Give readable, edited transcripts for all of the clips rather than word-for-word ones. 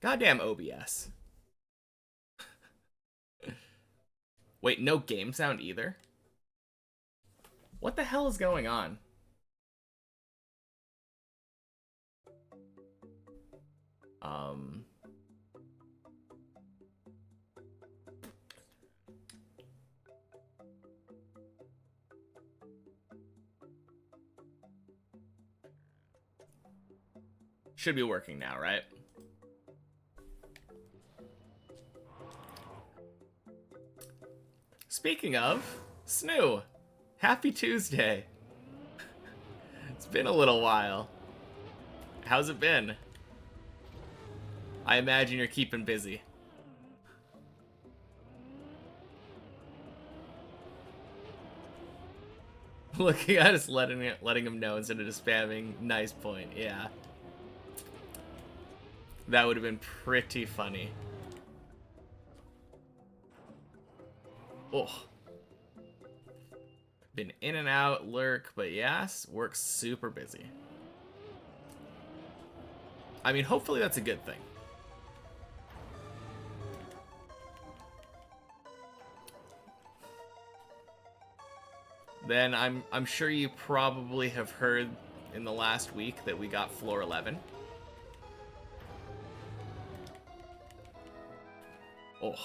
Goddamn OBS. Wait, no game sound either? What the hell is going on? Um... Should be working now, right? Speaking of, Snoo, happy Tuesday. It's been a little while. How's it been? I imagine you're keeping busy. Looking at us letting him know instead of just spamming. Nice point, yeah. That would have been pretty funny. Oh. Been in and out, lurk, but yes, work's super busy. I mean, hopefully that's a good thing. Then I'm sure you probably have heard in the last week that we got floor 11. Oh.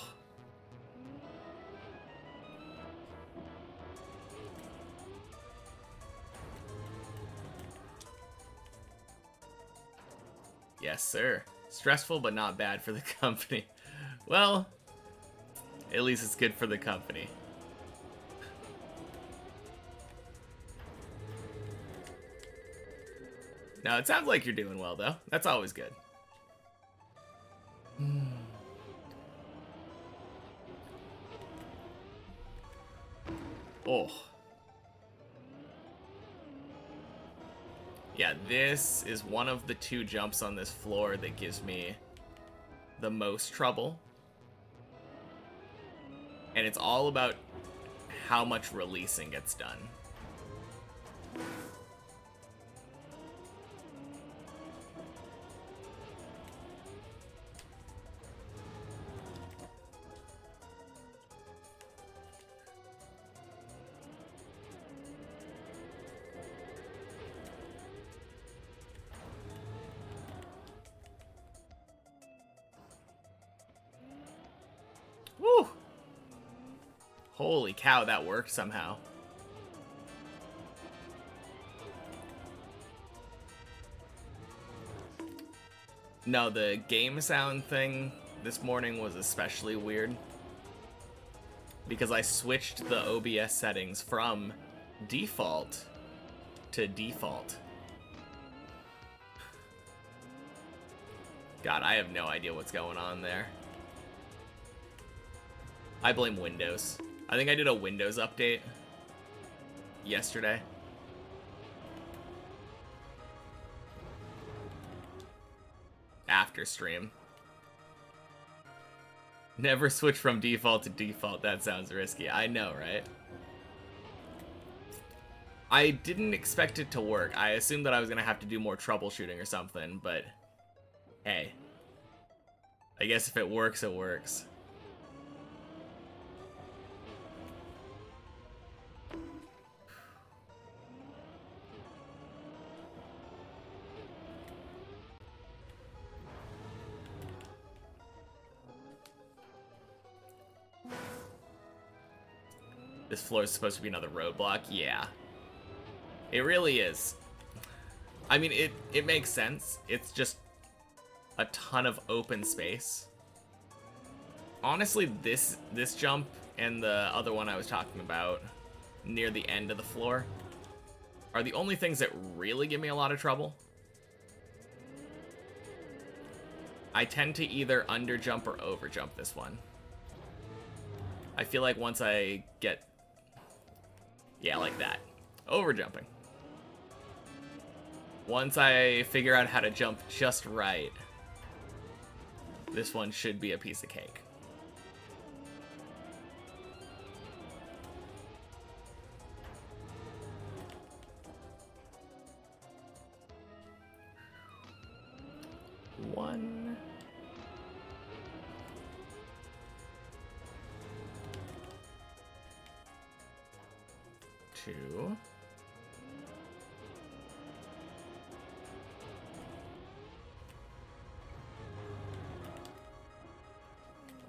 Yes, sir. Stressful, but not bad for the company. Well, at least it's good for the company. Now, it sounds like you're doing well, though. That's always good. Oh. Yeah, this is one of the two jumps on this floor that gives me the most trouble. And it's all about how much releasing gets done. Woo! Holy cow, that worked somehow. No, the game sound thing this morning was especially weird. Because I switched the OBS settings from default to default. God, I have no idea what's going on there. I blame Windows. I think I did a Windows update yesterday. After stream. Never switch from default to default. That sounds risky. I know, right? I didn't expect it to work. I assumed that I was going to have to do more troubleshooting or something, but hey. I guess if it works, it works. This floor is supposed to be another roadblock? Yeah. It really is. I mean, it makes sense. It's just a ton of open space. Honestly, this jump and the other one I was talking about near the end of the floor are the only things that really give me a lot of trouble. I tend to either underjump or overjump this one. I feel like once I get... Yeah, like that. Overjumping. Once I figure out how to jump just right, this one should be a piece of cake. One. 2.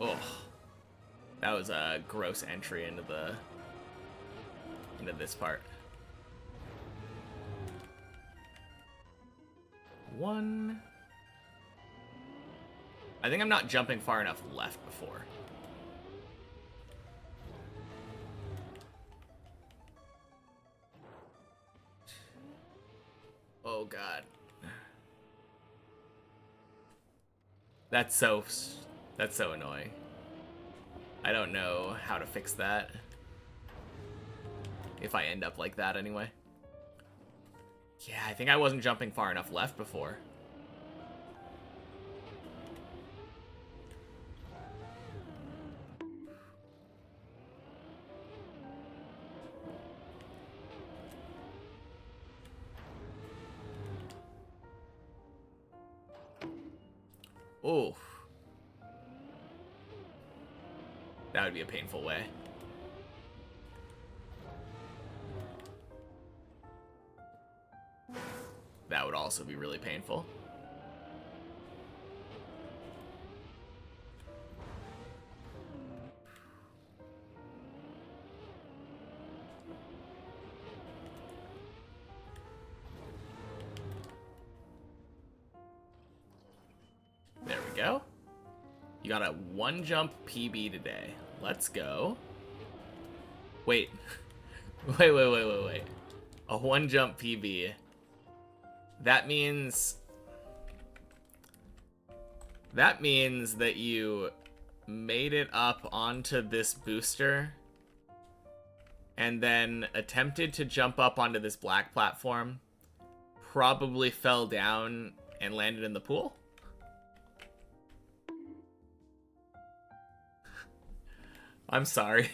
Oh, that was a gross entry into this part. 1. I think I'm not jumping far enough left before. Oh god. That's so annoying. I don't know how to fix that. If I end up like that anyway. Yeah, I think I wasn't jumping far enough left before. Oh. That would be a painful way. That would also be really painful. There we go. You got a 1 jump PB today. Let's go. Wait. Wait. A 1 jump PB. That means that you made it up onto this booster and then attempted to jump up onto this black platform, probably fell down and landed in the pool. I'm sorry.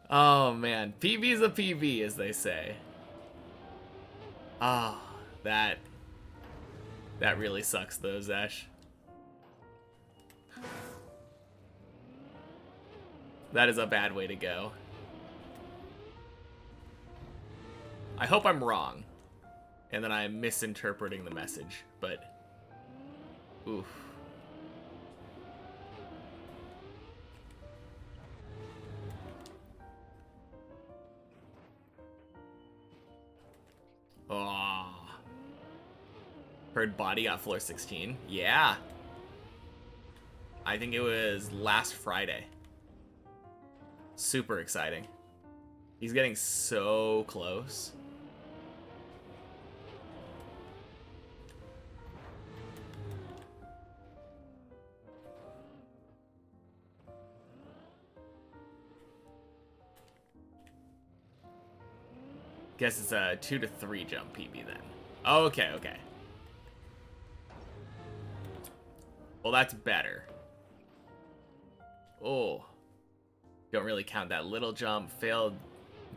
Oh man, PB's a PB, as they say. Ah, oh, that really sucks though, Zesh. That is a bad way to go. I hope I'm wrong, and that I'm misinterpreting the message, but oof. Oh. Heard Body got floor 16. Yeah. I think it was last Friday. Super exciting. He's getting so close. Guess it's a 2 to 3 jump PB then. Okay. Well, that's better. Oh. Don't really count that little jump. Failed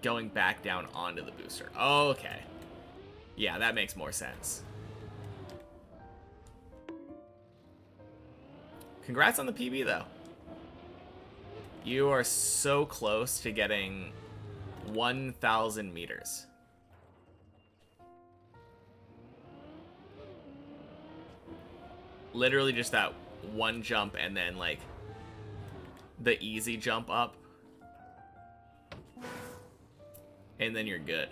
going back down onto the booster. Okay. Yeah, that makes more sense. Congrats on the PB, though. You are so close to getting 1,000 meters. Literally just that 1 jump and then, like, the easy jump up. And then you're good.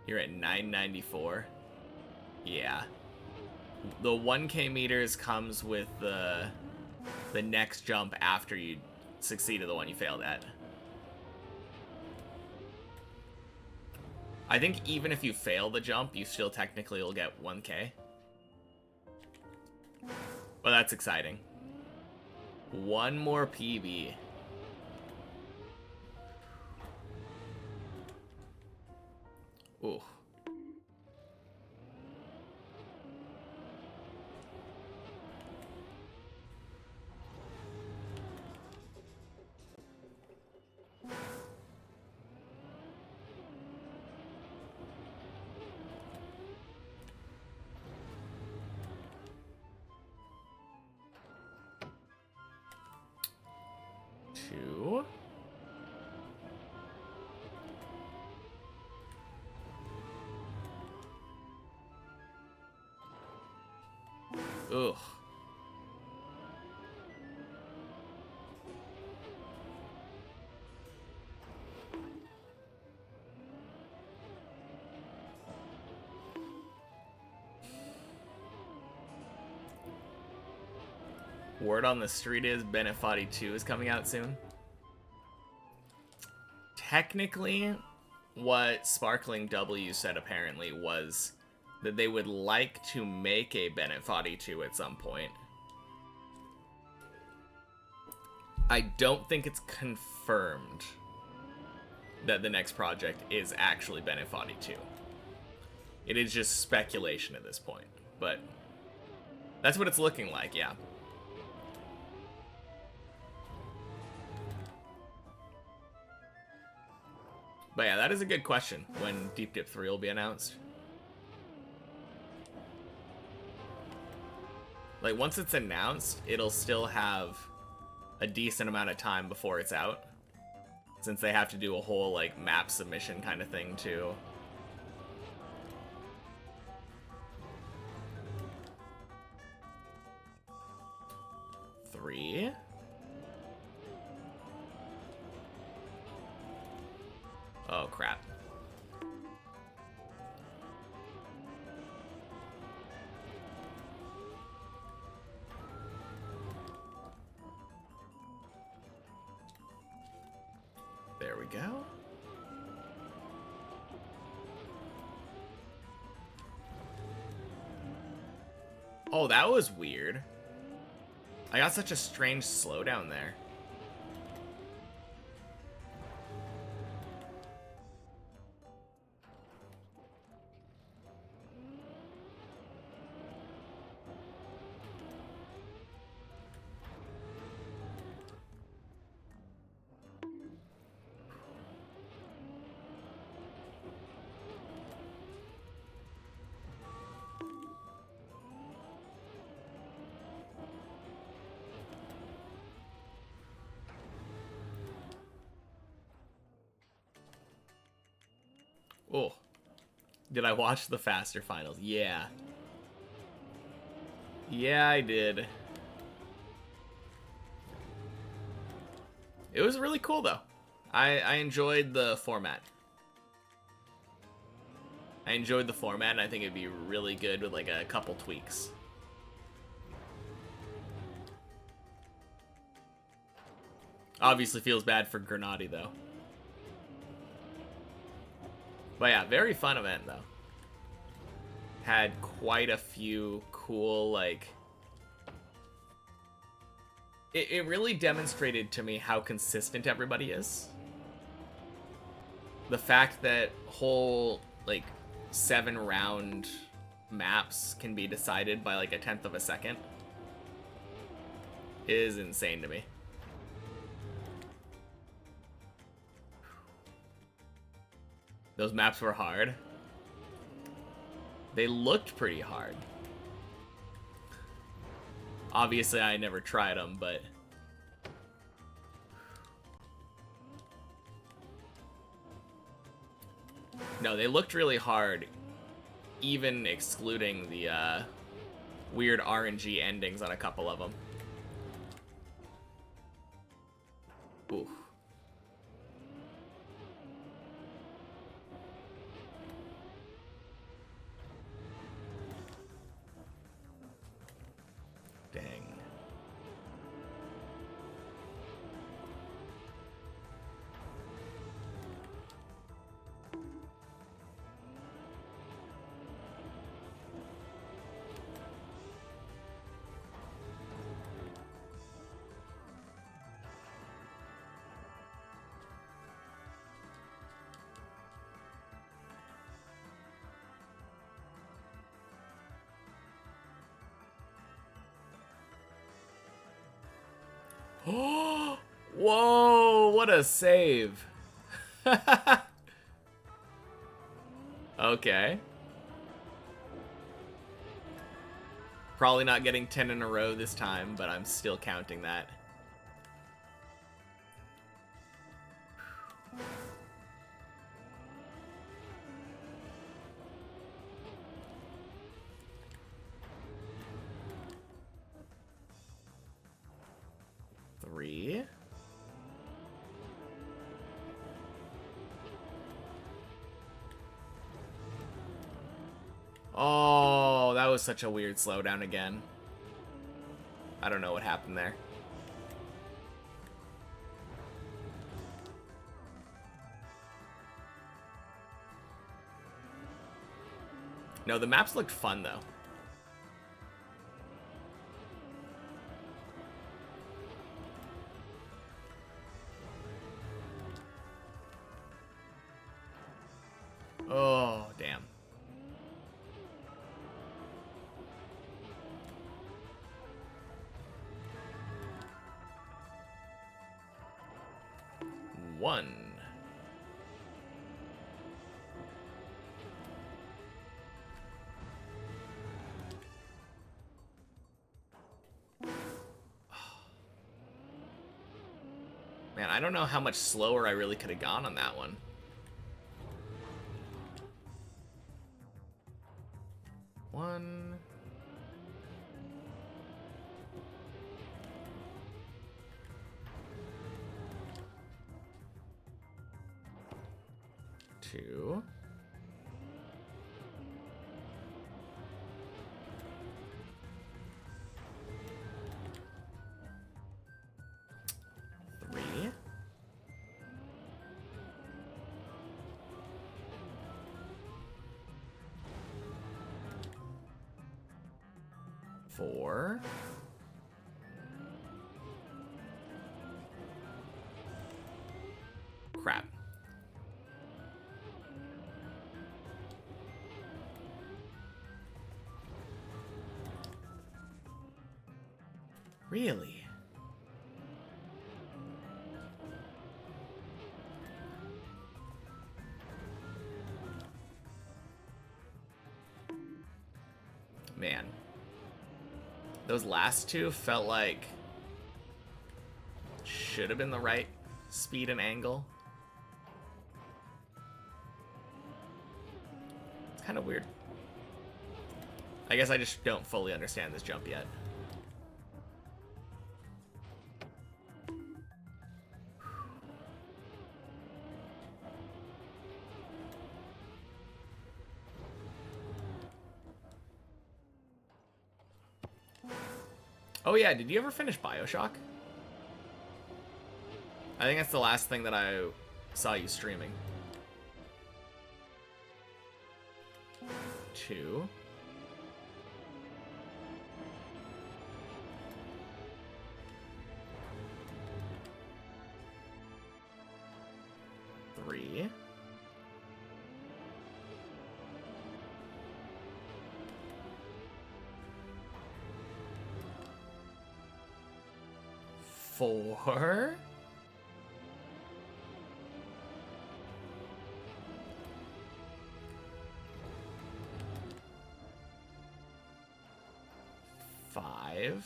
You're at 994. Yeah. The 1K meters comes with the next jump after you succeeded the one you failed at. I think even if you fail the jump, you still technically will get 1K. But that's exciting. 1 more PB. Ooh. 2. Ugh. Word on the street is Benefati 2 is coming out soon. Technically, what Sparkling W said apparently was that they would like to make a Benefati 2 at some point. I don't think it's confirmed that the next project is actually Benefati 2. It is just speculation at this point, but that's what it's looking like, yeah. But yeah, that is a good question, when Deep Dip 3 will be announced. Like, once it's announced, it'll still have a decent amount of time before it's out, since they have to do a whole, like, map submission kind of thing, too. Three. Oh, crap. There we go. Oh, that was weird. I got such a strange slowdown there. Oh, did I watch the Faster Finals? Yeah. Yeah, I did. It was really cool, though. I enjoyed the format. I enjoyed the format, and I think it'd be really good with, like, a couple tweaks. Obviously feels bad for Grenady, though. But yeah, very fun event, though. Had quite a few cool, like... It really demonstrated to me how consistent everybody is. The fact that whole, like, 7-round maps can be decided by, like, 1/10 of a second is insane to me. Those maps were hard. They looked pretty hard. Obviously, I never tried them, but... No, they looked really hard, even excluding the weird RNG endings on a couple of them. Ooh. Dang. Whoa, what a save. Okay. Probably not getting 10 in a row this time, but I'm still counting that. 3. Oh, that was such a weird slowdown again. I don't know what happened there. No, the maps looked fun, though. Oh, damn. One. Man, I don't know how much slower I really could have gone on that one. One. Two. Three. Four. Crap. Really? Man. Those last two felt like should have been the right speed and angle. It's kind of weird. I guess I just don't fully understand this jump yet. Oh yeah, did you ever finish BioShock? I think that's the last thing that I saw you streaming. Two. Three. Four. Five.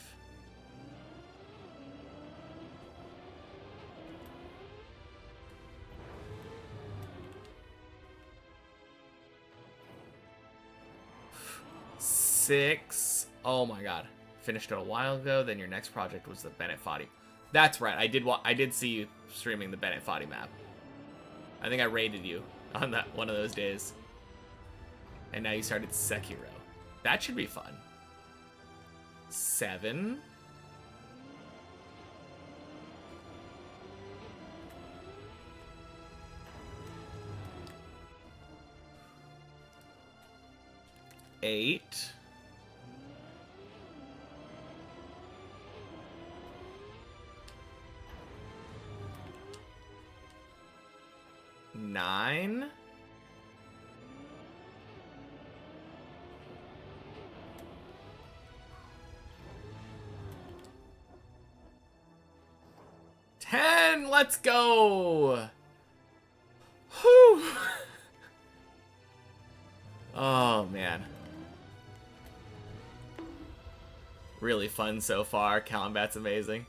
Six. Oh my god. Finished it a while ago. Then your next project was the Bennett Foddy. That's right. I did see you streaming the Bennett Foddy map. I think I raided you on that one of those days. And now you started Sekiro. That should be fun. 7. Eight. 9. 10. Let's go. Whew. Oh man. Really fun so far. Combat's amazing.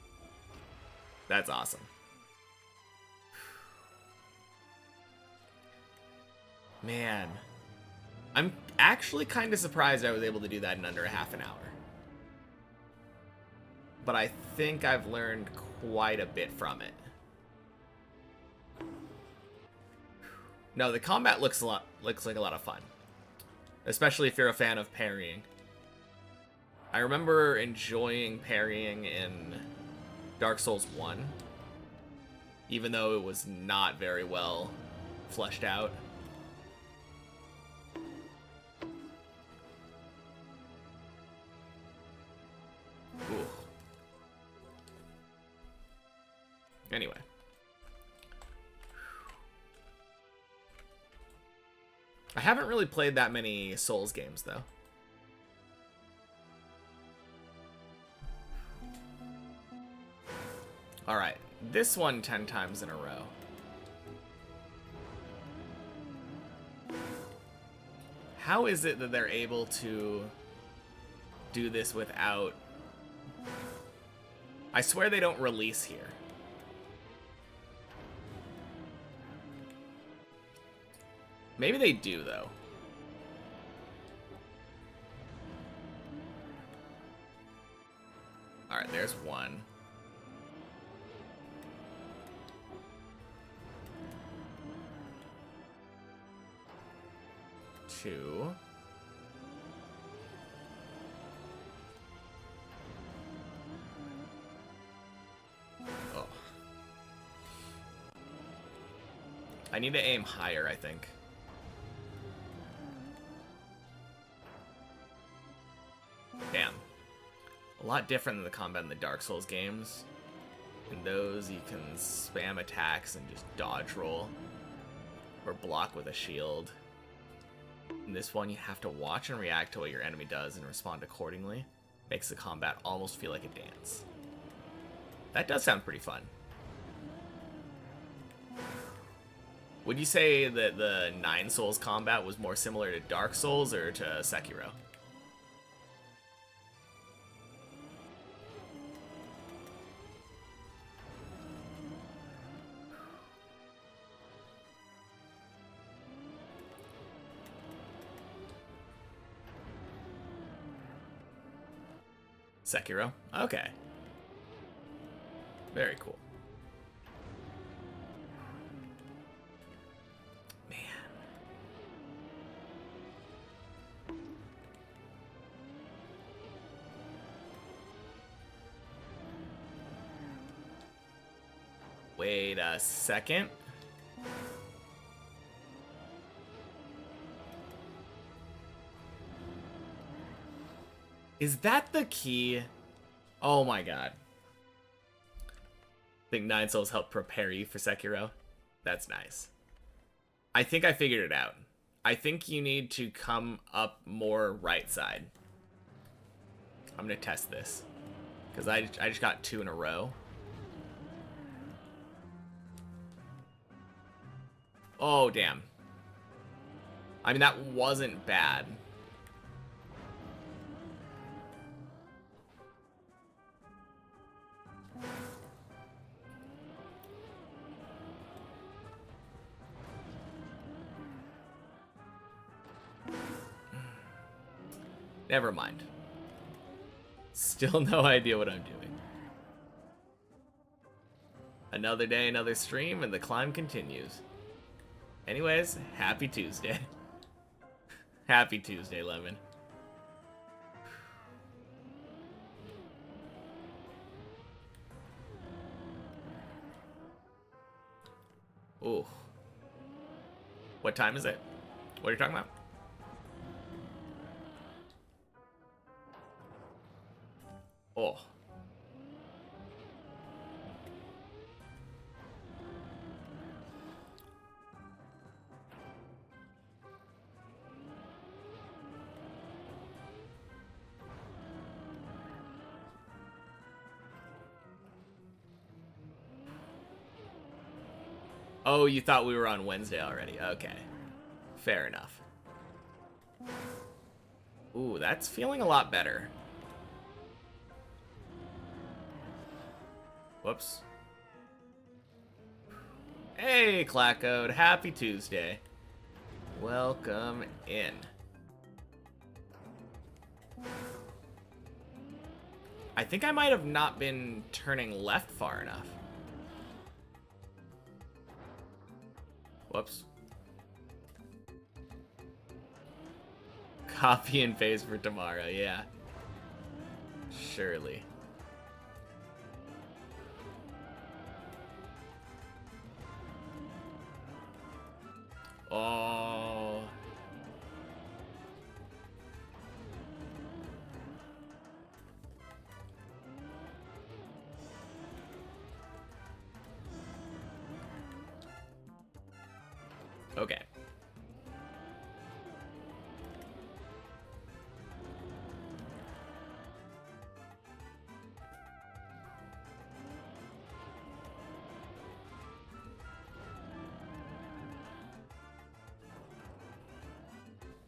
That's awesome. Man. I'm actually kind of surprised I was able to do that in under a half an hour. but I think I've learned quite a bit from it. No, the combat looks like a lot of fun, especially if you're a fan of parrying. I remember enjoying parrying in Dark Souls 1, even though it was not very well fleshed out. Ooh. Anyway. I haven't really played that many Souls games, though. Alright, this one 10 times in a row. How is it that they're able to do this without... I swear they don't release here. Maybe they do, though. Alright, there's one. Two. Oh. I need to aim higher, I think. Damn. A lot different than the combat in the Dark Souls games. In those, you can spam attacks and just dodge roll. Or block with a shield. In this one, you have to watch and react to what your enemy does and respond accordingly. Makes the combat almost feel like a dance. That does sound pretty fun. Would you say that the 9 Souls combat was more similar to Dark Souls or to Sekiro? Sekiro? Okay. Very cool. Man. Wait a second. Is that the key? Oh my god. I think 9 Souls helped prepare you for Sekiro. That's nice. I think I figured it out. I think you need to come up more right side. I'm gonna test this. Because I just got 2 in a row. Oh, damn. I mean, that wasn't bad. Never mind. Still no idea what I'm doing. Another day, another stream, and the climb continues. Anyways, happy Tuesday. Happy Tuesday, Lemon. Ooh. What time is it? What are you talking about? Oh. Oh, you thought we were on Wednesday already. Okay. Fair enough. Ooh, that's feeling a lot better. Whoops. Hey, Clackode. Happy Tuesday. Welcome in. I think I might have not been turning left far enough. Whoops. Copy and paste for tomorrow, yeah. Surely. Oh. Okay.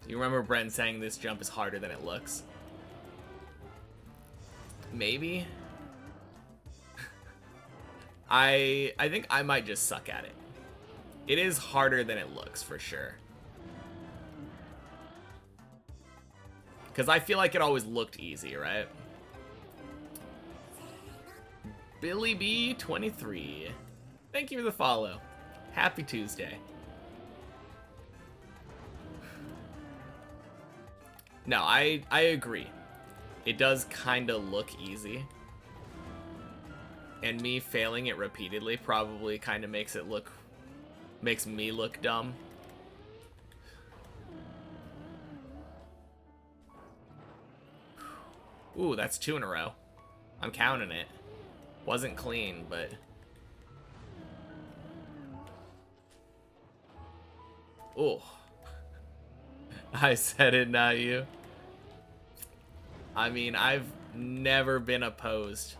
You remember Brent saying this jump is harder than it looks? Maybe. I think I might just suck at it. It is harder than it looks, for sure. Because I feel like it always looked easy, right? Billy B23. Thank you for the follow. Happy Tuesday. No, I agree. It does kind of look easy. And me failing it repeatedly probably kind of makes me look dumb. Ooh, that's 2 in a row. I'm counting it. Wasn't clean, but... Ooh. I said it, not you. I mean, I've never been opposed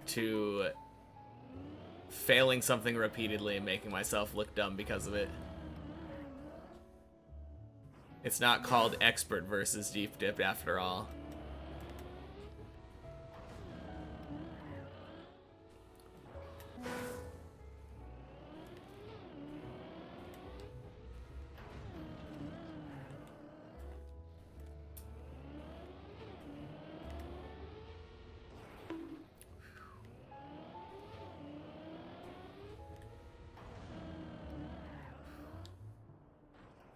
to failing something repeatedly and making myself look dumb because of it. It's not called expert versus deep dip after all.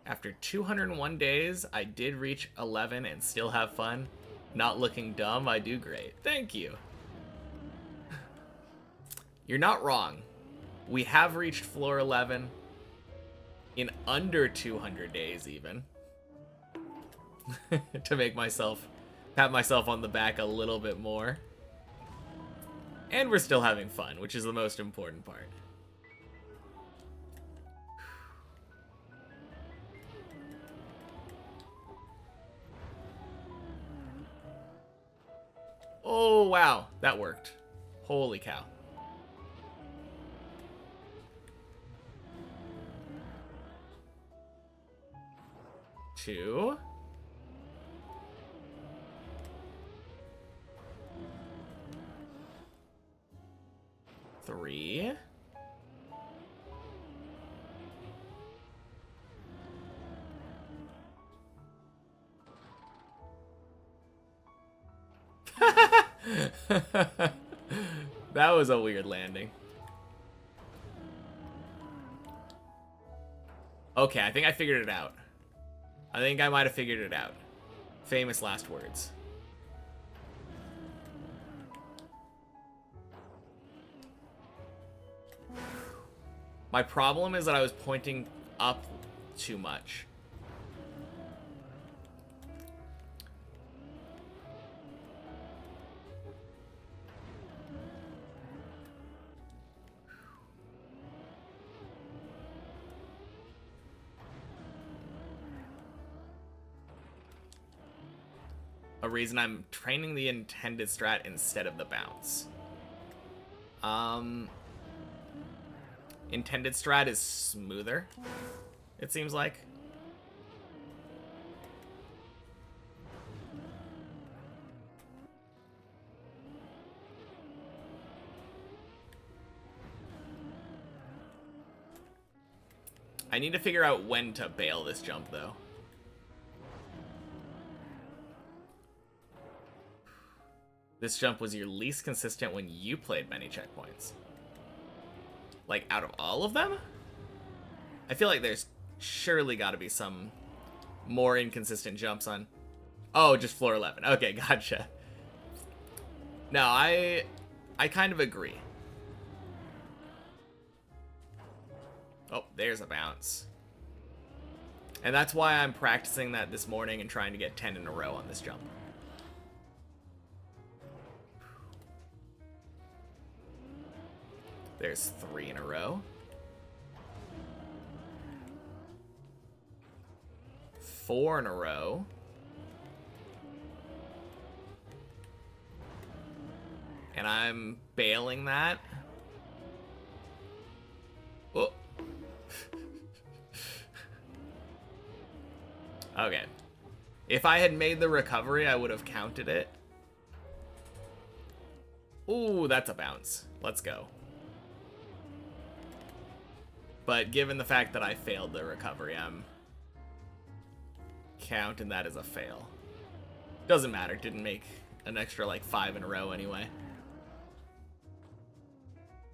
After 201 days, I did reach 11 and still have fun. Not looking dumb, I do great. Thank you. You're not wrong. We have reached floor 11 in under 200 days even. To make myself, pat myself on the back a little bit more. And we're still having fun, which is the most important part. Oh, wow. That worked. Holy cow. Two. Three. That was a weird landing. Okay, I think I figured it out. I think I might have figured it out. Famous last words. My problem is that I was pointing up too much. A reason I'm training the intended strat instead of the bounce. Intended strat is smoother, it seems like. I need to figure out when to bail this jump, though. This jump was your least consistent when you played many checkpoints. Like, out of all of them? I feel like there's surely got to be some more inconsistent jumps on... Oh, just floor 11. Okay, gotcha. No, I kind of agree. Oh, there's a bounce. And that's why I'm practicing that this morning and trying to get 10 in a row on this jump. There's 3 in a row. 4 in a row. And I'm bailing that. Oh. Okay. If I had made the recovery, I would have counted it. Ooh, that's a bounce. Let's go. But given the fact that I failed the recovery, I'm counting that as a fail. Doesn't matter. Didn't make an extra, like, 5 in a row anyway.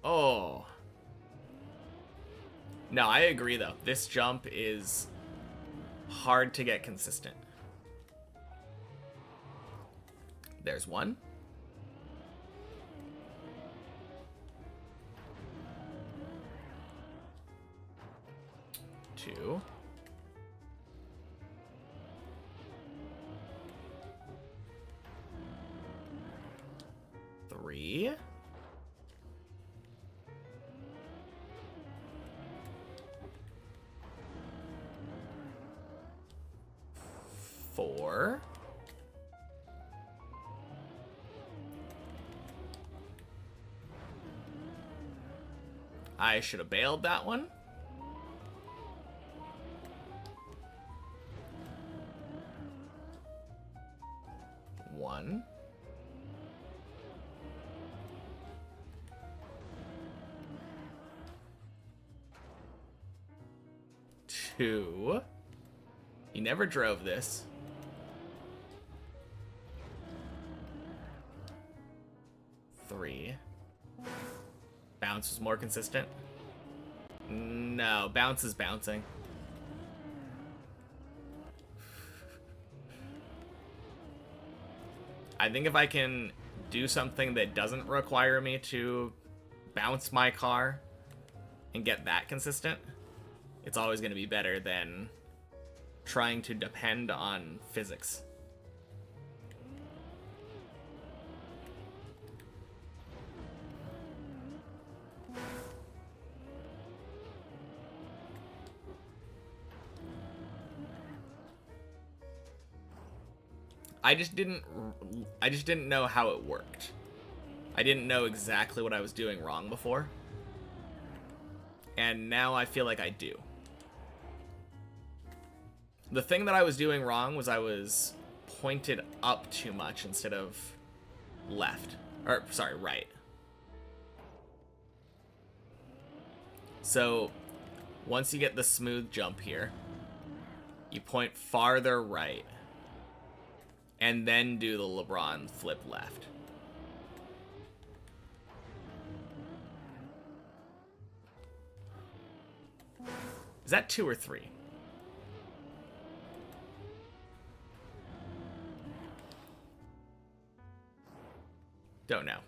Oh. No, I agree, though. This jump is hard to get consistent. There's 1. 2. 3. 4. 'I should have bailed that one. 1. 2. He never drove this. 3. Bounce was more consistent. No, bounce is bouncing. I think if I can do something that doesn't require me to bounce my car and get that consistent, it's always going to be better than trying to depend on physics. I just didn't know how it worked. I didn't know exactly what I was doing wrong before. And now I feel like I do. The thing that I was doing wrong was I was pointed up too much instead of left. Or, sorry, right. So, once you get the smooth jump here, you point farther right. And then do the LeBron flip left. Is that 2 or 3? Don't know.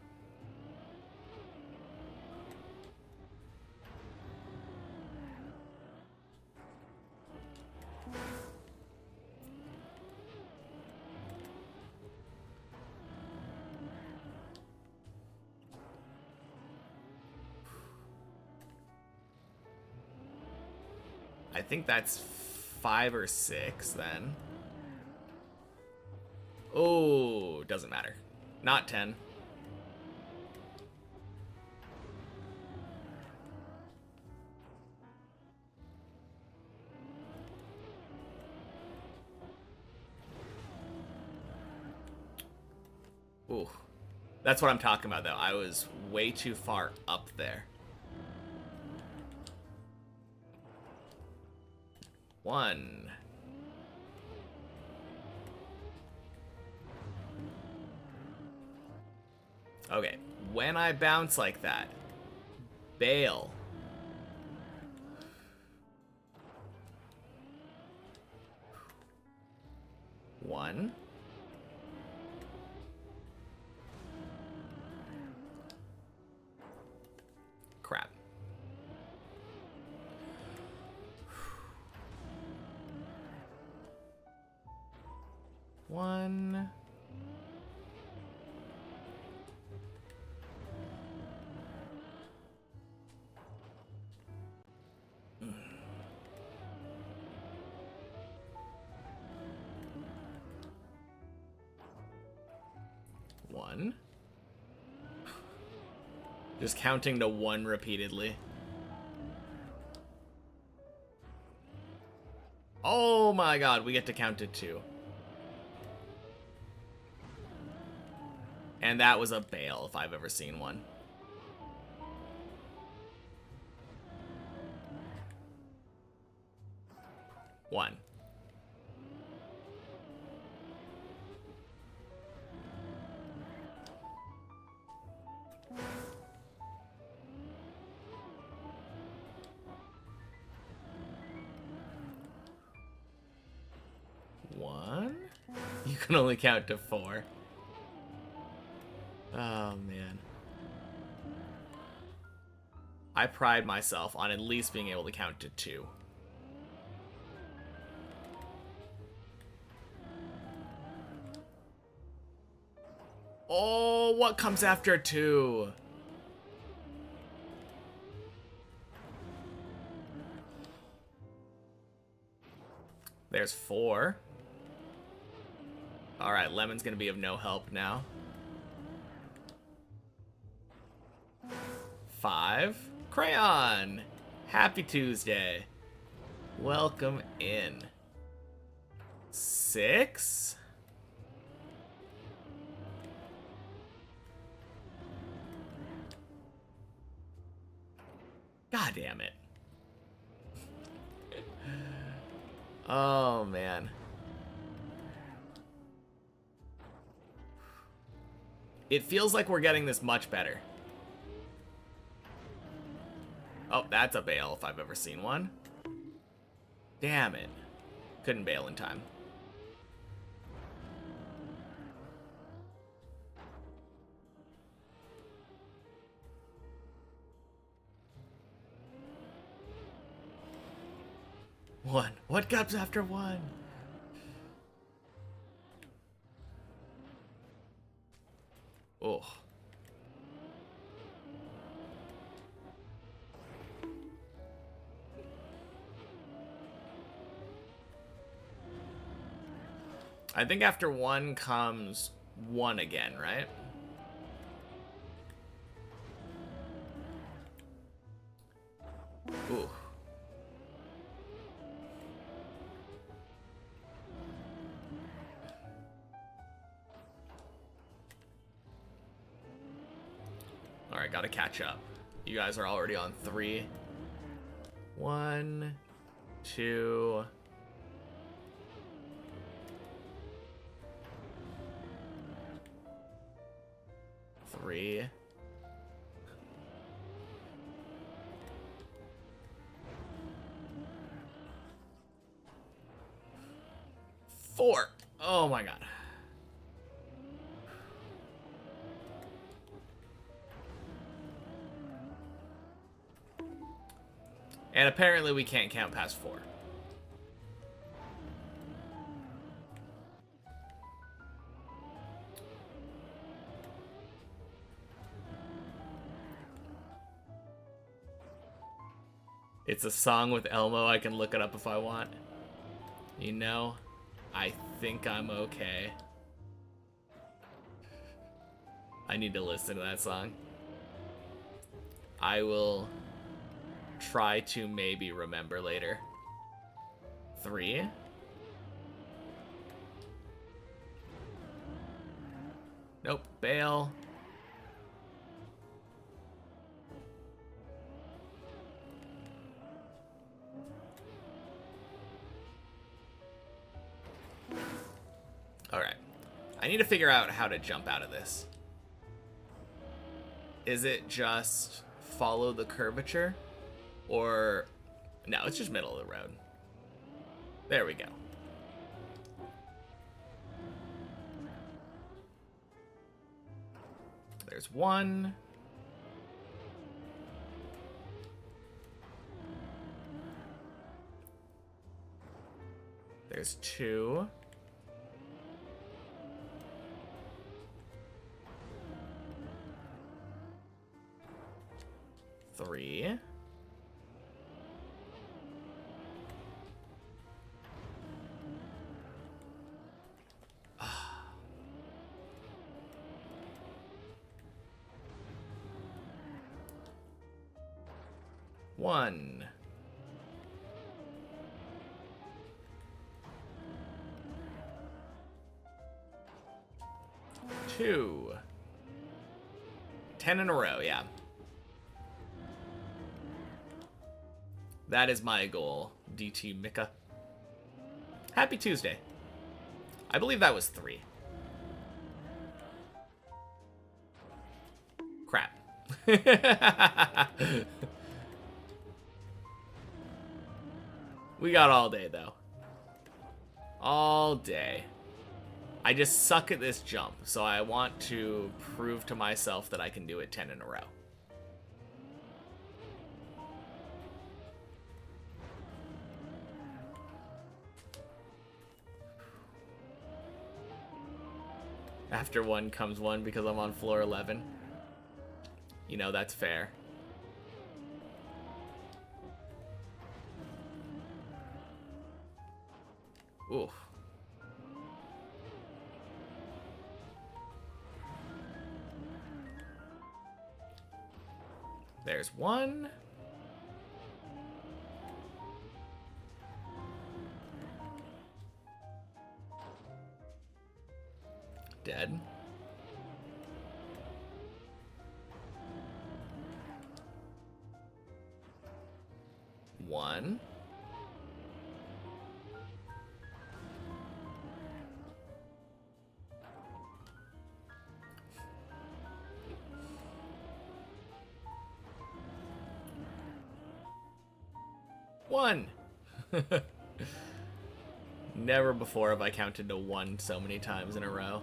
I think that's 5 or 6 then. Oh, doesn't matter. Not 10. Ooh. That's what I'm talking about, though. I was way too far up there. 1. Okay, when I bounce like that, bail. One. Crap. One. One. Just counting to one repeatedly. Oh my god, we get to count to two. And that was a bail if I've ever seen one. One. One? You can only count to four. Oh, man. I pride myself on at least being able to count to two. Oh, what comes after two? There's four. Alright, Lemon's gonna be of no help now. Five. Crayon! Happy Tuesday. Welcome in. Six. God damn it. Oh, man. It feels like we're getting this much better. Oh, that's a bail if I've ever seen one. Damn it. Couldn't bail in time. One. What comes after one? Oh. I think after one comes one again, right? Ooh. Alright, gotta catch up. You guys are already on three. One, two. Three. Four. Oh my god. And apparently we can't count past four. It's a song with Elmo. I can look it up if I want. You know, I think I'm okay. I need to listen to that song. I will try to maybe remember later. Three. Nope. Bail. Alright. I need to figure out how to jump out of this. Is it just follow the curvature? Or... No, it's just middle of the road. There we go. There's one. There's two. Three. One. Two. 10 in a row, yeah. That is my goal, DT Mika. Happy Tuesday. I believe that was 3. Crap. We got all day, though. All day. I just suck at this jump, so I want to prove to myself that I can do it 10 in a row. After one comes one because I'm on floor 11. You know, that's fair. Ooh. There's one. Dead. One. One. Never before have I counted to 1 so many times in a row.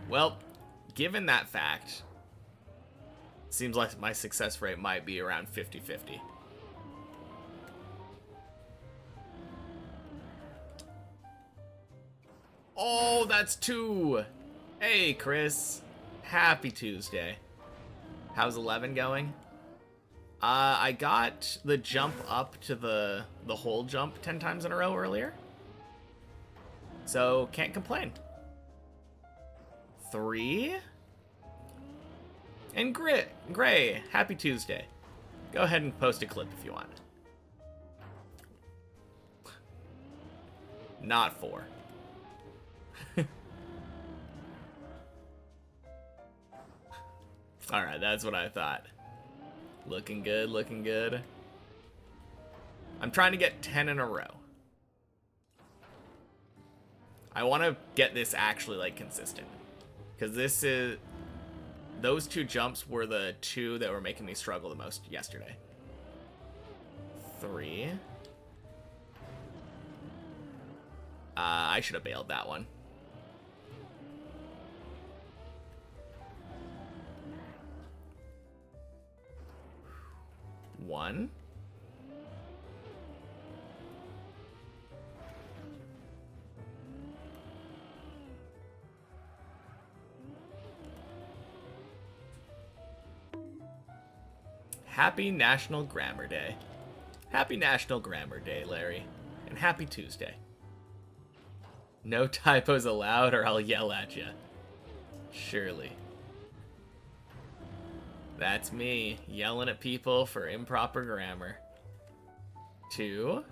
Well, given that fact, seems like my success rate might be around 50-50. Oh, that's 2. Hey, Chris. Happy Tuesday. How's 11 going? I got the jump up to the whole jump 10 times in a row earlier. So, can't complain. 3. And Gray, happy Tuesday. Go ahead and post a clip if you want. Not 4. Alright, that's what I thought. Looking good, looking good. I'm trying to get 10 in a row. I want to get this actually, like, consistent. Because this is... Those 2 jumps were the 2 that were making me struggle the most yesterday. 3. I should have bailed that one. 1. Happy National Grammar Day. Happy National Grammar Day, Larry. And happy Tuesday. No typos allowed or I'll yell at you. Surely. That's me, yelling at people for improper grammar. 2.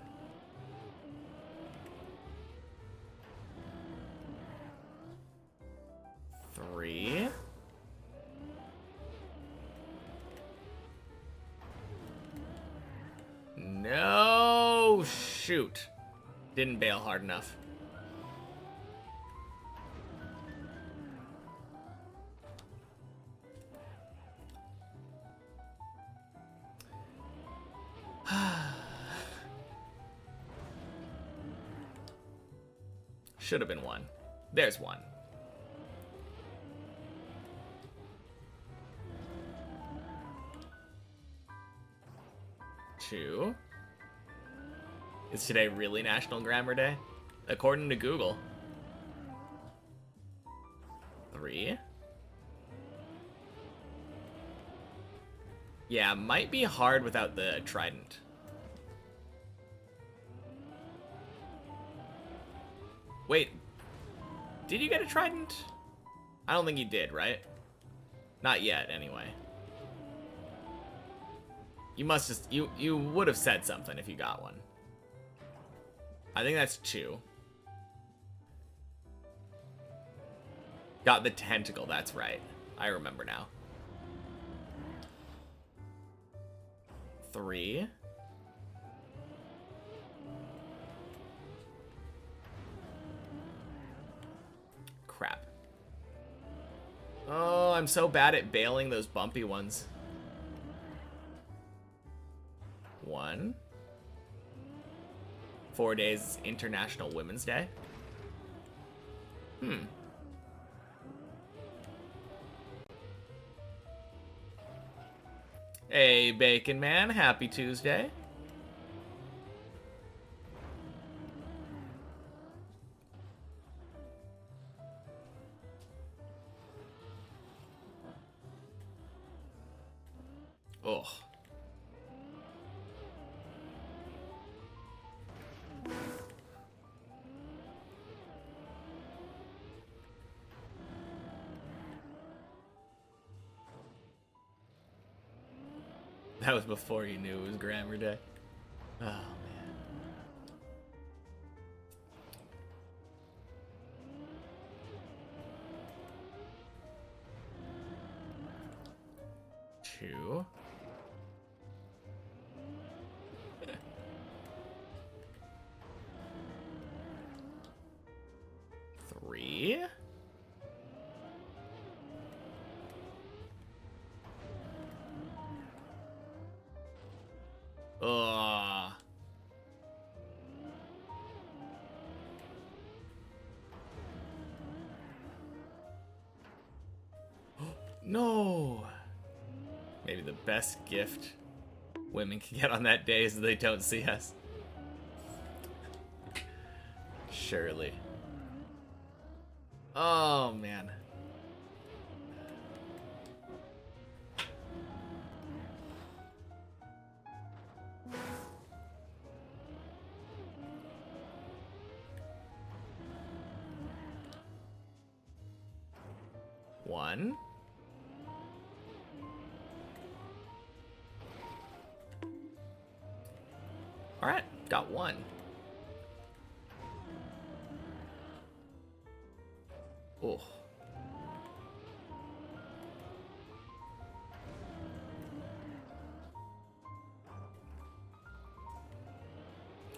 Three. No, shoot. Didn't bail hard enough. Should have been 1. There's 1. Two. Is today really National Grammar Day? According to Google. 3. Yeah, might be hard without the trident. Wait, did you get a trident? I don't think you did, right? Not yet, anyway. You must just, you would have said something if you got one. I think that's 2. Got the tentacle, that's right. I remember now. 3. Crap. Oh, I'm so bad at bailing those bumpy ones. 1. 4 days International Women's Day. Hey, Bacon Man, happy Tuesday. Ugh. That was before you knew it was Grammar Day. Oh, man. Two. 3. Ugh. No. Maybe the best gift women can get on that day is they don't see us. Surely. Oh, man. One. All right, got 1. Oh.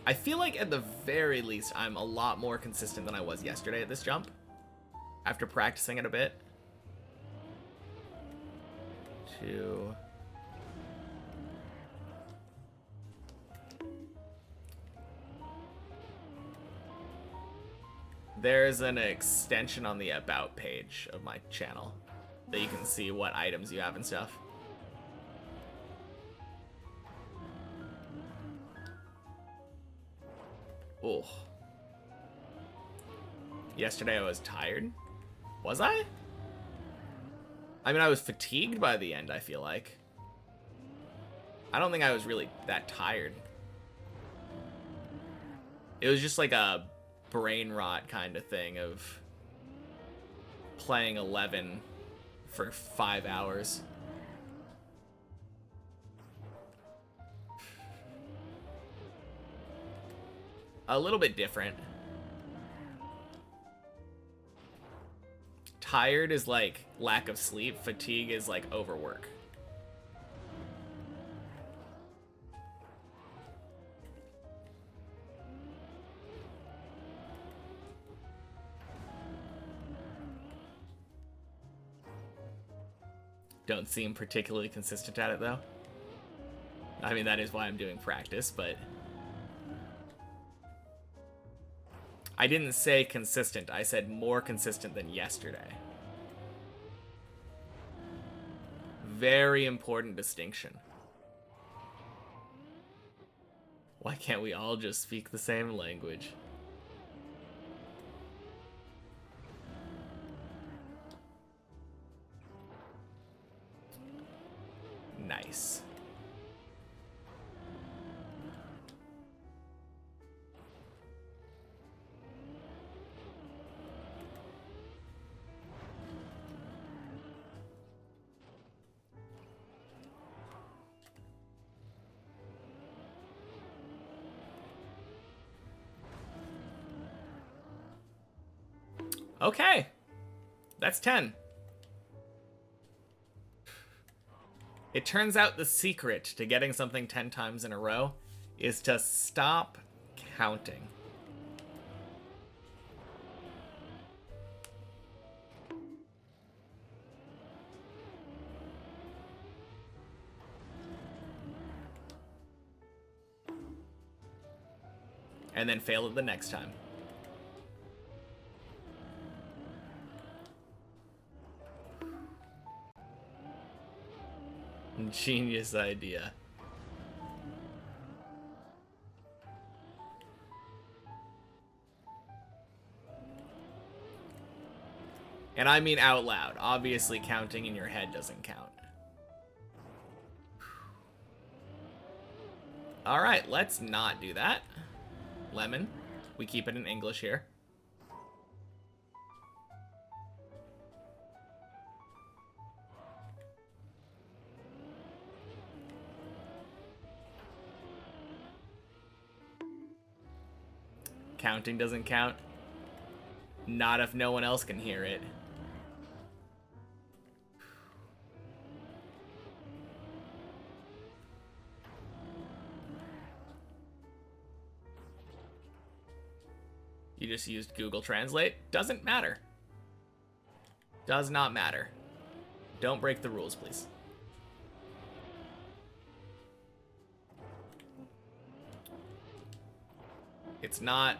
I feel like at the very least I'm a lot more consistent than I was yesterday at this jump. After practicing it a bit. 2. There's an extension on the About page of my channel that you can see what items you have and stuff. Oh. Yesterday I was tired. Was I? I mean, I was fatigued by the end, I feel like. I don't think I was really that tired. It was just like a brain rot kind of thing of playing 11 for 5 hours. A little bit different. Tired is like lack of sleep. Fatigue is like overwork. Don't seem particularly consistent at it, though. I mean, that is why I'm doing practice, but I didn't say consistent. I said more consistent than yesterday. Very important distinction. Why can't we all just speak the same language? Nice. Okay. That's 10. It turns out the secret to getting something 10 times in a row is to stop counting. And then fail it the next time. Genius idea. And I mean out loud. Obviously, counting in your head doesn't count. Alright, let's not do that. Lemon. We keep it in English here. Counting doesn't count. Not if no one else can hear it. You just used Google Translate. Doesn't matter. Does not matter. Don't break the rules, please. It's not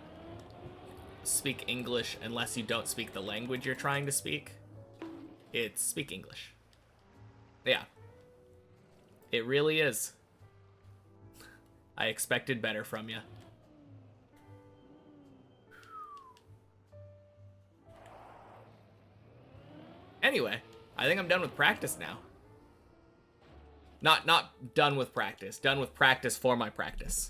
speak English unless you don't speak the language you're trying to speak. It's speak English. Yeah. It really is. I expected better from you. Anyway, I think I'm done with practice now. Not done with practice. Done with practice for my practice.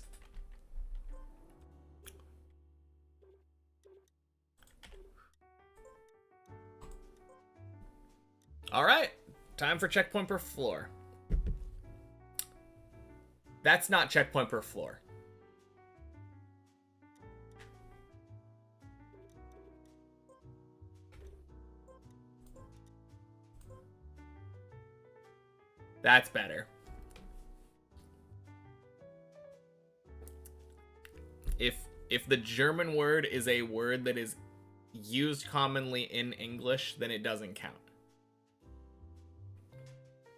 Alright, time for checkpoint per floor. That's not checkpoint per floor. That's better. If the German word is a word that is used commonly in English, then it doesn't count.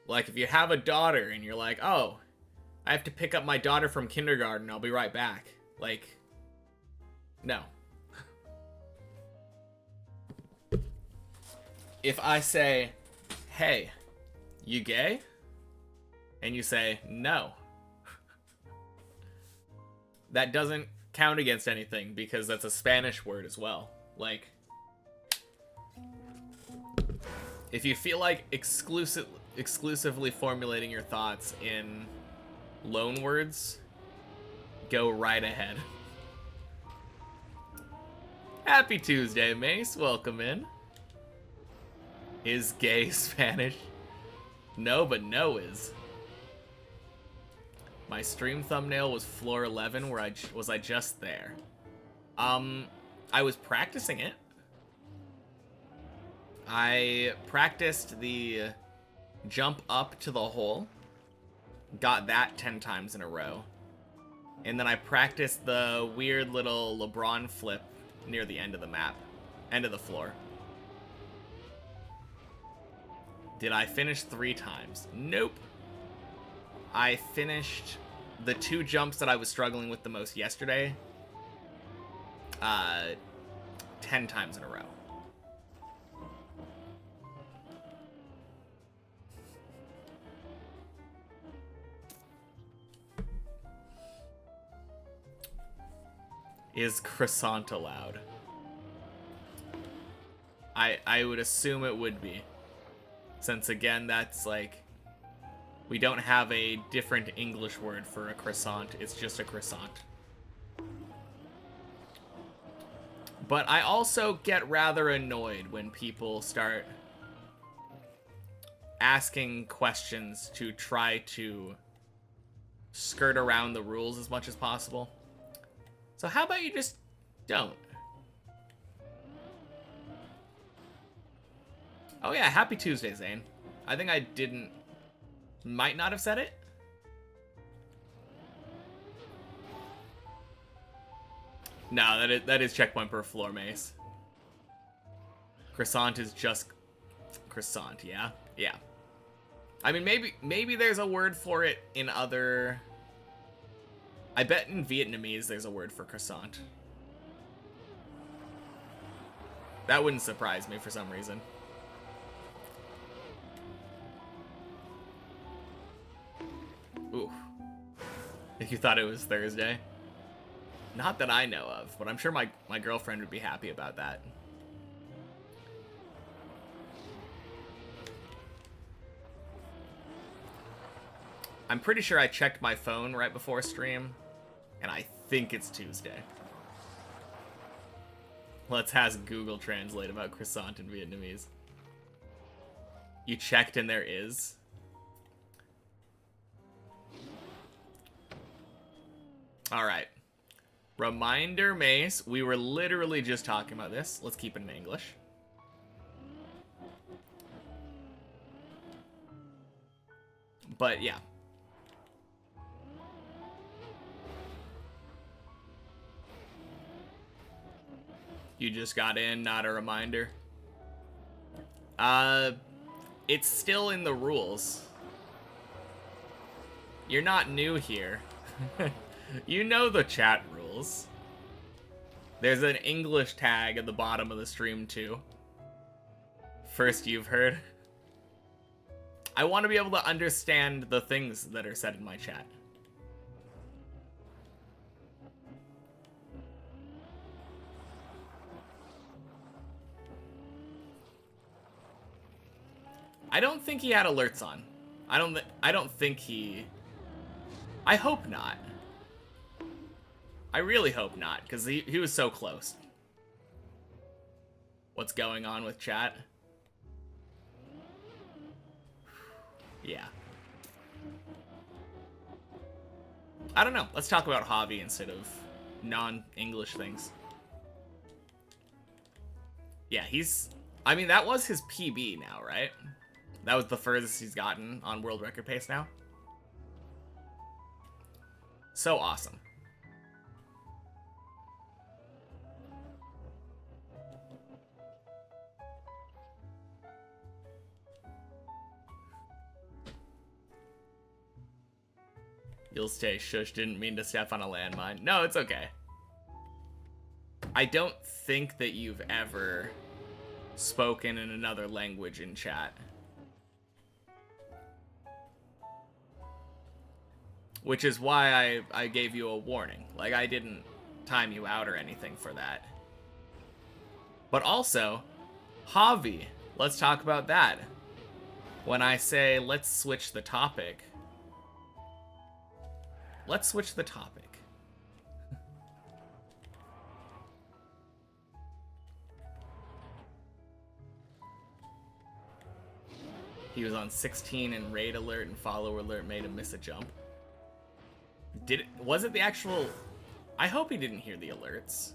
Like, if you have a daughter and you're like, oh, I have to pick up my daughter from kindergarten, I'll be right back. Like, no. If I say, hey, you gay? And you say, no. That doesn't count against anything because that's a Spanish word as well. Like, if you feel like exclusively formulating your thoughts in loan words, go right ahead. Happy Tuesday, Mace. Welcome in. Is gay Spanish? No, but no is. My stream thumbnail was floor 11, where was I just there? I was practicing it. I practiced the jump up to the hole. Got that 10 times in a row. And then I practiced the weird little LeBron flip near the end of the map. End of the floor. Did I finish 3 times? Nope. I finished the 2 jumps that I was struggling with the most yesterday. 10 times in a row. Is croissant allowed? I would assume it would be. Since again, that's like, we don't have a different English word for a croissant. It's just a croissant. But I also get rather annoyed when people start asking questions to try to skirt around the rules as much as possible. So how about you just don't? Oh yeah, happy Tuesday, Zane. I think I might not have said it. No, that is checkpoint per floor, Mace. Croissant is just croissant, yeah? Yeah. I mean, maybe there's a word for it in other... I bet in Vietnamese there's a word for croissant. That wouldn't surprise me for some reason. Ooh. If you thought it was Thursday. Not that I know of, but I'm sure my girlfriend would be happy about that. I'm pretty sure I checked my phone right before stream, and I think it's Tuesday. Let's ask Google Translate about croissant in Vietnamese. You checked and there is? Alright. Reminder, Mace, we were literally just talking about this. Let's keep it in English. But yeah. You just got in, not a reminder. It's still in the rules. You're not new here. You know the chat rules. There's an English tag at the bottom of the stream too. First you've heard. I want to be able to understand the things that are said in my chat. I don't think he had alerts on. I don't think he... I hope not. I really hope not, because he was so close. What's going on with chat? Yeah. I don't know. Let's talk about Javi instead of non-English things. Yeah, he's... I mean, that was his PB now, right? That was the furthest he's gotten on world record pace now. So awesome. You'll stay shush, didn't mean to step on a landmine. No, it's okay. I don't think that you've ever spoken in another language in chat. Which is why I gave you a warning. Like, I didn't time you out or anything for that. But also, Javi, let's talk about that. When I say, let's switch the topic, let's switch the topic. He was on 16 and raid alert and follow alert made him miss a jump. Was it the actual... I hope he didn't hear the alerts.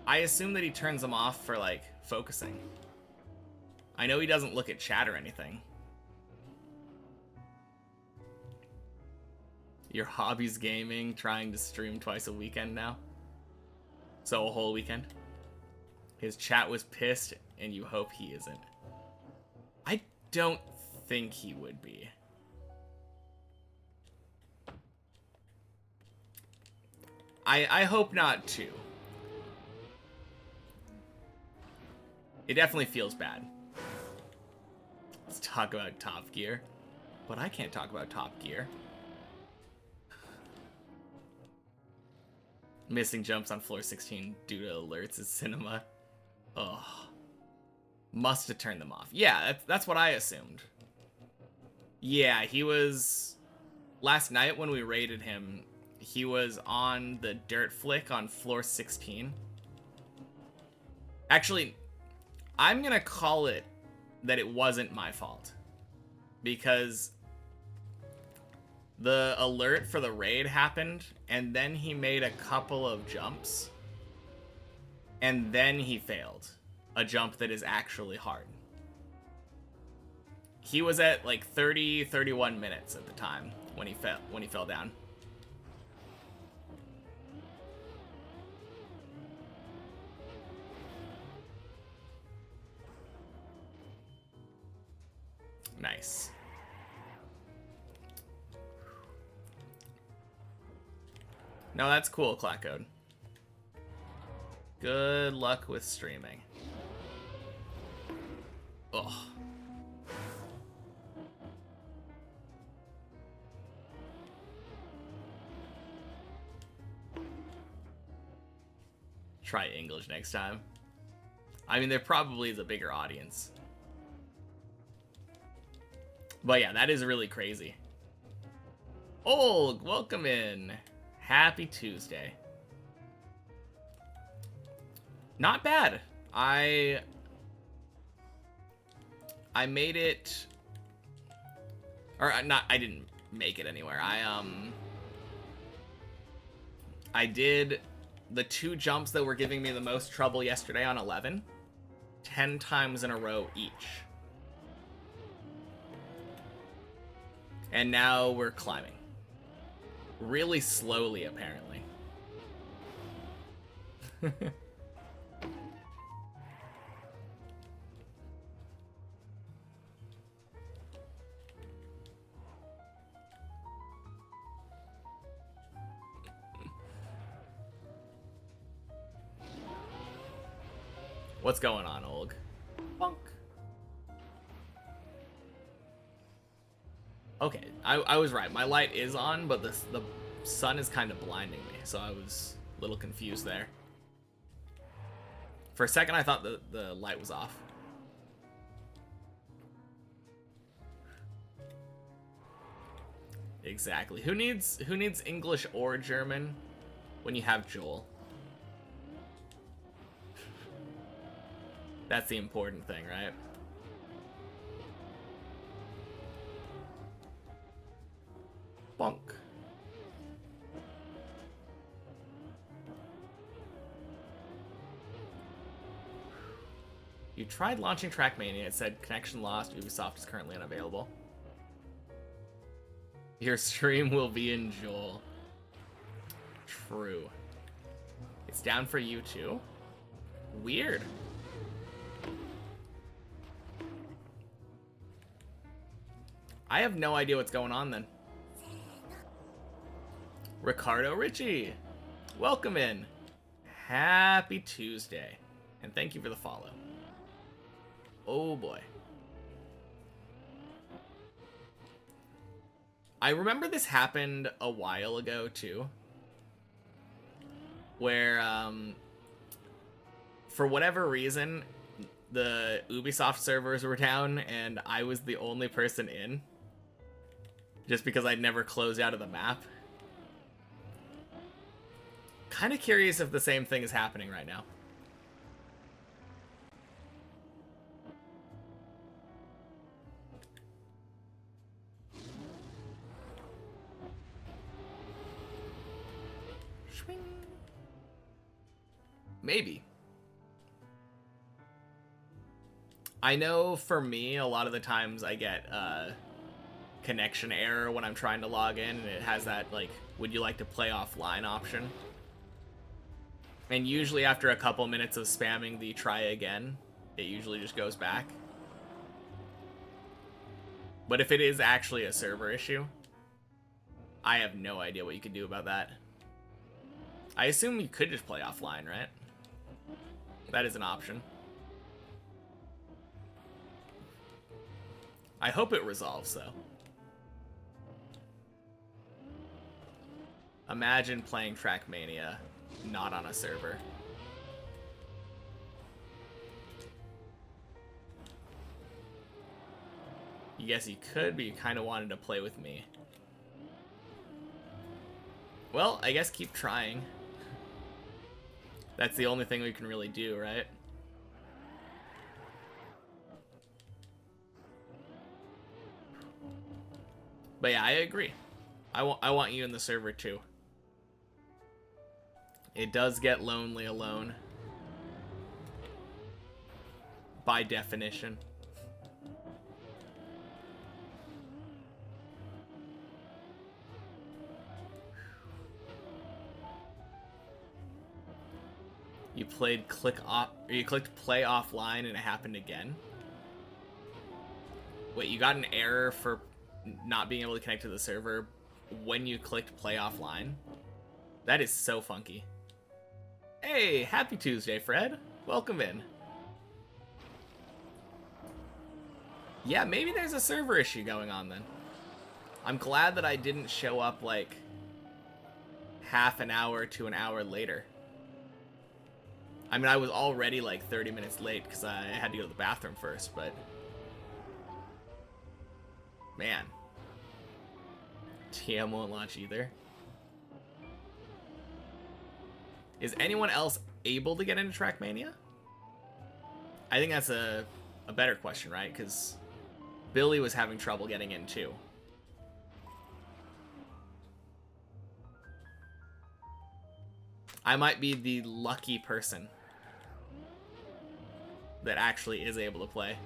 I assume that he turns them off for, like, focusing. I know he doesn't look at chat or anything. Your hobby's gaming, trying to stream twice a weekend now? So a whole weekend? His chat was pissed, and you hope he isn't. I don't think he would be. I hope not, too. It definitely feels bad. Let's talk about Top Gear. But I can't talk about Top Gear. Missing jumps on floor 16 due to alerts is cinema. Oh. Must have turned them off. Yeah, that's what I assumed. Yeah, he was... Last night when we raided him, he was on the dirt flick on floor 16. Actually, I'm gonna call it that it wasn't my fault. Because the alert for the raid happened, and then he made a couple of jumps, and then he failed a jump that is actually hard. He was at like 31 minutes at the time when he fell down. Nice. No, that's cool, Clackcode. Good luck with streaming. Ugh. Try English next time. I mean, there probably is a bigger audience. But yeah, that is really crazy. Olg, welcome in. Happy Tuesday. Not bad. I made it, or not, I didn't make it anywhere. I did the 2 jumps that were giving me the most trouble yesterday on 11, 10 times in a row each. And now we're climbing. Really slowly, apparently. What's going on, Olg? Bonk. Okay, I was right. My light is on, but the sun is kind of blinding me, so I was a little confused there. For a second, I thought the light was off. Exactly. Who needs English or German when you have Joel? That's the important thing, right? Bonk. You tried launching Trackmania. It said connection lost. Ubisoft is currently unavailable. Your stream will be in Joel. True. It's down for you too? Weird. I have no idea what's going on then. Ricardo Ritchie, welcome in. Happy Tuesday. And thank you for the follow. Oh boy. I remember this happened a while ago too. Where, for whatever reason, the Ubisoft servers were down and I was the only person in. Just because I'd never closed out of the map. Kind of curious if the same thing is happening right now. Maybe. I know for me, a lot of the times I get connection error when I'm trying to log in, and it has that, like, would you like to play offline option? And usually after a couple minutes of spamming the try again, it usually just goes back. But if it is actually a server issue, I have no idea what you can do about that. I assume you could just play offline, right? That is an option. I hope it resolves, though. Imagine playing Trackmania not on a server. You guess you could, but you kind of wanted to play with me. Well, I guess keep trying. That's the only thing we can really do, right? But yeah, I agree. I want you in the server too. It does get lonely alone. By definition. You played you clicked play offline and it happened again? Wait, you got an error for not being able to connect to the server when you clicked play offline? That is so funky. Hey, happy Tuesday, Fred. Welcome in. Yeah, maybe there's a server issue going on then. I'm glad that I didn't show up like half an hour to an hour later. I mean, I was already like 30 minutes late because I had to go to the bathroom first, but... Man. TM won't launch either. Is anyone else able to get into Trackmania? I think that's a better question, right? Because Billy was having trouble getting in too. I might be the lucky person that actually is able to play.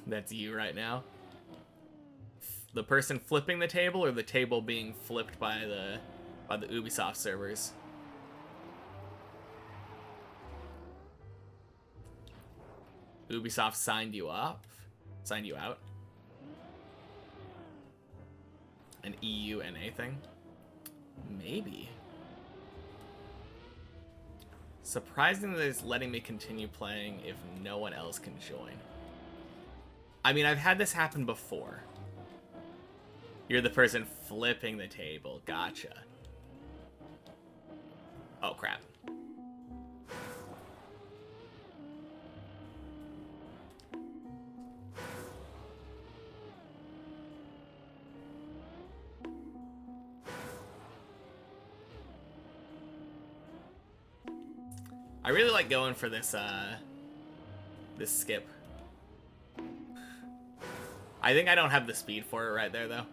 That's you right now. The person flipping the table, or the table being flipped by the Ubisoft servers? Ubisoft signed you up? Signed you out? An EU NA thing? Maybe. Surprising that it's letting me continue playing if no one else can join. I mean, I've had this happen before. You're the person flipping the table. Gotcha. Oh, crap. I really like going for this, this skip. I think I don't have the speed for it right there, though.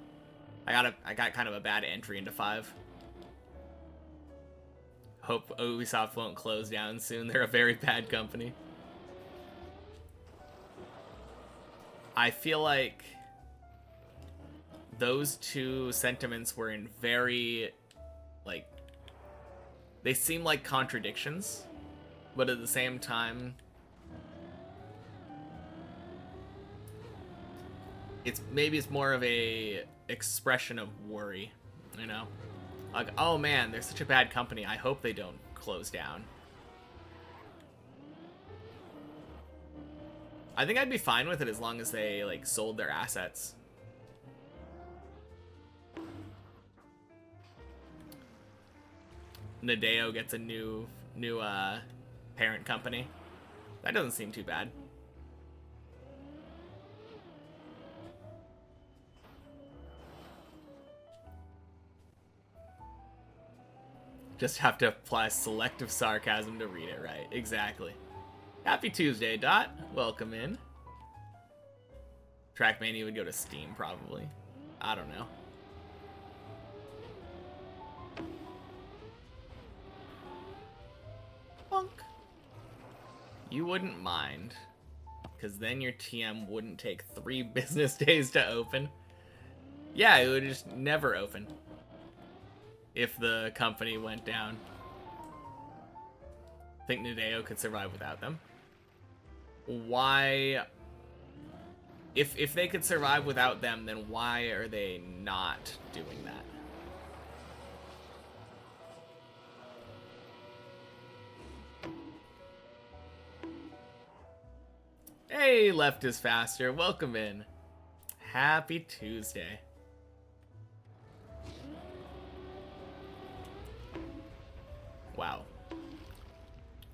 I got kind of a bad entry into 5. Hope Ubisoft won't close down soon. They're a very bad company. I feel like those two sentiments were in very, like, they seem like contradictions, but at the same time, maybe it's more of a expression of worry, you know? Like, oh man, they're such a bad company. I hope they don't close down. I think I'd be fine with it as long as they, like, sold their assets. Nadeo gets a new parent company. That doesn't seem too bad. Just have to apply selective sarcasm to read it right. Exactly. Happy Tuesday, Dot. Welcome in. Trackmania would go to Steam, probably. I don't know. Bonk. You wouldn't mind, because then your TM wouldn't take 3 business days to open. Yeah, it would just never open if the company went down. I think Nadeo could survive without them. Why if they could survive without them, then why are they not doing that? Hey, left is faster. Welcome in. Happy Tuesday. Wow.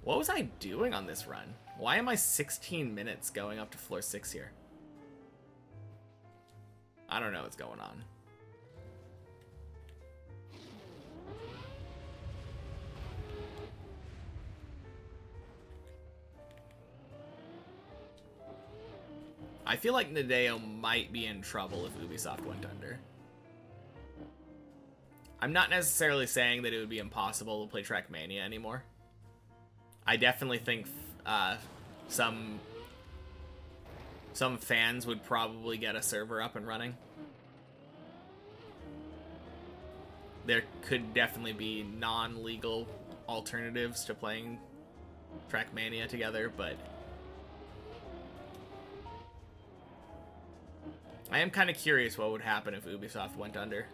What was I doing on this run? Why am I 16 minutes going up to floor 6 here? I don't know what's going on. I feel like Nadeo might be in trouble if Ubisoft went under. I'm not necessarily saying that it would be impossible to play Trackmania anymore. I definitely think some fans would probably get a server up and running. There could definitely be non-legal alternatives to playing Trackmania together, but I am kind of curious what would happen if Ubisoft went under.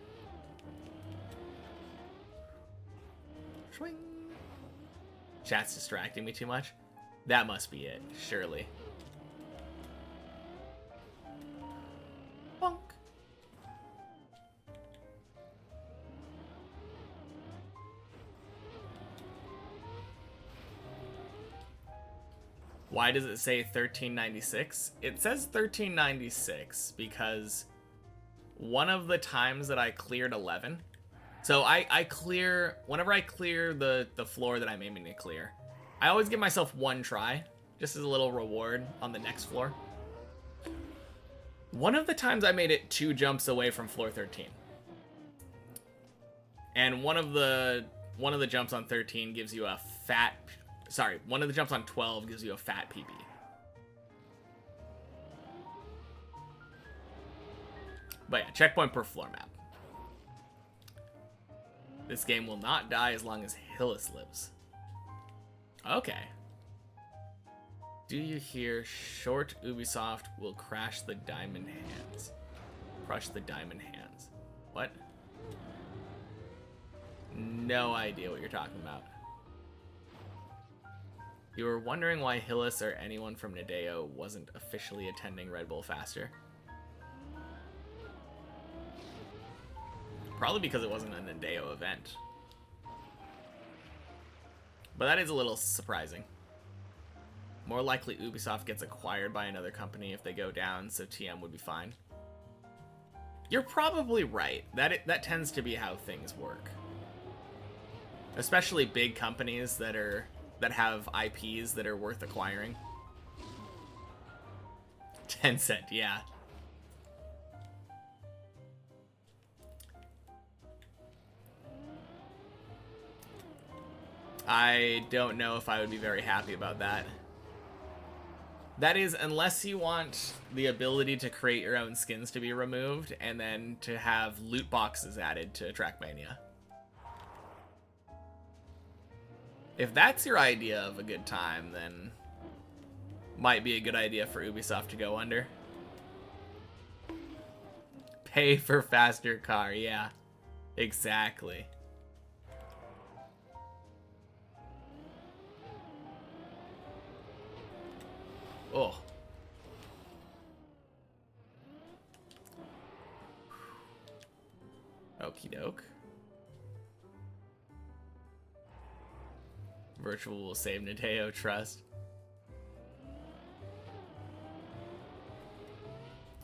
Swing. Chat's distracting me too much. That must be it, surely. Bonk. Why does it say 1396? It says 1396 because one of the times that I cleared 11, so I clear, whenever I clear the floor that I'm aiming to clear, I always give myself one try, just as a little reward on the next floor. One of the times I made it 2 jumps away from floor 13. And one of the jumps on 13 gives you a fat, sorry, one of the jumps on 12 gives you a fat PB. But yeah, checkpoint per floor map. This game will not die as long as Hillis lives. Okay. Do you hear short Ubisoft will crash the diamond hands? Crush the diamond hands. What? No idea what you're talking about. You were wondering why Hillis or anyone from Nadeo wasn't officially attending Red Bull Faster? Probably because it wasn't a Nadeo event. But that is a little surprising. More likely Ubisoft gets acquired by another company if they go down, so TM would be fine. You're probably right. That tends to be how things work. Especially big companies that have IPs that are worth acquiring. Tencent, yeah. I don't know if I would be very happy about that. That is, unless you want the ability to create your own skins to be removed, and then to have loot boxes added to Trackmania. If that's your idea of a good time, then might be a good idea for Ubisoft to go under. Pay for faster car, yeah. Exactly. Oh. Okie doke. Virtual will save Nadeo, trust.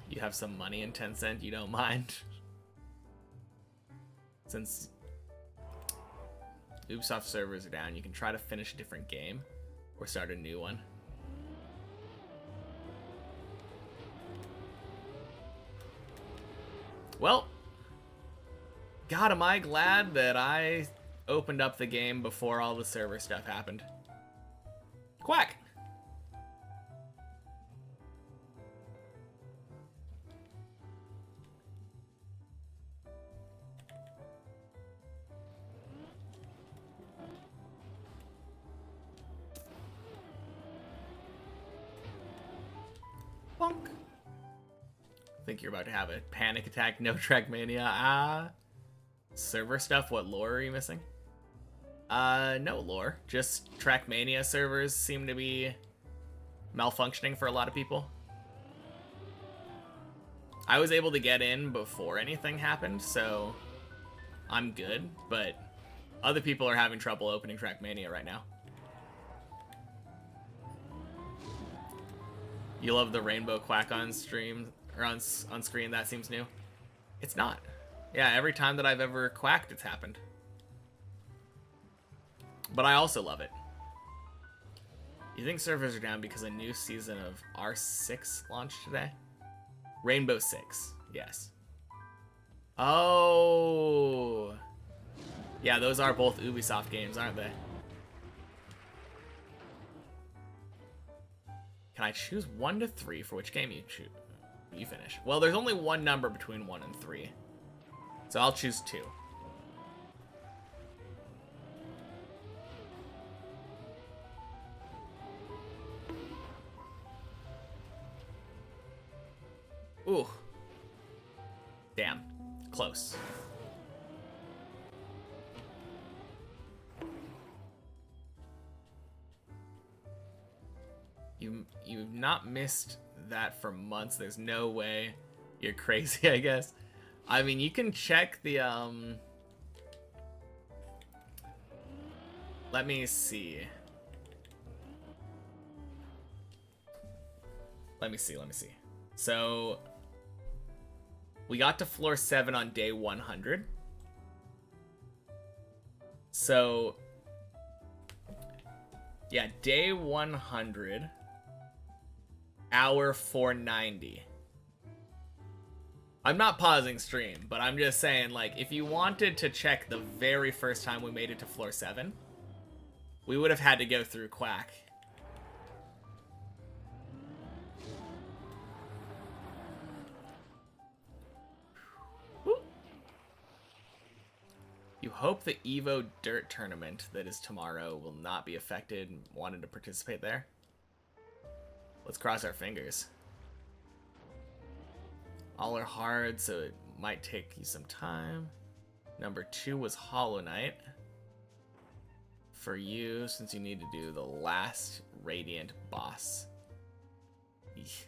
You have some money in Tencent, you don't mind. Since Ubisoft servers are down, you can try to finish a different game or start a new one. Well, God, am I glad that I opened up the game before all the server stuff happened. Quack! Bonk. think you're about to have a panic attack. No Trackmania. Ah. Server stuff? What lore are you missing? No lore. Just Trackmania servers seem to be malfunctioning for a lot of people. I was able to get in before anything happened, so I'm good, but other people are having trouble opening Trackmania right now. You love the rainbow quack on stream, or on screen. That seems new. It's not. Yeah, every time that I've ever quacked, it's happened. But I also love it. You think servers are down because a new season of R6 launched today? Rainbow Six, yes. Oh. Yeah, those are both Ubisoft games, aren't they? Can I choose 1 to 3 for which game you finish? Well, there's only one number between 1 and 3. So I'll choose 2. Ooh. Damn. Close. You've not missed that for months. There's no way. You're crazy, I guess. I mean, you can check the let me see. Let me see. So we got to floor 7 on day 100. So yeah, day 100, hour 490. I'm not pausing stream, but I'm just saying, like, if you wanted to check the very first time we made it to floor 7, we would have had to go through Quack. You hope the Evo Dirt tournament that is tomorrow will not be affected and wanted to participate there. Let's cross our fingers. All are hard, so it might take you some time. Number 2 was Hollow Knight. For you, since you need to do the last Radiant boss. Eesh.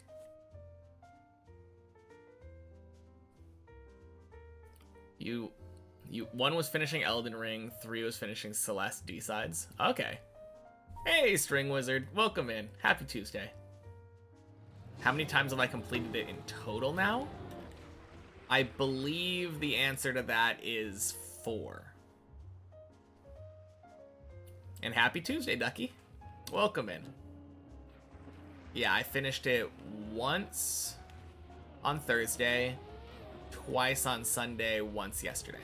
You 1 was finishing Elden Ring, 3 was finishing Celeste D-Sides. Okay. Hey, String Wizard. Welcome in. Happy Tuesday. How many times have I completed it in total now? I believe the answer to that is 4. And happy Tuesday, Ducky. Welcome in. Yeah, I finished it once on Thursday, twice on Sunday, once yesterday.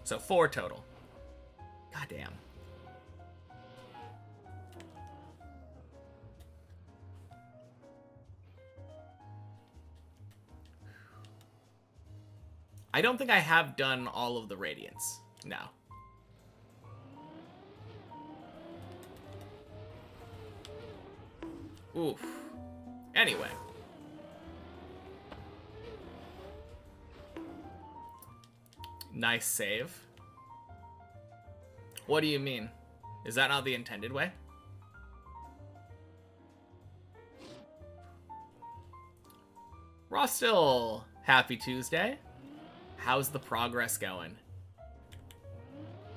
So 4 total. Goddamn. I don't think I have done all of the Radiants. No. Oof. Anyway. Nice save. What do you mean? Is that not the intended way? Rostil, happy Tuesday. How's the progress going?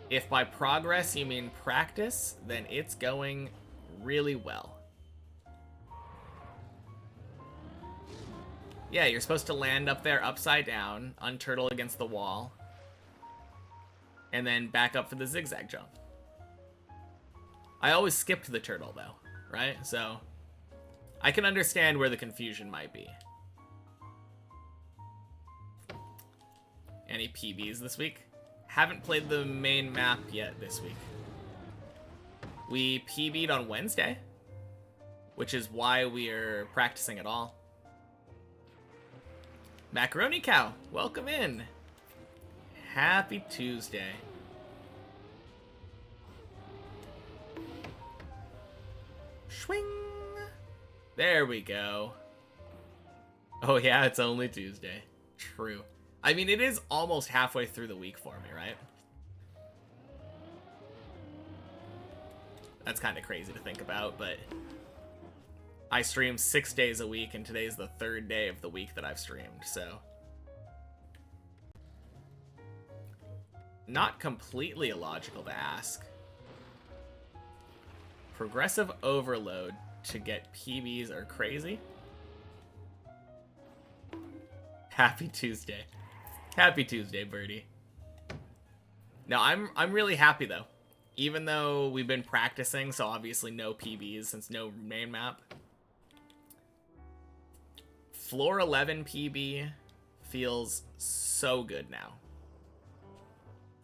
If by progress you mean practice, then it's going really well. Yeah, you're supposed to land up there upside down, unturtle against the wall, and then back up for the zigzag jump. I always skipped the turtle though, right? So I can understand where the confusion might be. Any PBs this week? Haven't played the main map yet this week. We PB'd on Wednesday, which is why we're practicing at all. Macaroni Cow, welcome in. Happy Tuesday. Swing. There we go. Oh yeah, it's only Tuesday. True. I mean, it is almost halfway through the week for me, right? That's kind of crazy to think about, but I stream 6 days a week, and today's the 3rd day of the week that I've streamed, so... Not completely illogical to ask. Progressive overload to get PBs are crazy? Happy Tuesday. Happy Tuesday, Birdie. No, I'm really happy, though. Even though we've been practicing, so obviously no PBs since no main map. Floor 11 PB feels so good now.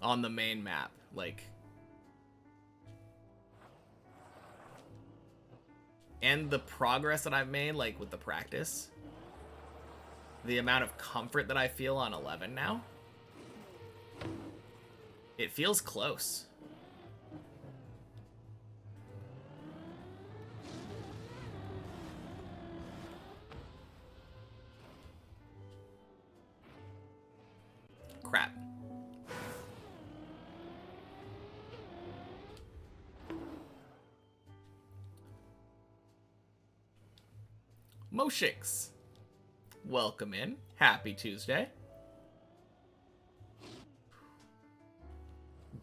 On the main map, like... And the progress that I've made, like, with the practice. The amount of comfort that I feel on 11 now. It feels close. Crap. Moshix. Welcome in. Happy Tuesday.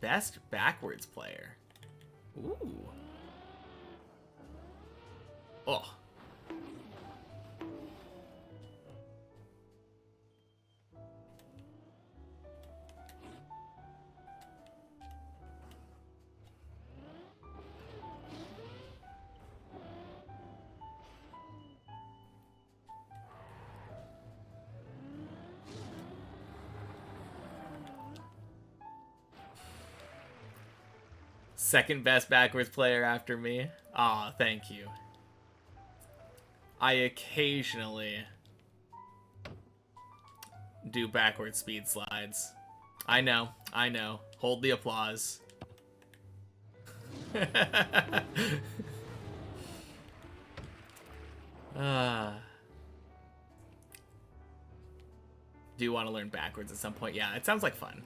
Best backwards player. Ooh. Oh. Second best backwards player after me. Aw, thank you. I occasionally do backward speed slides. I know. Hold the applause. Do you want to learn backwards at some point? Yeah, it sounds like fun.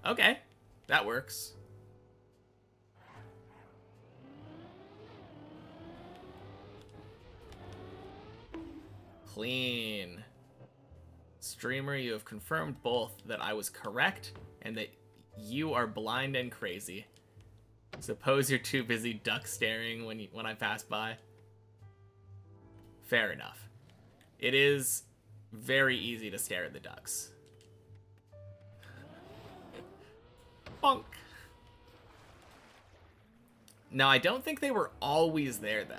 Okay, that works. Clean. Streamer, you have confirmed both that I was correct and that you are blind and crazy. Suppose you're too busy duck staring when I pass by. Fair enough. It is very easy to stare at the ducks. Bonk. Now, I don't think they were always there, though.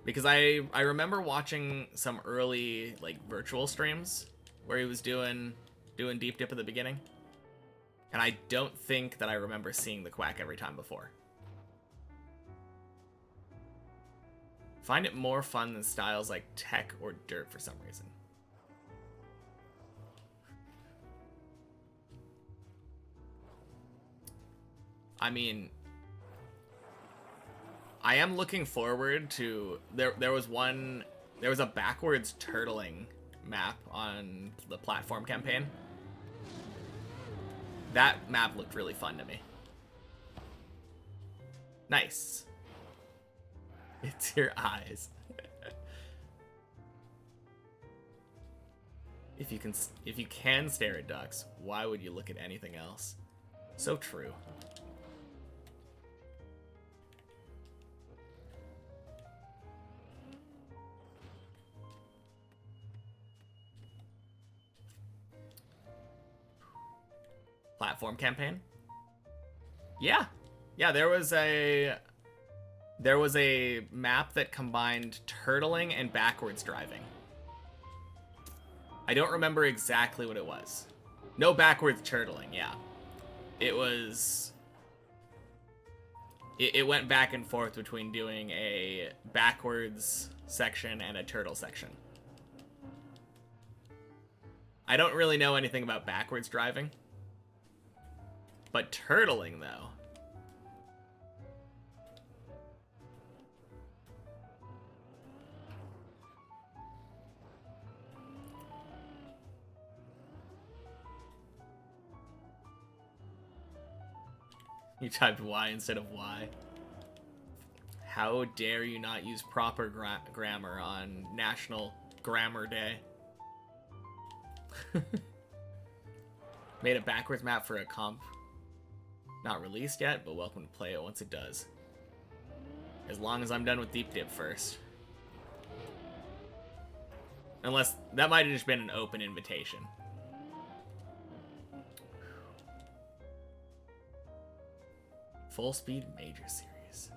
Because I remember watching some early, like, virtual streams where he was doing Deep Dip at the beginning. And I don't think that I remember seeing the quack every time before. Find it more fun than styles like tech or dirt for some reason. I mean, I am looking forward to... There was a backwards turtling map on the platform campaign. That map looked really fun to me. Nice. It's your eyes. If you can stare at ducks, why would you look at anything else? So true. Platform campaign? Yeah. Yeah, there was a map that combined turtling and backwards driving. I don't remember exactly what it was. No backwards turtling, yeah. It went back and forth between doing a backwards section and a turtle section. I don't really know anything about backwards driving. But turtling, though. You typed Y instead of Y. How dare you not use proper grammar on National Grammar Day? Made a backwards map for a comp. Not released yet, but welcome to play it once it does. As long as I'm done with Deep Dip first. Unless, that might have just been an open invitation. Full Speed Major Series.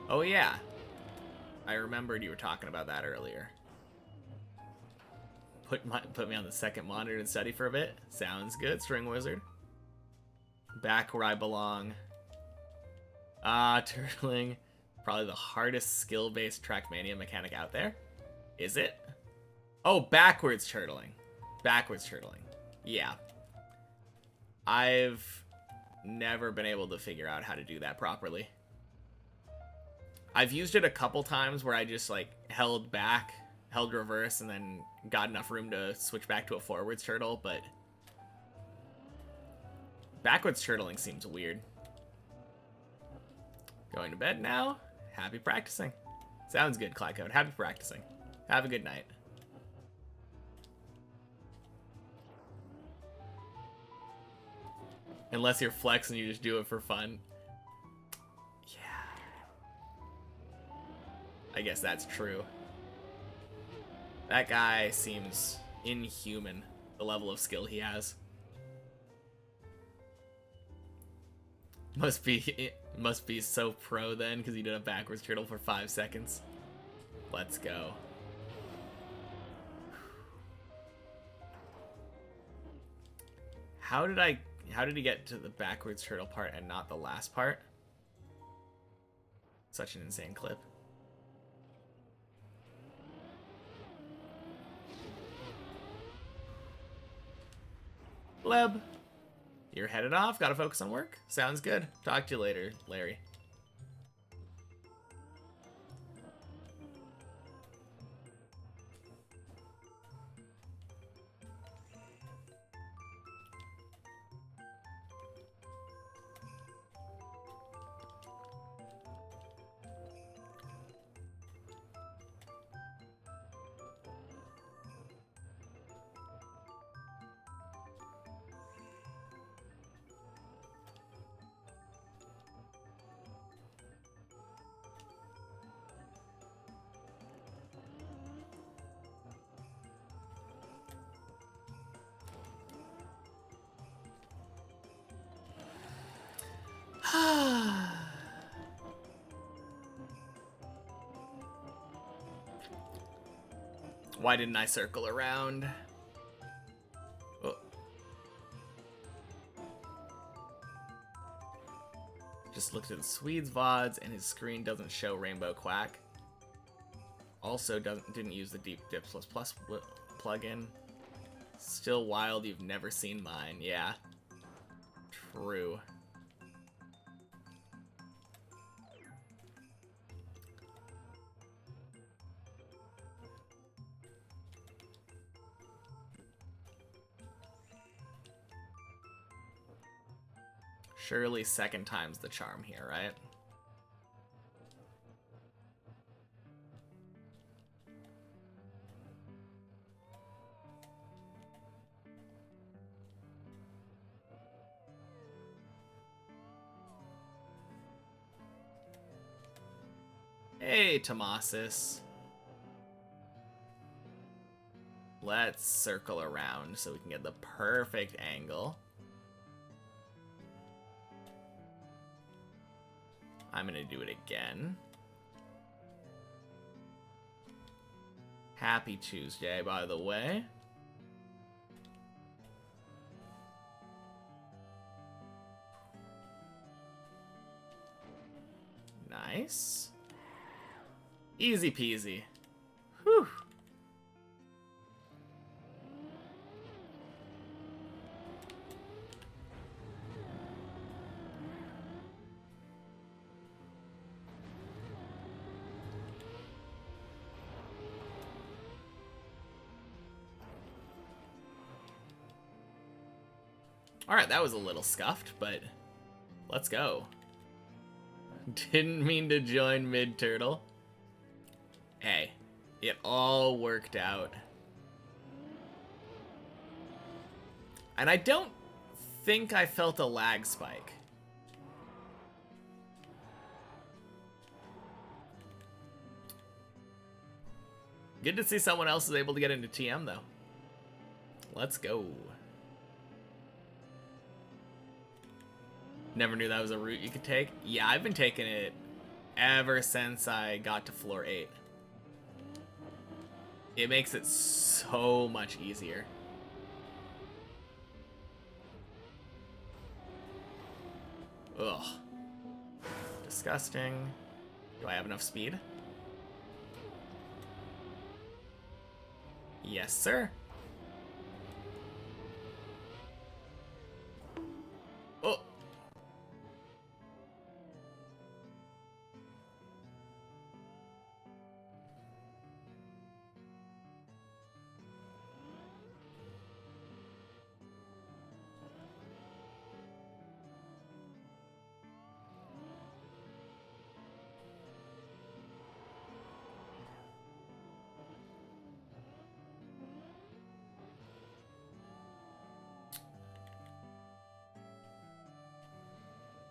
Oh yeah. I remembered you were talking about that earlier. Put me on the second monitor and study for a bit. Sounds good, String Wizard. Back where I belong. Turtling. Probably the hardest skill-based Trackmania mechanic out there. Is it? Oh, backwards turtling. Backwards turtling. Yeah. I've never been able to figure out how to do that properly. I've used it a couple times where I just like held back, held reverse, and then got enough room to switch back to a forwards turtle, but backwards turtling seems weird. Going to bed now. Happy practicing. Sounds good, Clycode. Happy practicing. Have a good night. Unless you're Flex and you just do it for fun. Yeah. I guess that's true. That guy seems inhuman, the level of skill he has. Must be so pro then, because he did a backwards turtle for 5 seconds. Let's go. How did he get to the backwards turtle part and not the last part? Such an insane clip. Leb, you're headed off. Gotta focus on work. Sounds good. Talk to you later, Larry. Why didn't I circle around? Oh. Just looked at the Swede's VODs and his screen doesn't show Rainbow Quack. Also didn't use the Deep Dip plus plugin. Still wild, you've never seen mine. Yeah. True. Surely second time's the charm here, right? Hey, Tomasis. Let's circle around so we can get the perfect angle. I'm gonna do it again. Happy Tuesday, by the way. Nice. Easy peasy. Whew. Alright, that was a little scuffed, but let's go. Didn't mean to join mid-turtle. Hey, it all worked out. And I don't think I felt a lag spike. Good to see someone else is able to get into TM, though. Let's go. Never knew that was a route you could take. Yeah, I've been taking it ever since I got to floor 8. It makes it so much easier. Ugh. Disgusting. Do I have enough speed? Yes, sir. Oh.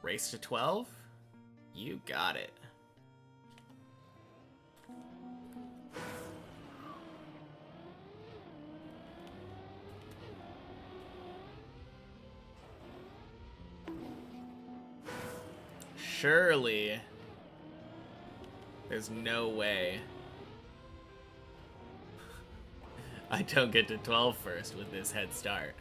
Race to 12? You got it. Surely. There's no way I don't get to 12 first with this head start.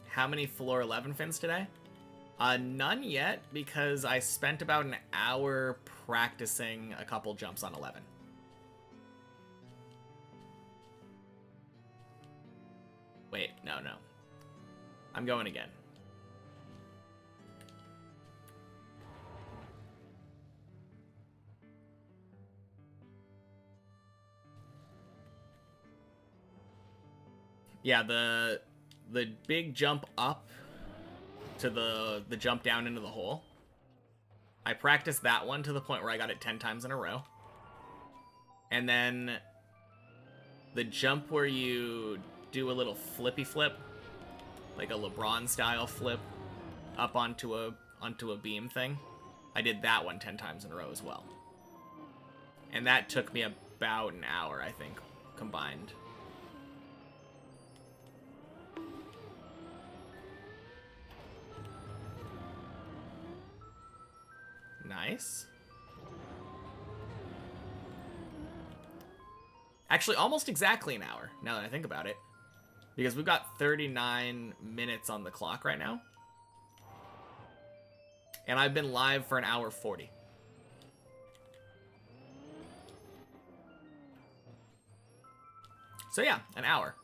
How many floor 11 fins today? None yet, because I spent about an hour practicing a couple jumps on 11. Wait, no. I'm going again. Yeah, the big jump up to the jump down into the hole. I practiced that one to the point where I got it 10 times in a row. And then the jump where you do a little flippy flip, like a LeBron style flip up onto a beam thing. I did that one 10 times in a row as well. And that took me about an hour, I think, combined. Nice. Actually, almost exactly an hour, now that I think about it. Because we've got 39 minutes on the clock right now. And I've been live for an hour 40. So yeah, an hour.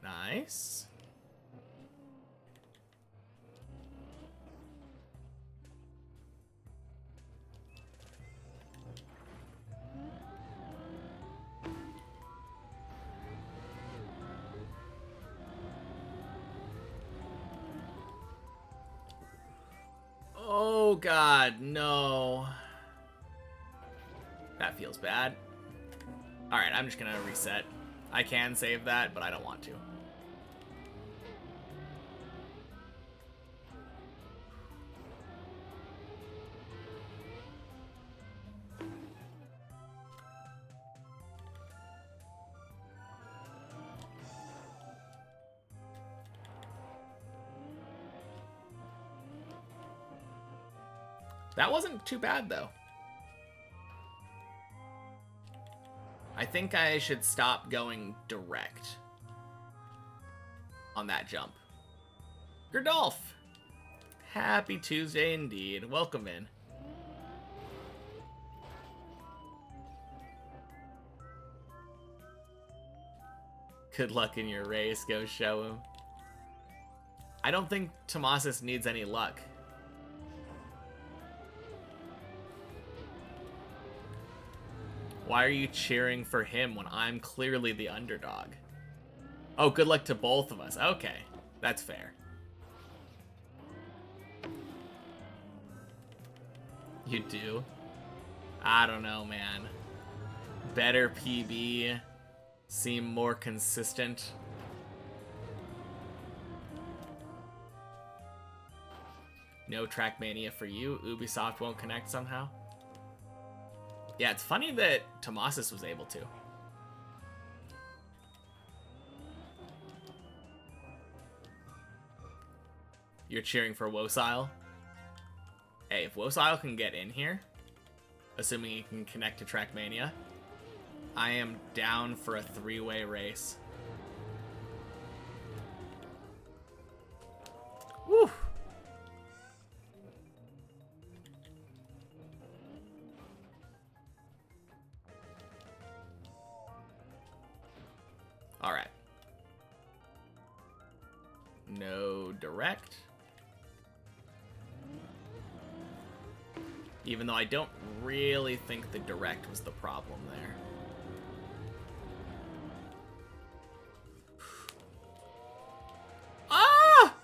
Nice. Oh God, no. That feels bad. Alright, I'm just gonna reset. I can save that, but I don't want to. That wasn't too bad, though. think I should stop going direct on that jump. Gerdolf! Happy Tuesday indeed. Welcome in. Good luck in your race. Go show him. I don't think Tomasis needs any luck. Why are you cheering for him when I'm clearly the underdog? Oh, good luck to both of us. Okay, that's fair. You do? I don't know, man. Better PB. Seem more consistent. No Trackmania for you. Ubisoft won't connect somehow. Yeah, it's funny that Tomasis was able to. You're cheering for Wosile? Hey, if Wosile can get in here, assuming he can connect to Trackmania, I am down for a three-way race. Woo! All right. No direct. Even though I don't really think the direct was the problem there. Ah!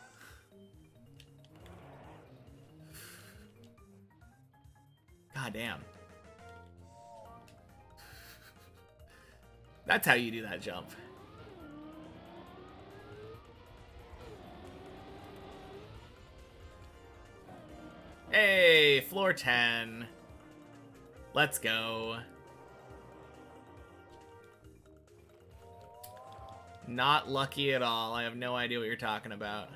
God damn. That's how you do that jump. Hey, floor 10. Let's go. Not lucky at all. I have no idea what you're talking about.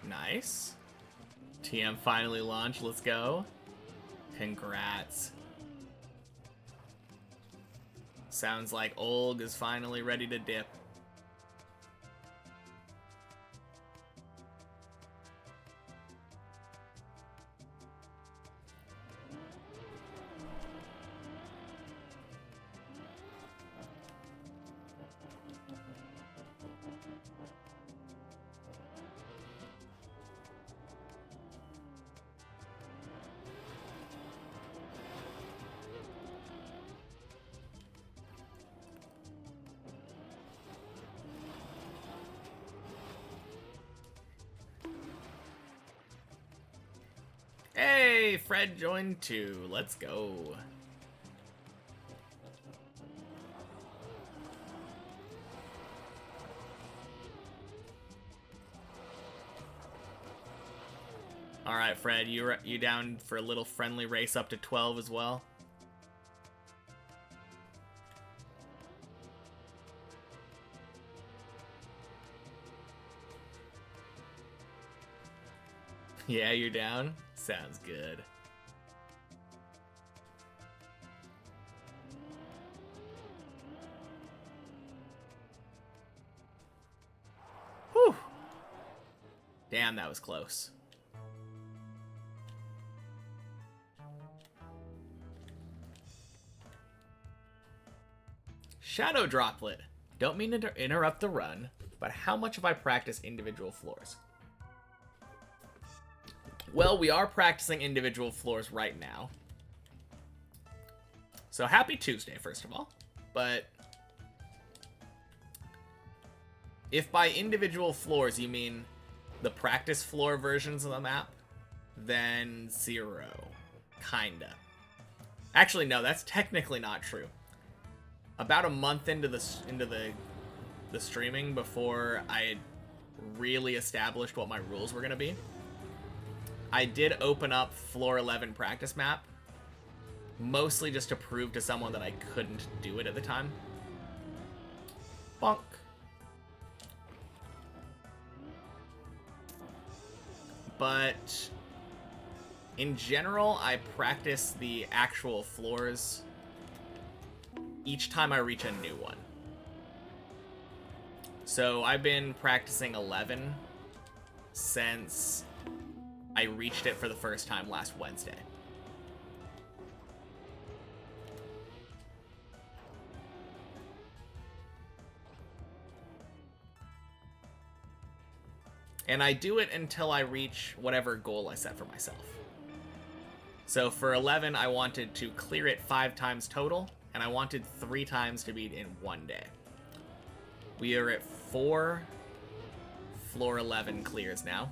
Nice. TM finally launched. Let's go. Congrats. Sounds like Olg is finally ready to dip. Hey, Fred joined too. Let's go. All right, Fred, you down for a little friendly race up to 12 as well? Yeah, you're down? Sounds good. Whew. Damn, that was close. Shadow Droplet. Don't mean to interrupt the run, but how much have I practiced individual floors? Well, we are practicing individual floors right now. So happy Tuesday, first of all. But If by individual floors you mean the practice floor versions of the map, then 0. Kinda. Actually, no, that's technically not true. About a month into the streaming, before I had really established what my rules were going to be, I did open up floor 11 practice map, mostly just to prove to someone that I couldn't do it at the time. Bonk. But in general, I practice the actual floors each time I reach a new one. So I've been practicing 11 since I reached it for the first time last Wednesday. And I do it until I reach whatever goal I set for myself. So for 11, I wanted to clear it 5 times total, and I wanted 3 times to beat in 1 day. We are at 4 floor 11 clears now.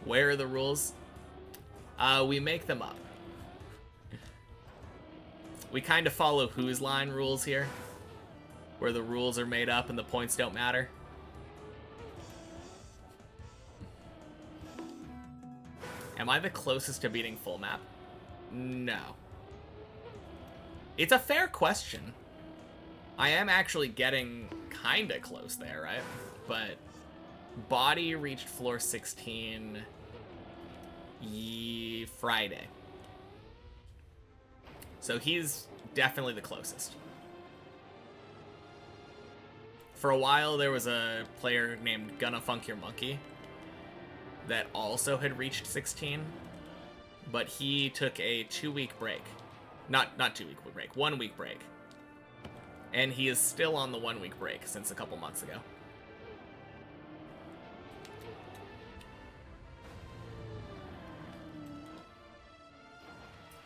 Where are the rules? We make them up. We kind of follow Who's Line rules here, where the rules are made up and the points don't matter. Am I the closest to beating full map? No. It's a fair question. I am actually getting kinda close there, right? But Body reached floor 16 Friday. So he's definitely the closest. For a while, there was a player named Gonna Funk Your Monkey that also had reached 16, but he took a 2-week break. Not 2-week break, 1-week break. And he is still on the 1-week break since a couple months ago.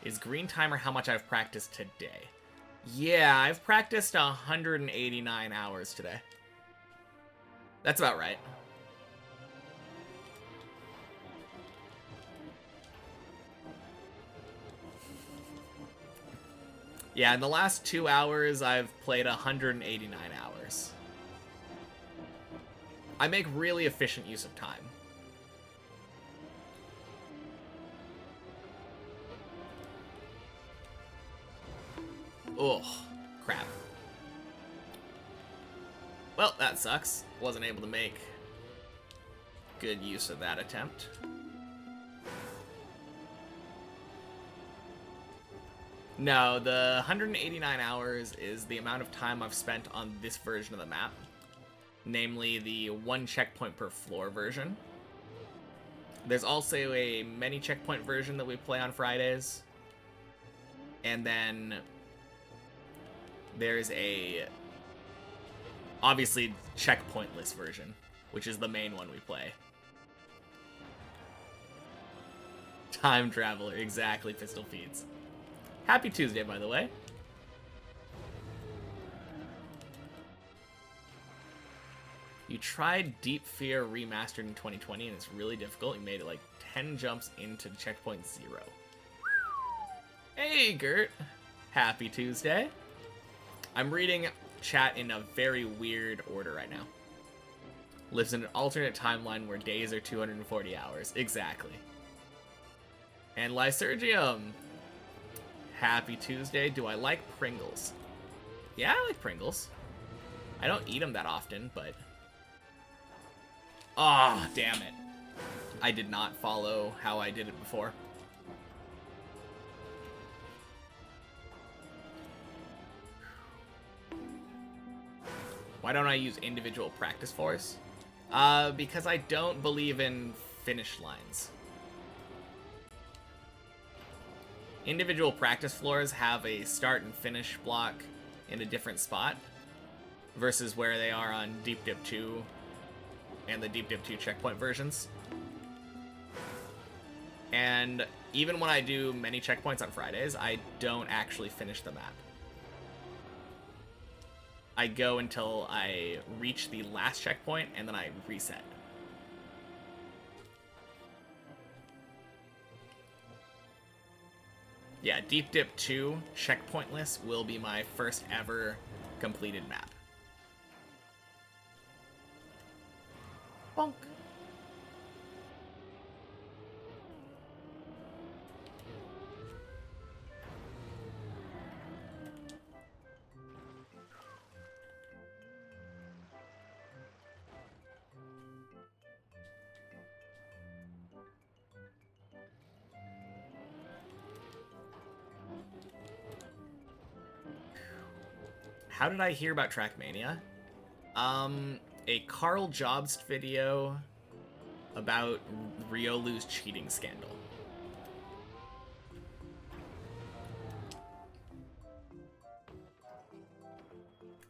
Is green timer how much I've practiced today? Yeah, I've practiced 189 hours today. That's about right. Yeah, in the last 2 hours, I've played 189 hours. I make really efficient use of time. Ugh, crap. Well, that sucks. Wasn't able to make good use of that attempt. No, the 189 hours is the amount of time I've spent on this version of the map. Namely, the 1 checkpoint per floor version. There's also a many checkpoint version that we play on Fridays. And then there's a, obviously, checkpointless version, which is the main one we play. Time Traveler, exactly, Pistol Feeds. Happy Tuesday, by the way. You tried Deep Fear Remastered in 2020, and it's really difficult. You made it like 10 jumps into checkpoint 0. Hey, Gert. Happy Tuesday. I'm reading chat in a very weird order right now. Lives in an alternate timeline where days are 240 hours. Exactly. And Lysergium. Happy Tuesday. Do I like Pringles? Yeah, I like Pringles. I don't eat them that often, but... Ah, damn it. I did not follow how I did it before. Why don't I use individual practice floors? Because I don't believe in finish lines. Individual practice floors have a start and finish block in a different spot versus where they are on Deep Dip 2 and the Deep Dip 2 checkpoint versions. And even when I do many checkpoints on Fridays, I don't actually finish the map. I go until I reach the last checkpoint, and then I reset. Yeah, Deep Dip 2 checkpointless will be my first ever completed map. Bonk. How did I hear about Trackmania? A Carl Jobst video about Riolu's cheating scandal.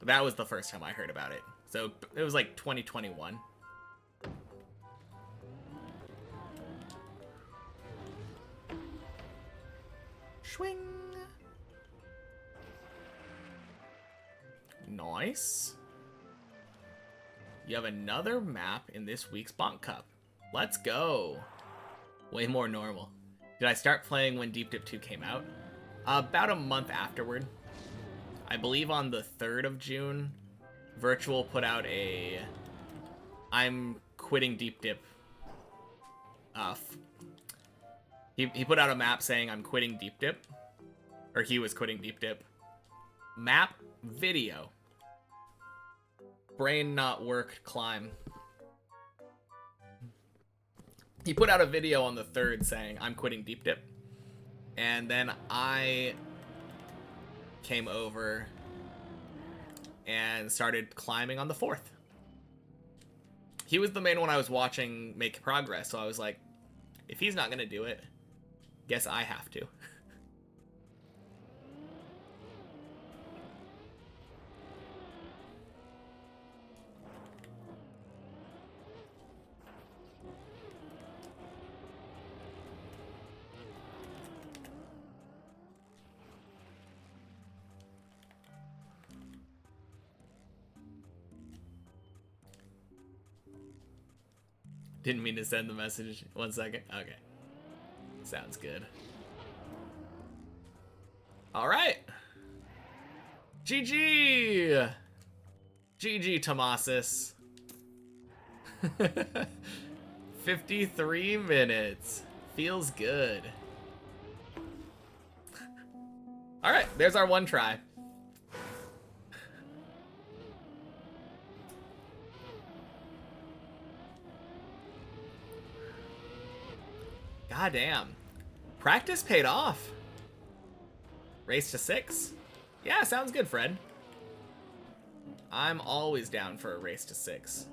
That was the first time I heard about it. So it was like 2021. Swing. Nice. You have another map in this week's Bonk Cup. Let's go. Way more normal. Did I start playing when Deep Dip 2 came out? About a month afterward. I believe on the 3rd of June, Virtual put out a I'm quitting Deep Dip. He put out a map saying I'm quitting Deep Dip. Or he was quitting Deep Dip. Map video. Brain not work climb. He put out a video on the 3rd saying I'm quitting Deep Dip. And then I came over and started climbing on the 4th. He was the main one I was watching make progress, so I was like, if he's not gonna do it, guess I have to. Didn't mean to send the message. 1 second. Okay. Sounds good. All right. GG. GG, Tomasis. 53 minutes. Feels good. All right. There's our one try. God damn. Practice paid off. Race to 6. Yeah, sounds good, Fred. I'm always down for a race to 6.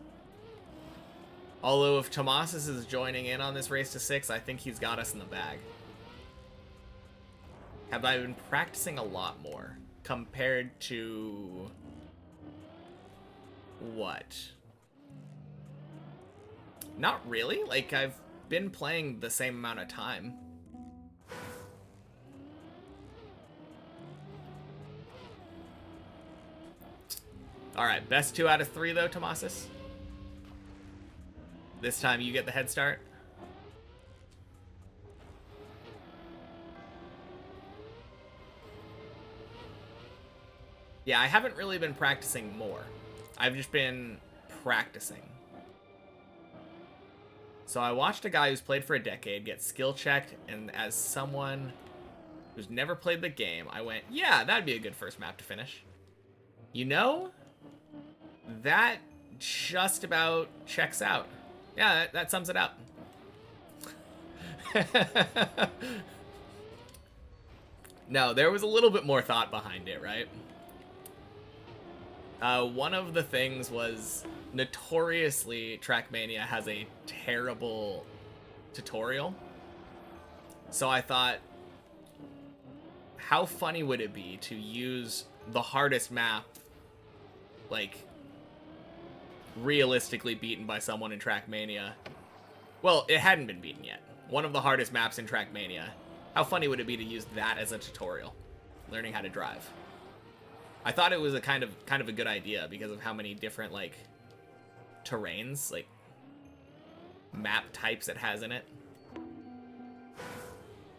Although if Tomasis is joining in on this race to 6, I think he's got us in the bag. Have I been practicing a lot more compared to what? Not really. Like, I've been playing the same amount of time. All right, best 2 out of 3 though, Tomasis. This time you get the head start. Yeah, I haven't really been practicing more. I've just been practicing. So I watched a guy who's played for a decade get skill checked, and as someone who's never played the game, I went, yeah, that'd be a good first map to finish. You know, that just about checks out. Yeah, that sums it up. No, there was a little bit more thought behind it, right? One of the things was, notoriously, Trackmania has a terrible tutorial. So I thought, how funny would it be to use the hardest map, like, realistically beaten by someone in Trackmania? Well, it hadn't been beaten yet. One of the hardest maps in Trackmania. How funny would it be to use that as a tutorial? Learning how to drive. I thought it was a kind of a good idea because of how many different like terrains, like map types it has in it.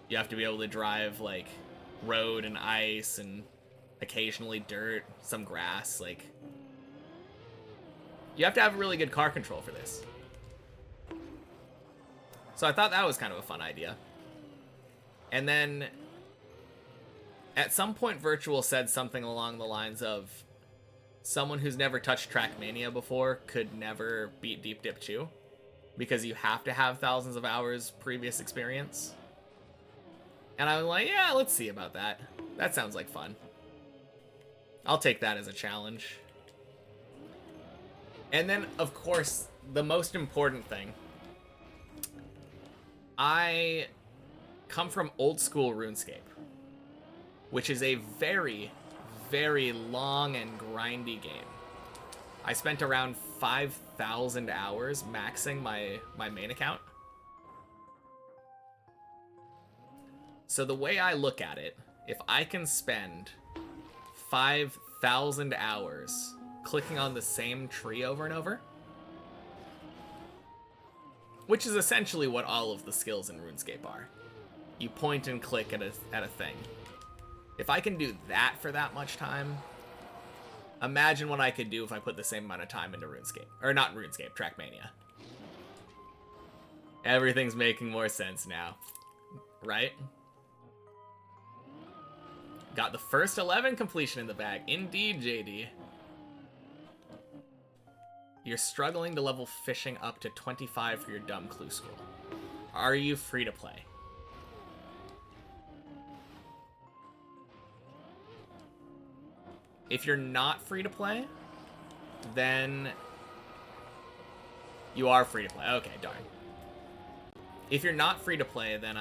You have to be able to drive like road and ice and occasionally dirt, some grass. Like, you have to have really good car control for this. So I thought that was kind of a fun idea. And then at some point Virtual said something along the lines of someone who's never touched Trackmania before could never beat Deep Dip 2 because you have to have thousands of hours previous experience. And I was like, yeah, let's see about that. That sounds like fun. I'll take that as a challenge. And then, of course, the most important thing. I come from old school RuneScape, which is a very, very long and grindy game. I spent around 5,000 hours maxing my main account. So the way I look at it, if I can spend 5,000 hours clicking on the same tree over and over, which is essentially what all of the skills in RuneScape are. You point and click at a thing. If I can do that for that much time, imagine what I could do if I put the same amount of time into RuneScape. Or not RuneScape, Trackmania. Everything's making more sense now. Right? Got the first 11 completion in the bag. Indeed, JD. You're struggling to level fishing up to 25 for your dumb clue scroll. Are you free to play? If you're not free to play, then you are free to play. Okay, darn. If you're not free to play, then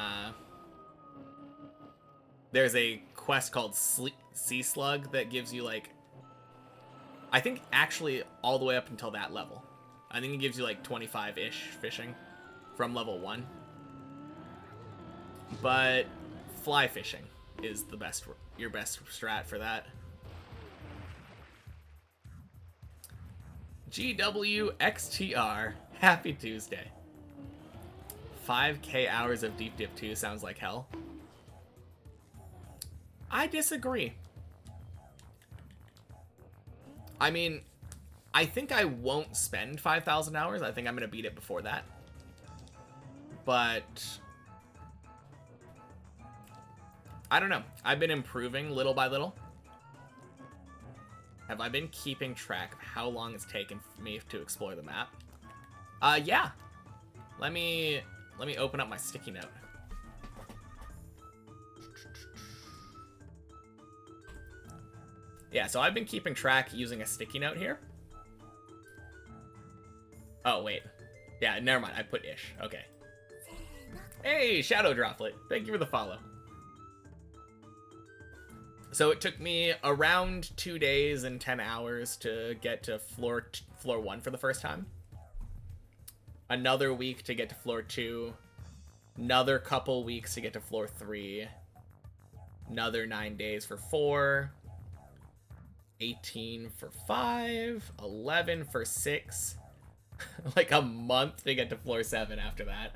there's a quest called Sea Slug that gives you like, I think actually all the way up until that level. I think it gives you like 25-ish fishing from level 1. But fly fishing is your best strat for that. GWXTR, happy Tuesday. 5k hours of Deep Dip 2 sounds like hell. I disagree. I mean, I think I won't spend 5,000 hours. I think I'm going to beat it before that. But I don't know. I've been improving little by little. Have I been keeping track of how long it's taken for me to explore the map? Yeah. Let me open up my sticky note. Yeah, so I've been keeping track using a sticky note here. Oh, wait. Yeah, never mind. I put ish. Okay. Hey, Shadow Droplet. Thank you for the follow. So it took me around 2 days and 10 hours to get to floor 1 for the first time. Another week to get to floor 2. Another couple weeks to get to floor 3. Another 9 days for 4. 18 for 5. 11 for 6. Like a month to get to floor 7 after that.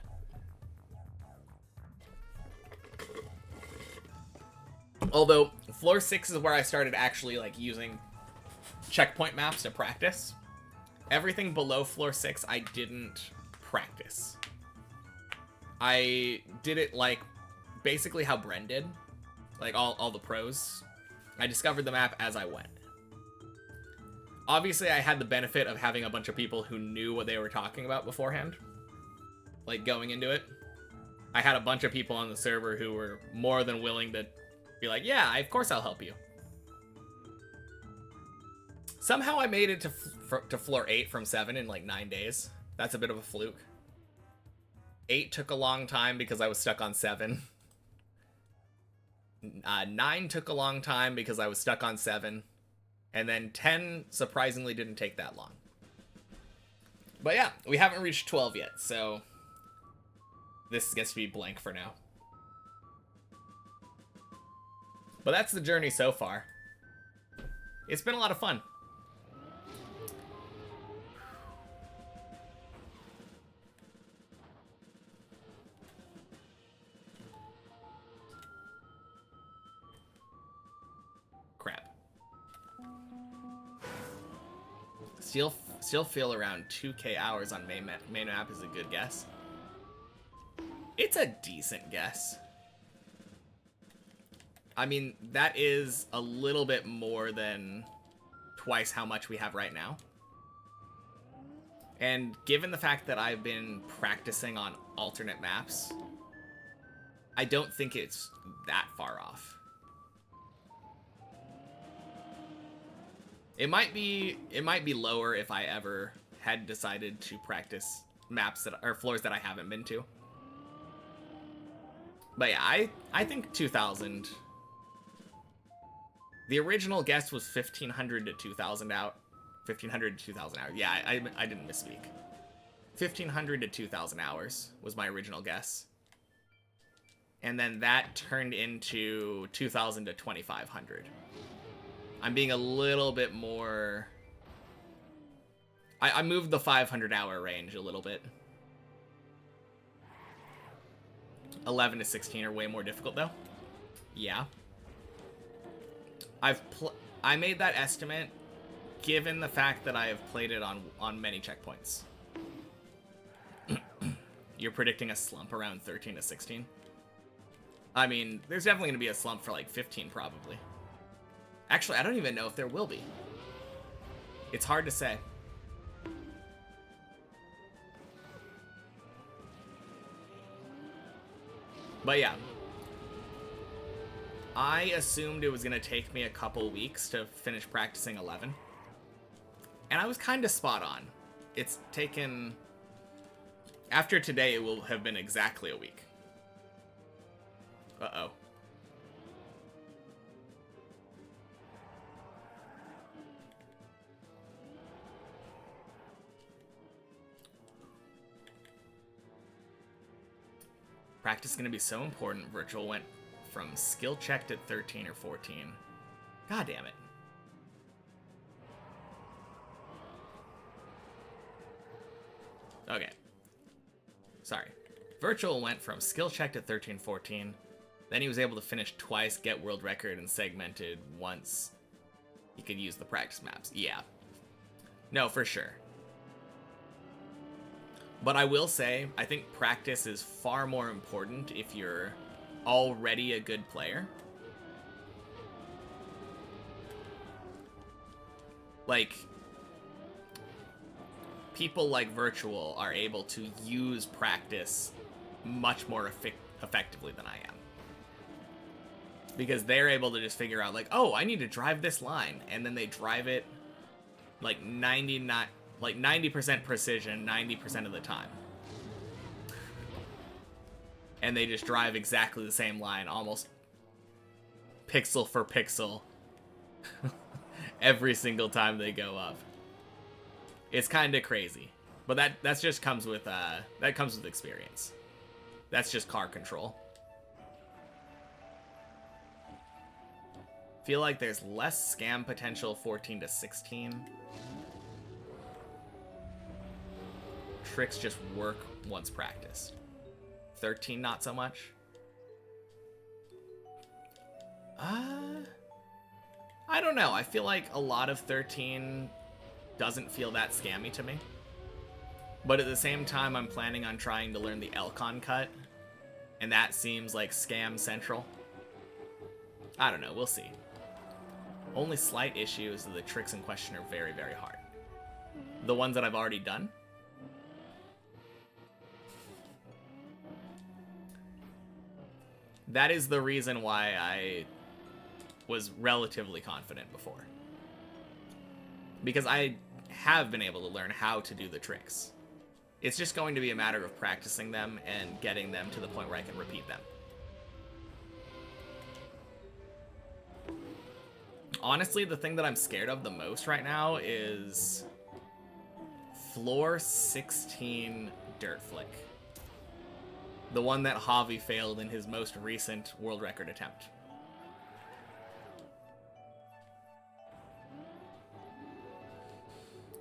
Although, floor 6 is where I started actually, like, using checkpoint maps to practice. Everything below floor 6, I didn't practice. I did it, like, basically how Bren did. Like, all the pros. I discovered the map as I went. Obviously, I had the benefit of having a bunch of people who knew what they were talking about beforehand. Like, going into it. I had a bunch of people on the server who were more than willing to be like, yeah, of course I'll help you. Somehow I made it to floor 8 from 7 in like 9 days. That's a bit of a fluke. 8 took a long time because I was stuck on 7. 9 took a long time because I was stuck on 7. And then 10 surprisingly didn't take that long. But yeah, we haven't reached 12 yet, so this gets to be blank for now. But that's the journey so far. It's been a lot of fun. Crap. Still feel around 2K hours on main map is a good guess. It's a decent guess. I mean, that is a little bit more than twice how much we have right now. And given the fact that I've been practicing on alternate maps, I don't think it's that far off. It might be lower if I ever had decided to practice maps that or floors that I haven't been to. But yeah, I think 2,000. The original guess was 1,500 to 2,000 out. 1,500 to 2,000 hours. Yeah, I didn't misspeak. 1,500 to 2,000 hours was my original guess. And then that turned into 2,000 to 2,500. I'm being a little bit more... I moved the 500 hour range a little bit. 11 to 16 are way more difficult though. Yeah. I made that estimate given the fact that I have played it on many checkpoints. You're predicting a slump around 13 to 16? I mean, there's definitely going to be a slump for like 15 probably. Actually, I don't even know if there will be. It's hard to say. But yeah. I assumed it was going to take me a couple weeks to finish practicing 11. And I was kind of spot on. It's taken... After today, it will have been exactly a week. Uh-oh. Practice is going to be so important. Virtual went from skill checked at 13 or 14. God damn it. Okay. Sorry. Virtual went from skill checked at 13, 14. Then he was able to finish twice, get world record, and segmented once he could use the practice maps. Yeah. No, for sure. But I will say, I think practice is far more important if you're already a good player. Like, people like Virtual are able to use practice much more effectively than I am. Because they're able to just figure out, like, oh, I need to drive this line. And then they drive it like 90% precision 90% of the time. And they just drive exactly the same line, almost pixel for pixel, every single time they go up. It's kind of crazy, but that just comes with experience. That's just car control. Feel like there's less scam potential 14 to 16. Tricks just work once practiced. 13, not so much. I don't know. I feel like a lot of 13 doesn't feel that scammy to me. But at the same time, I'm planning on trying to learn the Elcon cut. And that seems like scam central. I don't know. We'll see. Only slight issue is that the tricks in question are very, very hard. The ones that I've already done. That is the reason why I was relatively confident before. Because I have been able to learn how to do the tricks. It's just going to be a matter of practicing them and getting them to the point where I can repeat them. Honestly, the thing that I'm scared of the most right now is floor 16 dirt flick. The one that Javi failed in his most recent world record attempt.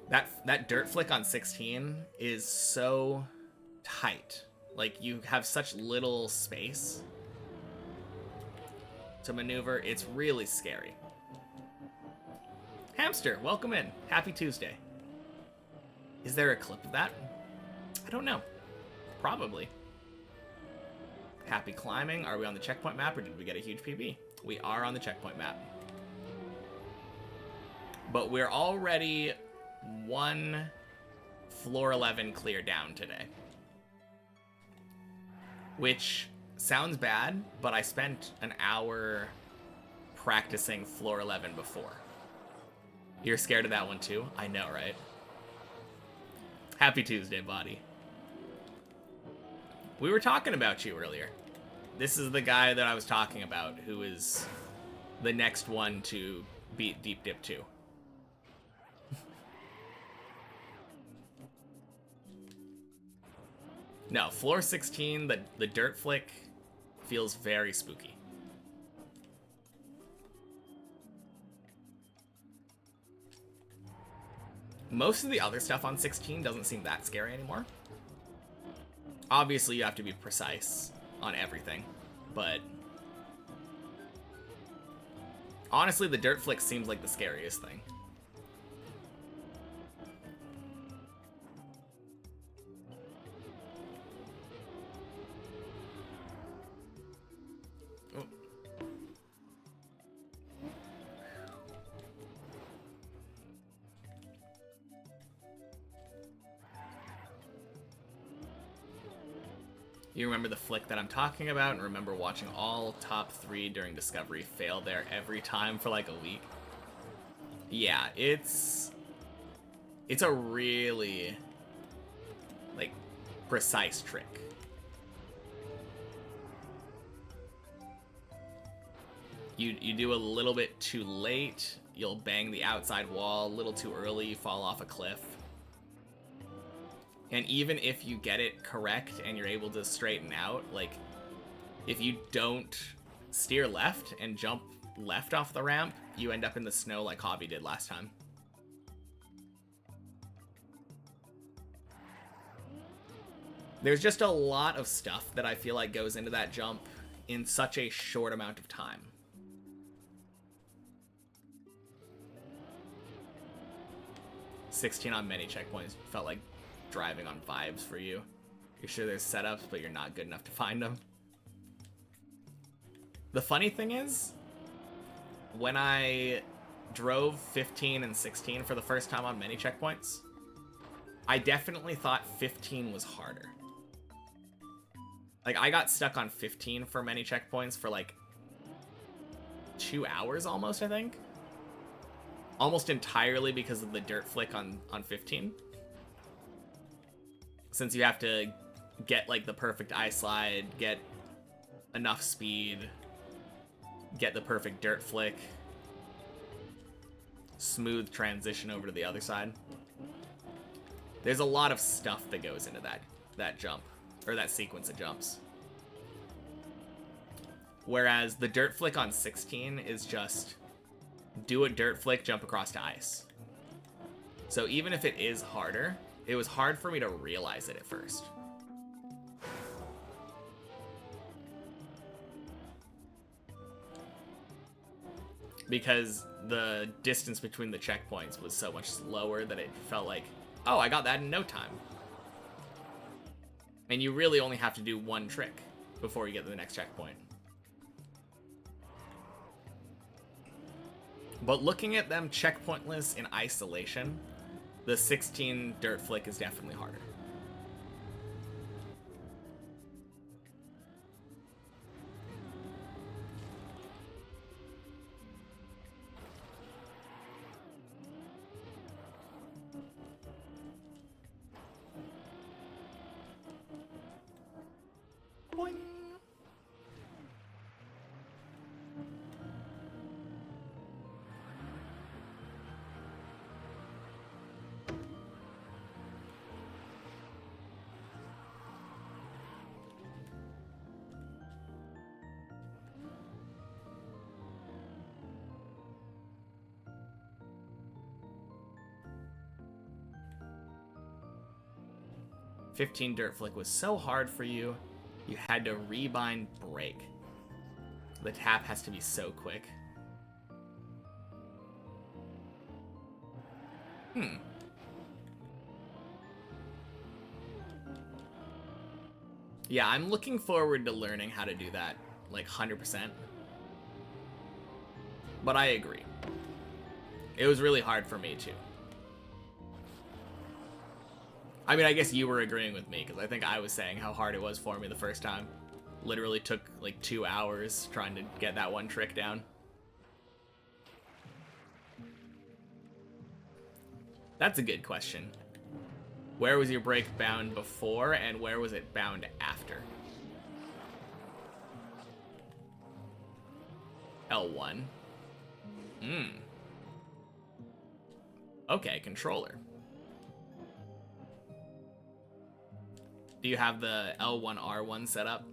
That dirt flick on 16 is so tight. Like, you have such little space to maneuver. It's really scary. Hamster, welcome in. Happy Tuesday. Is there a clip of that? I don't know. Probably. Happy climbing. Are we on the checkpoint map or did we get a huge PB? We are on the checkpoint map. But we're already one floor 11 clear down today. Which sounds bad, but I spent an hour practicing floor 11 before. You're scared of that one too? I know, right? Happy Tuesday, buddy. We were talking about you earlier. This is the guy that I was talking about, who is the next one to beat Deep Dip 2. No, floor 16, the dirt flick feels very spooky. Most of the other stuff on 16 doesn't seem that scary anymore. Obviously, you have to be precise on everything, but honestly, the dirt flick seems like the scariest thing. You remember the flick that I'm talking about and remember watching all top 3 during Discovery fail there every time for like a week. Yeah, it's a really like precise trick. You do a little bit too late, you'll bang the outside wall, a little too early, you fall off a cliff. And even if you get it correct and you're able to straighten out, like, if you don't steer left and jump left off the ramp, you end up in the snow like Hobby did last time. There's just a lot of stuff that I feel like goes into that jump in such a short amount of time. $16 on many checkpoints felt like driving on vibes for you. You're sure there's setups, but you're not good enough to find them. The funny thing is, when I drove 15 and 16 for the first time on many checkpoints, I definitely thought 15 was harder. Like, I got stuck on 15 for many checkpoints for like 2 hours almost, I think. Almost entirely because of the dirt flick on 15. Since you have to get like the perfect ice slide, get enough speed, get the perfect dirt flick, smooth transition over to the other side. There's a lot of stuff that goes into that jump, or that sequence of jumps. Whereas the dirt flick on 16 is just do a dirt flick, jump across to ice. So even if it is harder, it was hard for me to realize it at first. Because the distance between the checkpoints was so much slower that it felt like, oh, I got that in no time. And you really only have to do one trick before you get to the next checkpoint. But looking at them checkpointless in isolation, the 16 dirt flick is definitely harder. Boing. 15 dirt flick was so hard for you, you had to rebind break. The tap has to be so quick. Yeah, I'm looking forward to learning how to do that, like 100%. But I agree. It was really hard for me too. I mean, I guess you were agreeing with me, because I think I was saying how hard it was for me the first time. Literally took like 2 hours trying to get that one trick down. That's a good question. Where was your break bound before, and where was it bound after? L1. Okay, controller. Do you have the L1, R1 set up?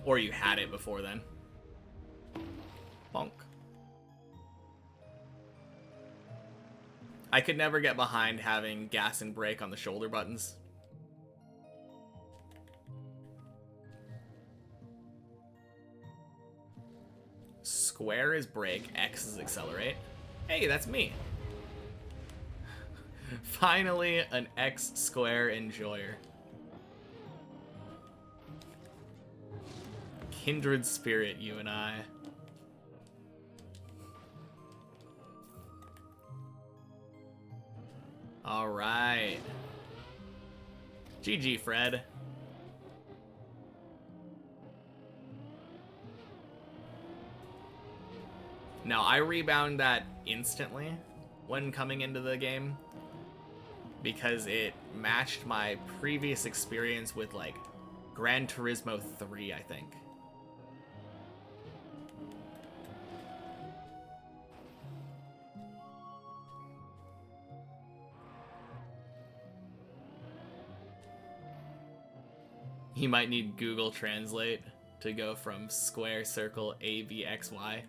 Or you had it before then? Bonk. I could never get behind having gas and brake on the shoulder buttons. Square is brake, X is accelerate. Hey, that's me. Finally, an X square enjoyer. Kindred spirit, you and I. Alright. GG, Fred. Now, I rebound that instantly when coming into the game because it matched my previous experience with, like, Gran Turismo 3, I think. You might need Google Translate to go from square, circle, A, B, X, Y.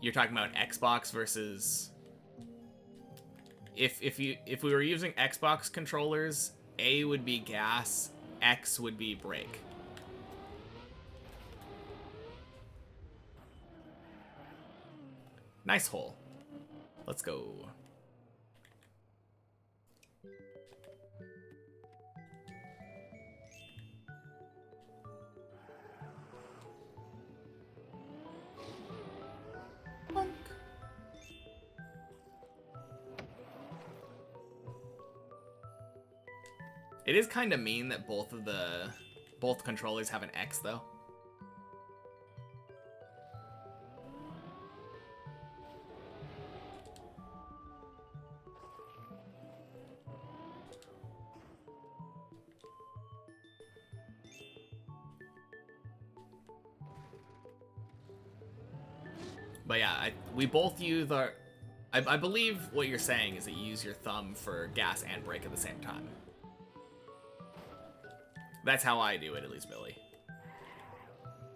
You're talking about Xbox versus... If we were using Xbox controllers, A would be gas, X would be brake. Nice hole. Let's go. Bonk. It is kind of mean that both controllers have an X though. But yeah, we both use our... I believe what you're saying is that you use your thumb for gas and brake at the same time. That's how I do it, at least, Billy.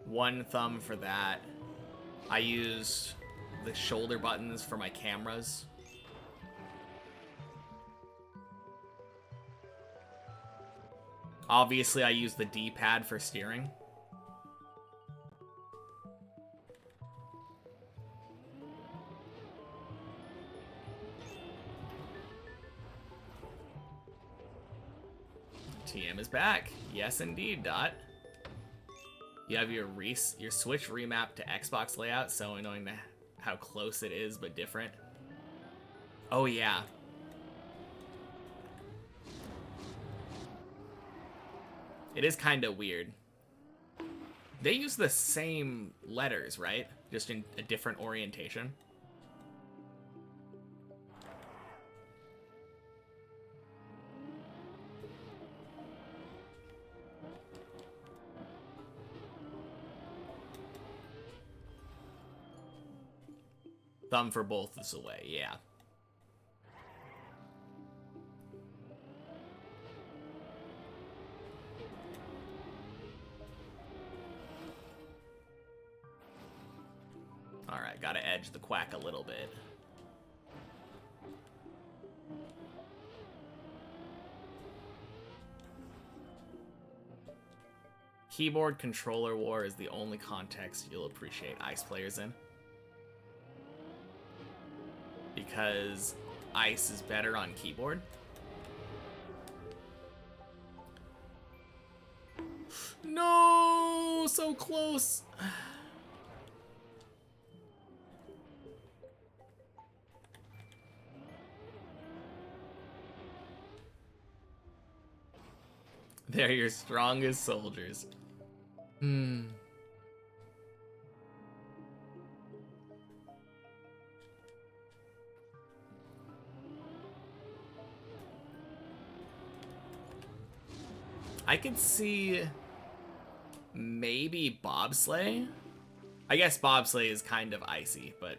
One thumb for that. I use the shoulder buttons for my cameras. Obviously, I use the D-pad for steering. TM is back. Yes, indeed, Dot. You have your Switch remapped to Xbox layout, so annoying to how close it is, but different. Oh, yeah. It is kind of weird. They use the same letters, right? Just in a different orientation. Thumb for both is away, yeah. Alright, gotta edge the quack a little bit. Keyboard controller war is the only context you'll appreciate ice players in. Because ice is better on keyboard. No, so close. They're your strongest soldiers. I could see maybe bobsleigh. I guess bobsleigh is kind of icy, but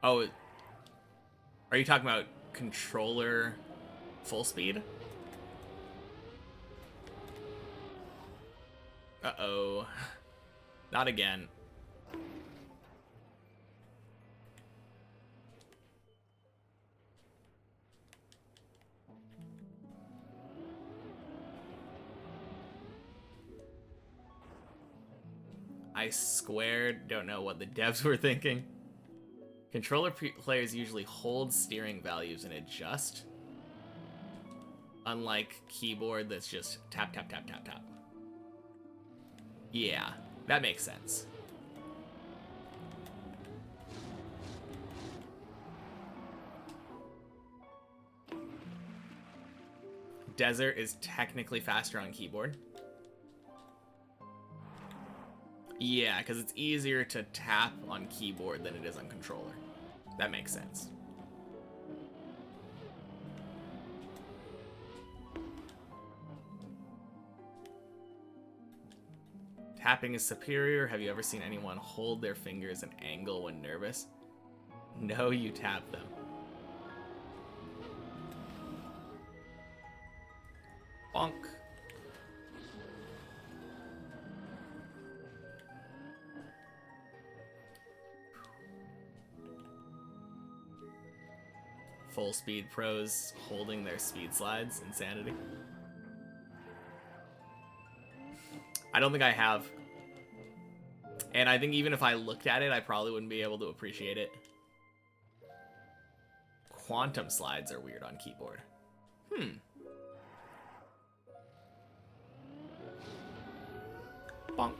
oh, are you talking about controller full speed? Uh-oh. Not again. I squared. Don't know what the devs were thinking. Controller players usually hold steering values and adjust. Unlike keyboard that's just tap, tap, tap, tap, tap. Yeah, that makes sense. Desert is technically faster on keyboard. Yeah, because it's easier to tap on keyboard than it is on controller. That makes sense. Tapping is superior. Have you ever seen anyone hold their fingers an angle when nervous? No, you tap them. Bonk. Full speed pros holding their speed slides. Insanity. I don't think I have. And I think even if I looked at it, I probably wouldn't be able to appreciate it. Quantum slides are weird on keyboard. Bonk.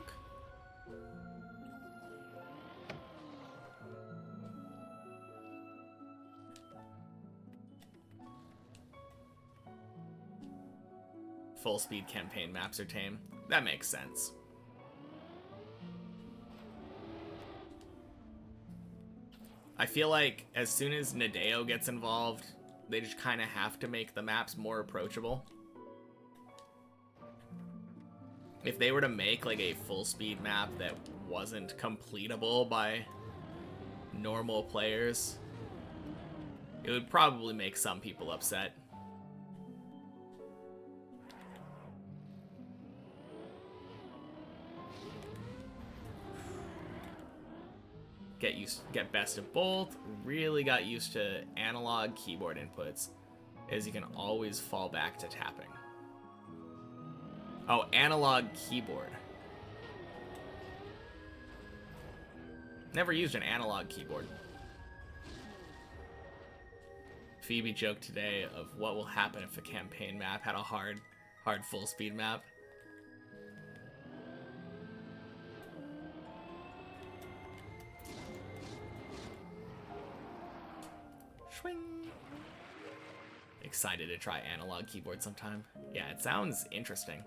Full speed campaign maps are tame. That makes sense. I feel like as soon as Nadeo gets involved, they just kind of have to make the maps more approachable. If they were to make like a full speed map that wasn't completable by normal players, it would probably make some people upset. Get best of both. Really got used to analog keyboard inputs, as you can always fall back to tapping. Oh, analog keyboard. Never used an analog keyboard. Phoebe joked today of what will happen if a campaign map had a hard full speed map. Swing. Excited to try analog keyboard sometime. Yeah, it sounds interesting.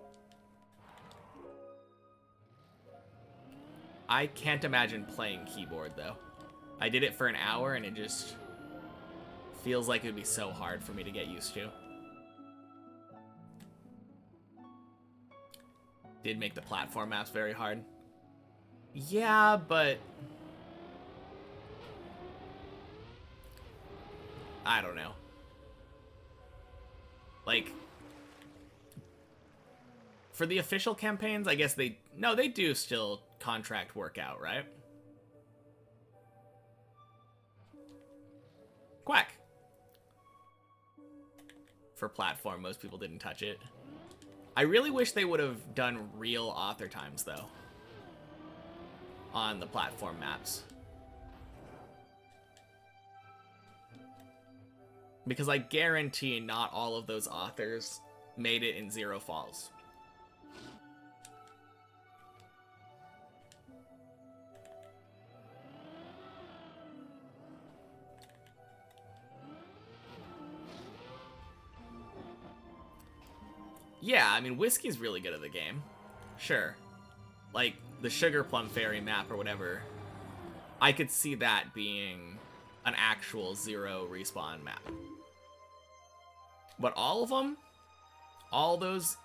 I can't imagine playing keyboard though. I did it for an hour and it just feels like it would be so hard for me to get used to. Did make the platform maps very hard. Yeah, but I don't know. Like, for the official campaigns, I guess they do still contract work out, right? Quack. For platform, most people didn't touch it. I really wish they would have done real author times, though, on the platform maps. Because I guarantee not all of those authors made it in Zero Falls. Yeah, I mean, Whiskey's really good at the game. Sure. Like, the Sugar Plum Fairy map or whatever, I could see that being an actual zero respawn map. But all of them? All those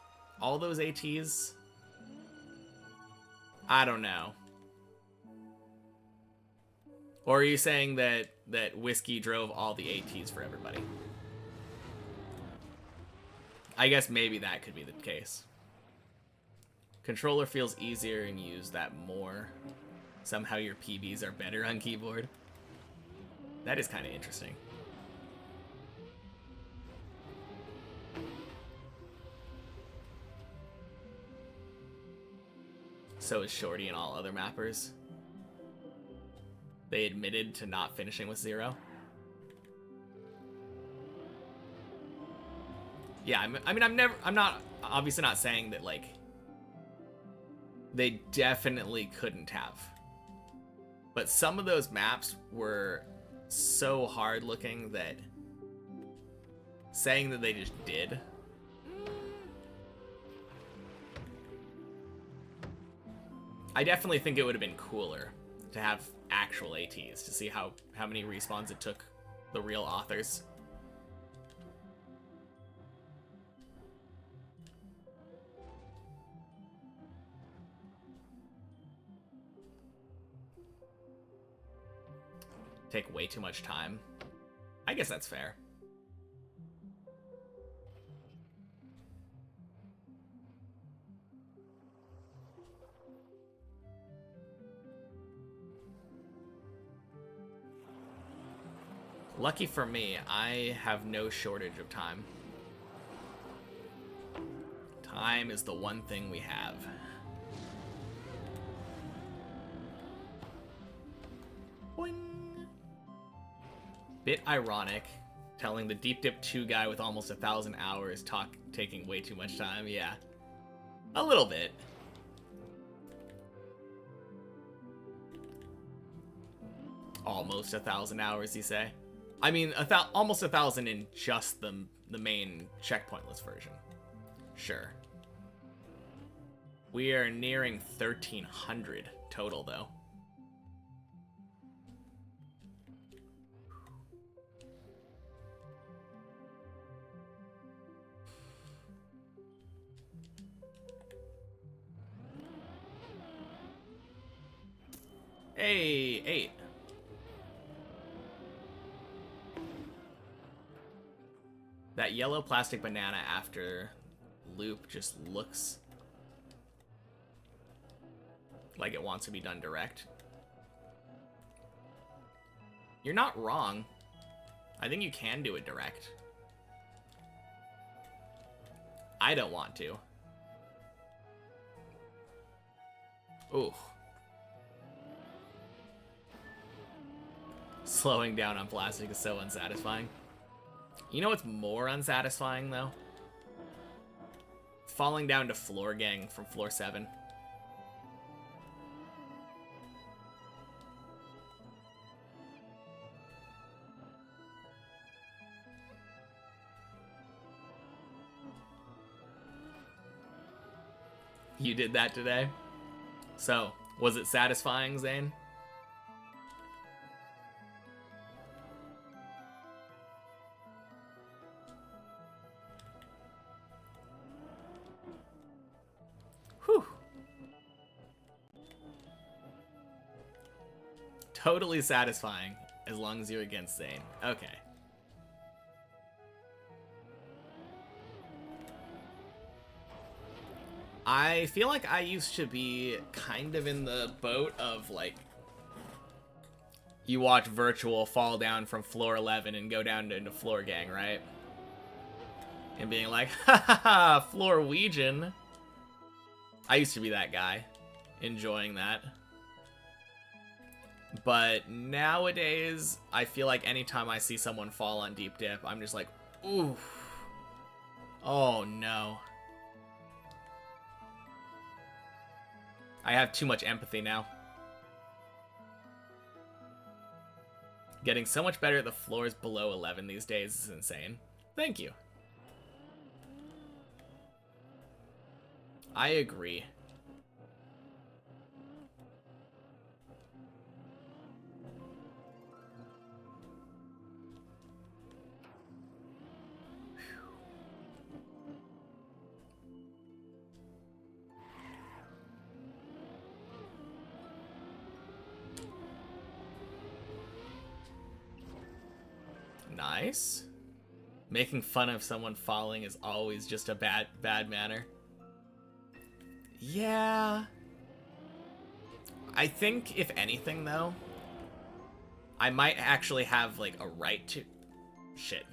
ATs? I don't know. Or are you saying that Whiskey drove all the ATs for everybody? I guess maybe that could be the case. Controller feels easier and you use that more. Somehow your PBs are better on keyboard. That is kind of interesting. So is Shorty and all other mappers. They admitted to not finishing with zero. Yeah, I mean, I'm not obviously not saying that, like, they definitely couldn't have. But some of those maps were so hard looking that saying that they just did. I definitely think it would have been cooler to have actual ATs to see how many respawns it took the real authors. Take way too much time. I guess that's fair. Lucky for me, I have no shortage of time. Time is the one thing we have. Boing. Bit ironic, telling the Deep Dip 2 guy with almost 1,000 hours taking way too much time. Yeah, a little bit. Almost 1,000 hours, you say? I mean, almost 1,000 in just the main checkpointless version. Sure. We are nearing 1,300 total, though. Hey, 8. That yellow plastic banana after loop just looks like it wants to be done direct. You're not wrong. I think you can do it direct. I don't want to. Ooh. Slowing down on plastic is so unsatisfying. You know what's more unsatisfying, though? Falling down to Floor Gang from floor 7. You did that today? So, was it satisfying, Zane? Whew. totally satisfying as long as you're against Zane. Okay. I feel like I used to be kind of in the boat of, like, you watch Virtual fall down from floor 11 and go down into floor gang, right? And being like, ha ha ha, floor Ouijan. I used to be that guy, enjoying that. But nowadays, I feel like anytime I see someone fall on deep dip, I'm just like, ooh. Oh no. I have too much empathy now. Getting so much better at the floors below 11 these days is insane. Thank you. I agree. Nice. Making fun of someone falling is always just a bad manner. Yeah. I think, if anything, though, I might actually have, like, a right to... Shit.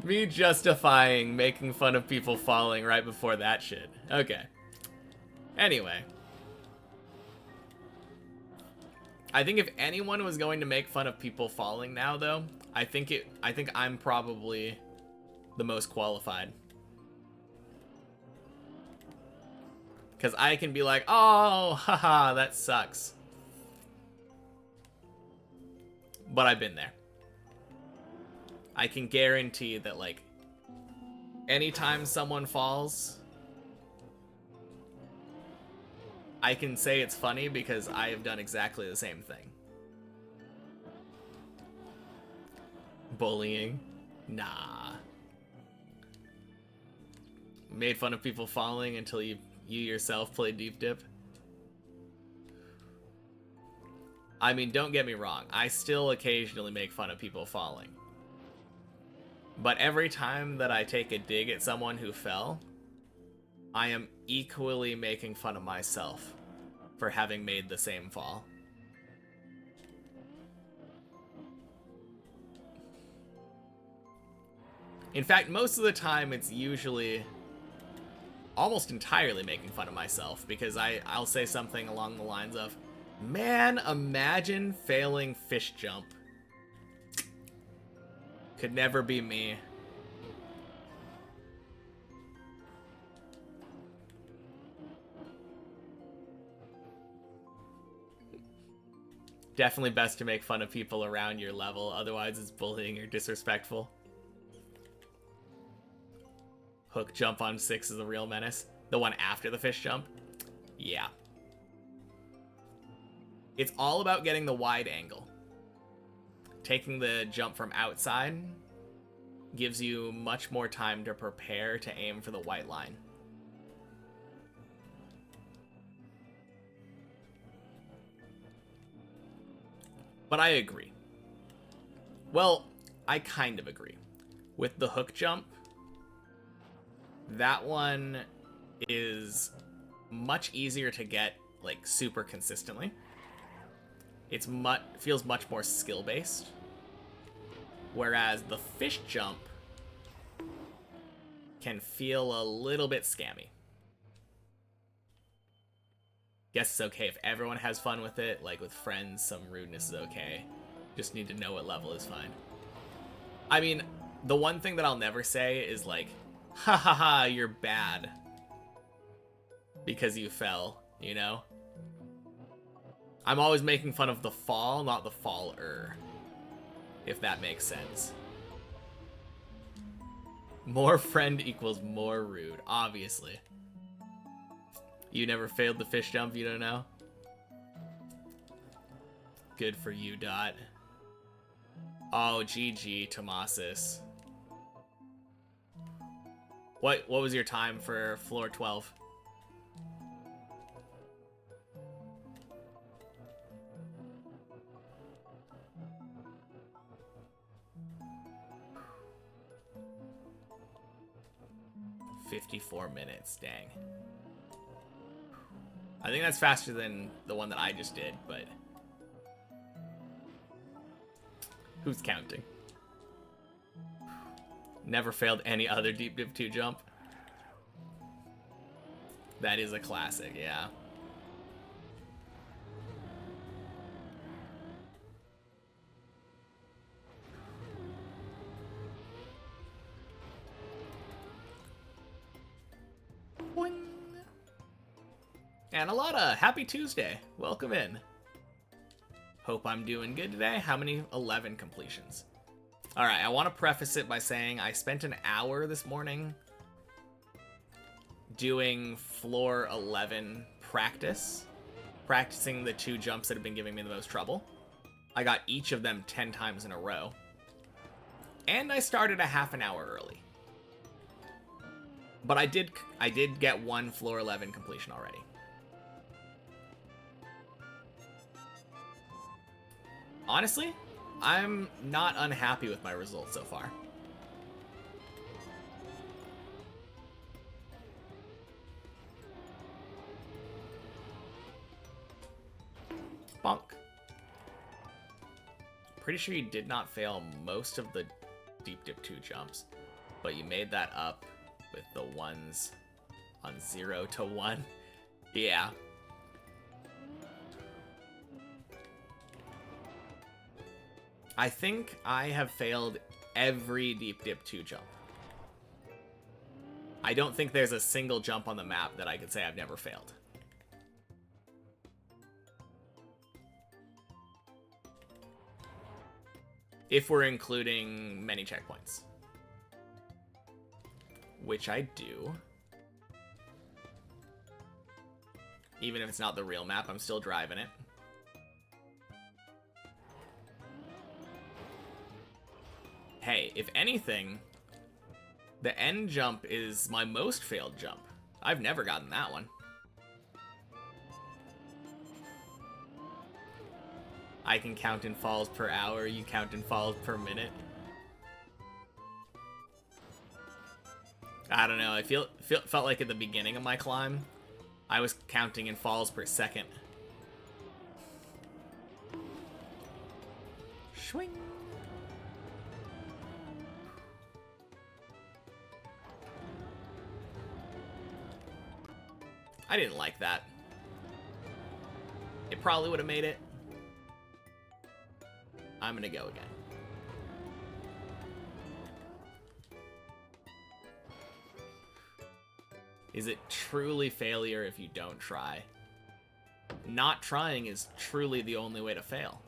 Me justifying making fun of people falling right before that shit. Okay. Anyway. I think if anyone was going to make fun of people falling now, though, I think I'm probably the most qualified. Because I can be like, oh, haha, that sucks. But I've been there. I can guarantee that, like, anytime someone falls, I can say it's funny because I have done exactly the same thing. Bullying? Nah. Made fun of people falling until you yourself played deep dip? I mean, don't get me wrong. I still occasionally make fun of people falling. But every time that I take a dig at someone who fell, I am equally making fun of myself for having made the same fall. In fact, most of the time it's usually almost entirely making fun of myself, because I'll say something along the lines of, man, imagine failing fish jump. Could never be me. Definitely best to make fun of people around your level, otherwise it's bullying or disrespectful. Hook jump on 6 is a real menace. The one after the fish jump? Yeah. It's all about getting the wide angle. Taking the jump from outside gives you much more time to prepare to aim for the white line. But I agree. Well, I kind of agree. With the hook jump, that one is much easier to get, like, super consistently. It's feels much more skill-based. Whereas the fish jump can feel a little bit scammy. Guess it's okay if everyone has fun with it. Like with friends, some rudeness is okay. Just need to know what level is fine. I mean, the one thing that I'll never say is like, ha ha ha, you're bad because you fell, you know? I'm always making fun of the fall, not the faller, if that makes sense. More friend equals more rude, obviously. You never failed the fish jump, you don't know? Good for you, Dot. Oh, GG, Tomasis. What was your time for floor 12? 54 minutes, dang. I think that's faster than the one that I just did, but who's counting? Never failed any other deep dip 2 jump. That is a classic, yeah. Boing. And a lot of happy Tuesday. Welcome in. Hope I'm doing good today. How many? 11 completions. All right, I want to preface it by saying I spent an hour this morning doing floor 11 practicing the 2 jumps that have been giving me the most trouble. I got each of them 10 times in a row. And I started a half an hour early. But I did get 1 floor 11 completion already. Honestly, I'm not unhappy with my results so far. Bonk. Pretty sure you did not fail most of the deep dip 2 jumps, but you made that up with the ones on 0 to 1. Yeah. I think I have failed every deep dip 2 jump. I don't think there's a single jump on the map that I could say I've never failed. If we're including many checkpoints. Which I do. Even if it's not the real map, I'm still driving it. Hey, if anything, the end jump is my most failed jump. I've never gotten that one. I can count in falls per hour, you count in falls per minute. I don't know, I felt like at the beginning of my climb, I was counting in falls per second. Swing. I didn't like that. It probably would have made it. I'm gonna go again. Is it truly failure if you don't try? Not trying is truly the only way to fail.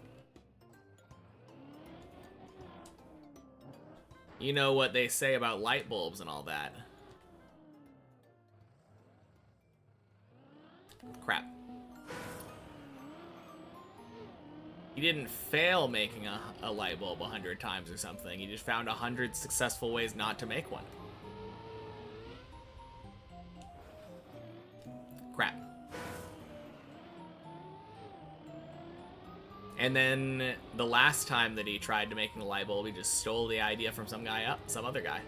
You know what they say about light bulbs and all that. Crap. You didn't fail making a light bulb 100 times or something. You just found 100 successful ways not to make one. Crap. And then the last time that he tried to make a light bulb, he just stole the idea from some other guy.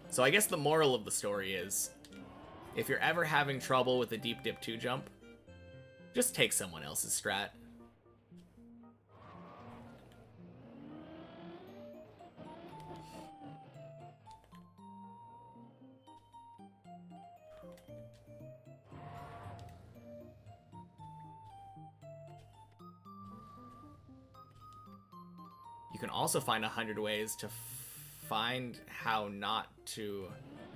So I guess the moral of the story is, if you're ever having trouble with a deep dip 2 jump, just take someone else's strat. You can also find 100 ways to find how not to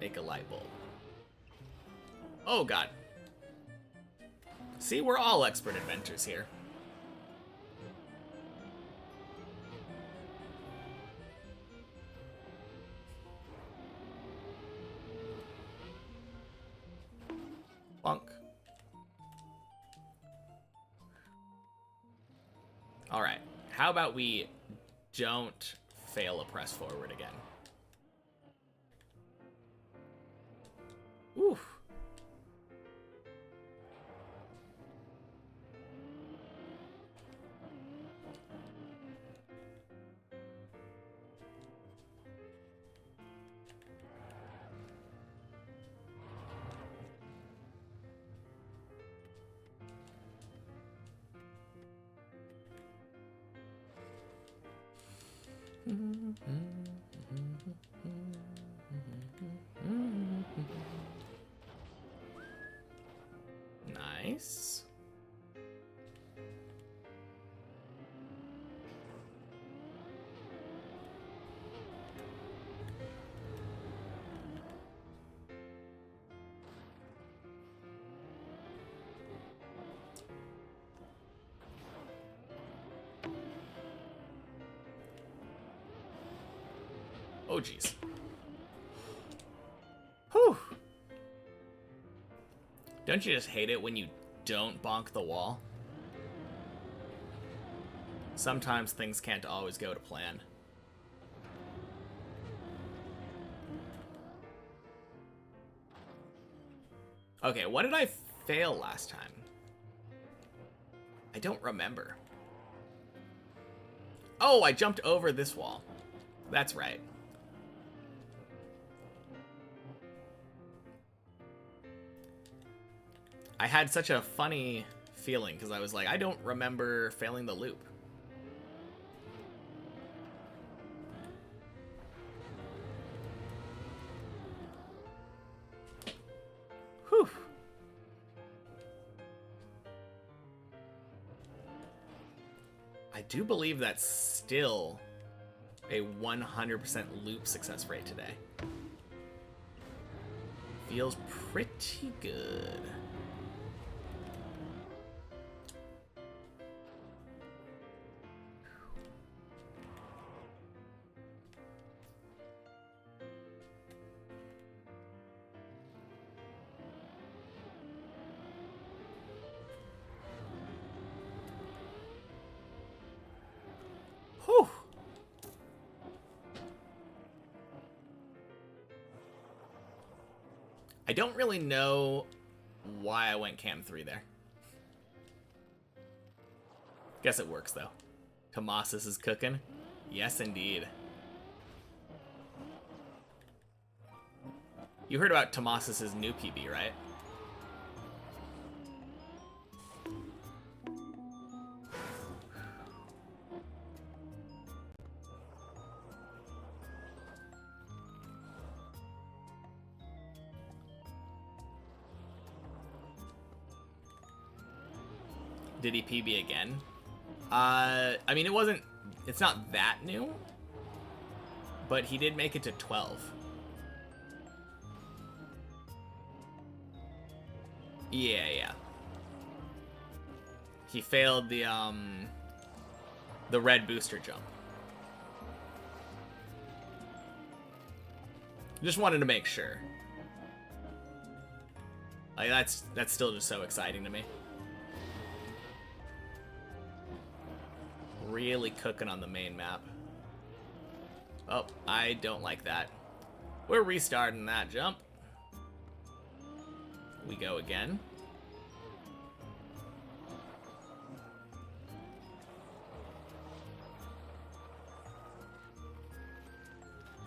make a light bulb. Oh god. See, we're all expert inventors here. Bonk. Alright, how about we don't fail a press forward again? Oof. Nice. Oh, jeez. Whew. Don't you just hate it when you don't bonk the wall? Sometimes things can't always go to plan. Okay, what did I fail last time? I don't remember. Oh, I jumped over this wall. That's right. I had such a funny feeling because I was like, I don't remember failing the loop. Whew. I do believe that's still a 100% loop success rate today. Feels pretty good. Whew. I don't really know why I went cam 3 there. Guess it works though. Tomasis is cooking. Yes, indeed. You heard about Tomasis's new PB, right? Did he PB again? I mean, it's not that new, but he did make it to 12. Yeah. He failed the red booster jump. Just wanted to make sure. Like, that's still just so exciting to me. Really cooking on the main map. Oh, I don't like that. We're restarting that jump. We go again.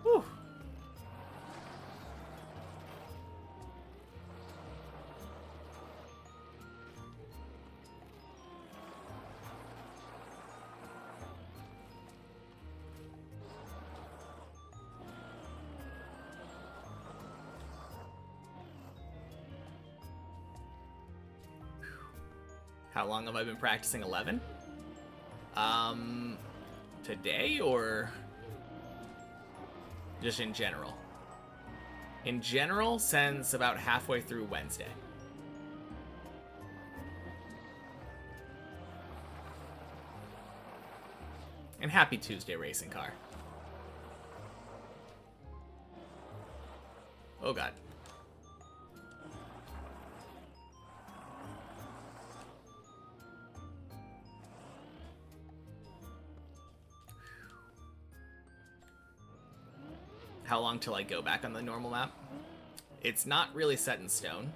Whew. How long have I been practicing 11? Today or just in general? In general, since about halfway through Wednesday. And happy Tuesday, racing car. Oh god. How long till I go back on the normal map? It's not really set in stone.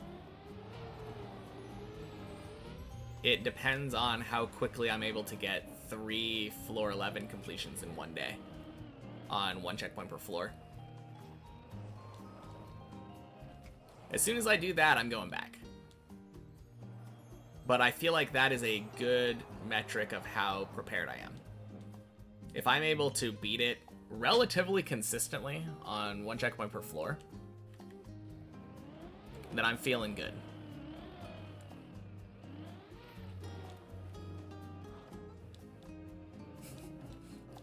It depends on how quickly I'm able to get 3 floor 11 completions in one day on 1 checkpoint per floor. As soon as I do that, I'm going back. But I feel like that is a good metric of how prepared I am. If I'm able to beat it relatively consistently on 1 checkpoint per floor, then I'm feeling good.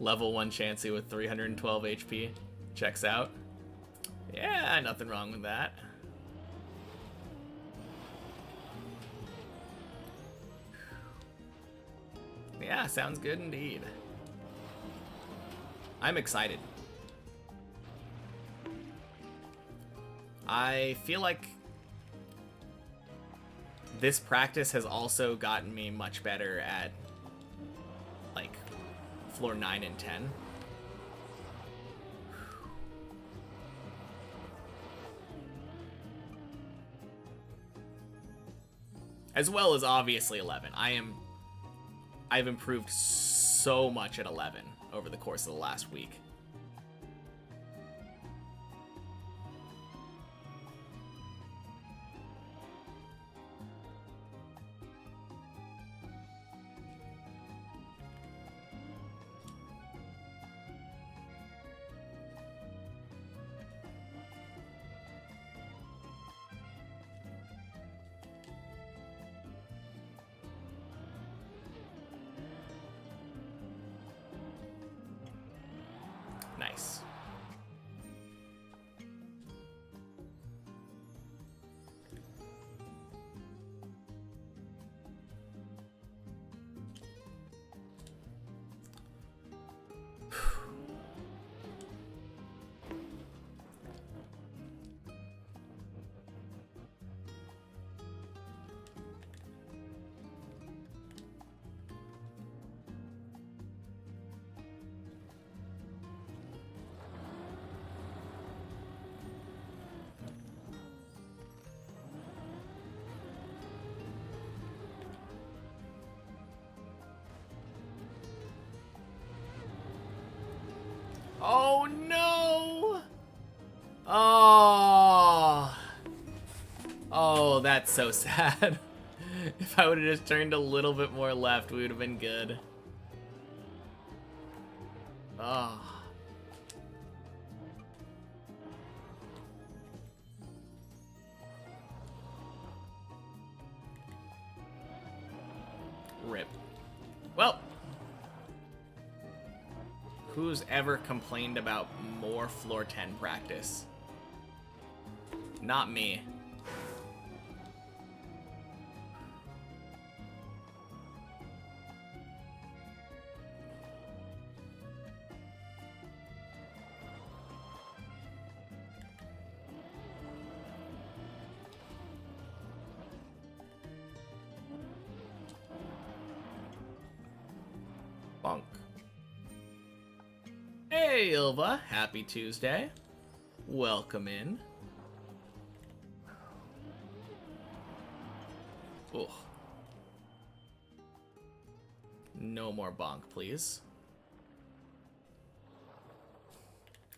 Level 1 Chansey with 312 HP. Checks out. Yeah, nothing wrong with that. Yeah, sounds good indeed. I'm excited. I feel like this practice has also gotten me much better at, like, floor 9 and 10. As well as obviously 11. I've improved so much at 11 over the course of the last week. Nice. Oh no! Oh. Oh, that's so sad. If I would have just turned a little bit more left, we would have been good. Oh. Rip. Well. Who's ever complained about more floor 10 practice? Not me. Bonk. Hey, Ilva. Happy Tuesday. Welcome in. Ugh. No more bonk, please.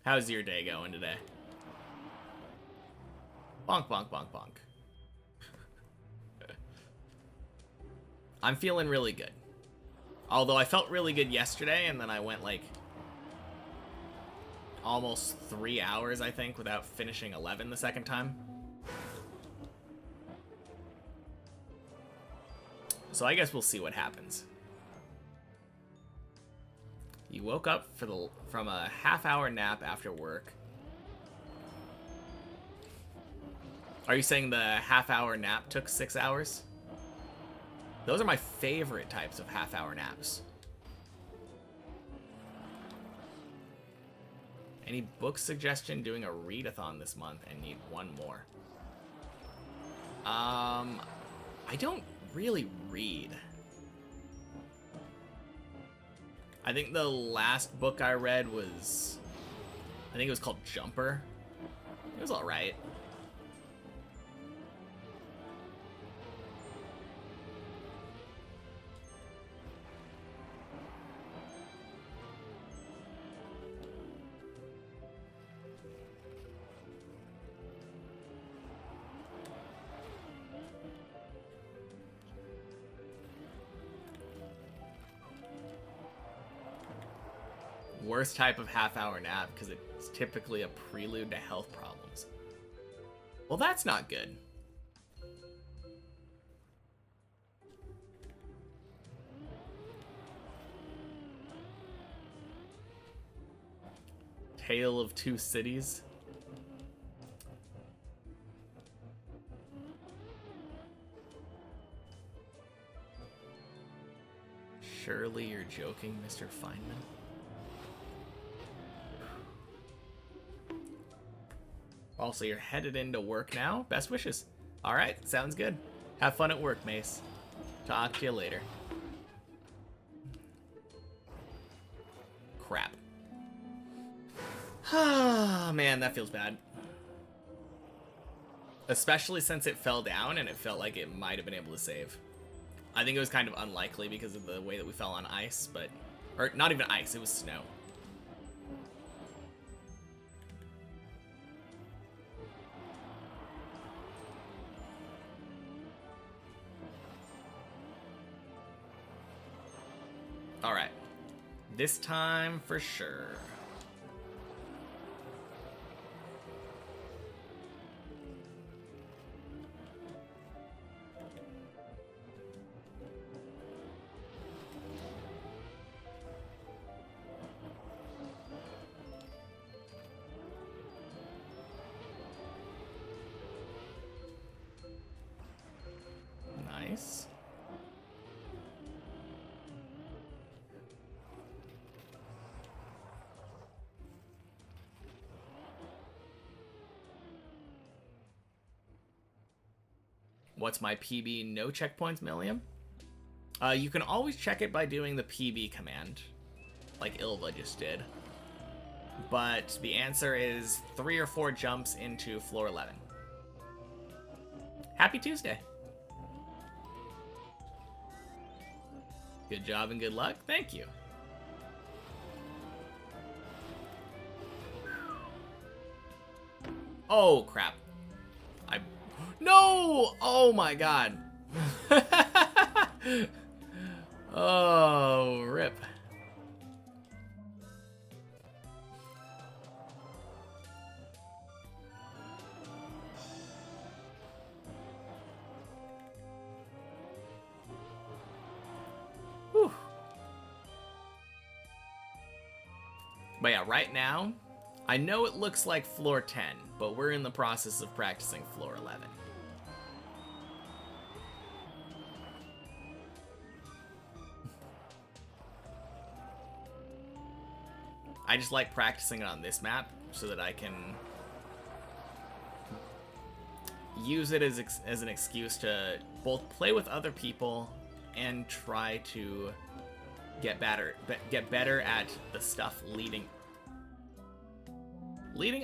How's your day going today? Bonk, bonk, bonk, bonk. I'm feeling really good. Although I felt really good yesterday, and then I went like almost 3 hours, I think, without finishing 11 the second time. So I guess we'll see what happens. You woke up from a half-hour nap after work. Are you saying the half-hour nap took 6 hours? Those are my favorite types of half-hour naps. Any book suggestion? Doing a readathon this month and need one more. I don't really read. I think the last book I read was, I think it was called Jumper. It was alright. Worst type of half-hour nap because it's typically a prelude to health problems. Well, that's not good. Tale of Two Cities. Surely you're joking, Mr. Feynman. Also, you're headed into work now. Best wishes. All right, sounds good. Have fun at work, Mace. Talk to you later. Crap. Ah, man, that feels bad. Especially since it fell down and it felt like it might have been able to save. I think it was kind of unlikely because of the way that we fell on ice, but... Or, not even ice, it was snow. Alright. This time for sure. Nice. What's my PB? No checkpoints, Milliam? You can always check it by doing the PB command, like Ilva just did. But the answer is 3 or 4 jumps into floor 11. Happy Tuesday. Good job and good luck. Thank you. Oh, crap. No! Oh, my God. Oh, rip. Whew. But yeah, right now, I know it looks like floor 10, but we're in the process of practicing floor 11. I just like practicing it on this map so that I can use it as an excuse to both play with other people and try to get better at the stuff leading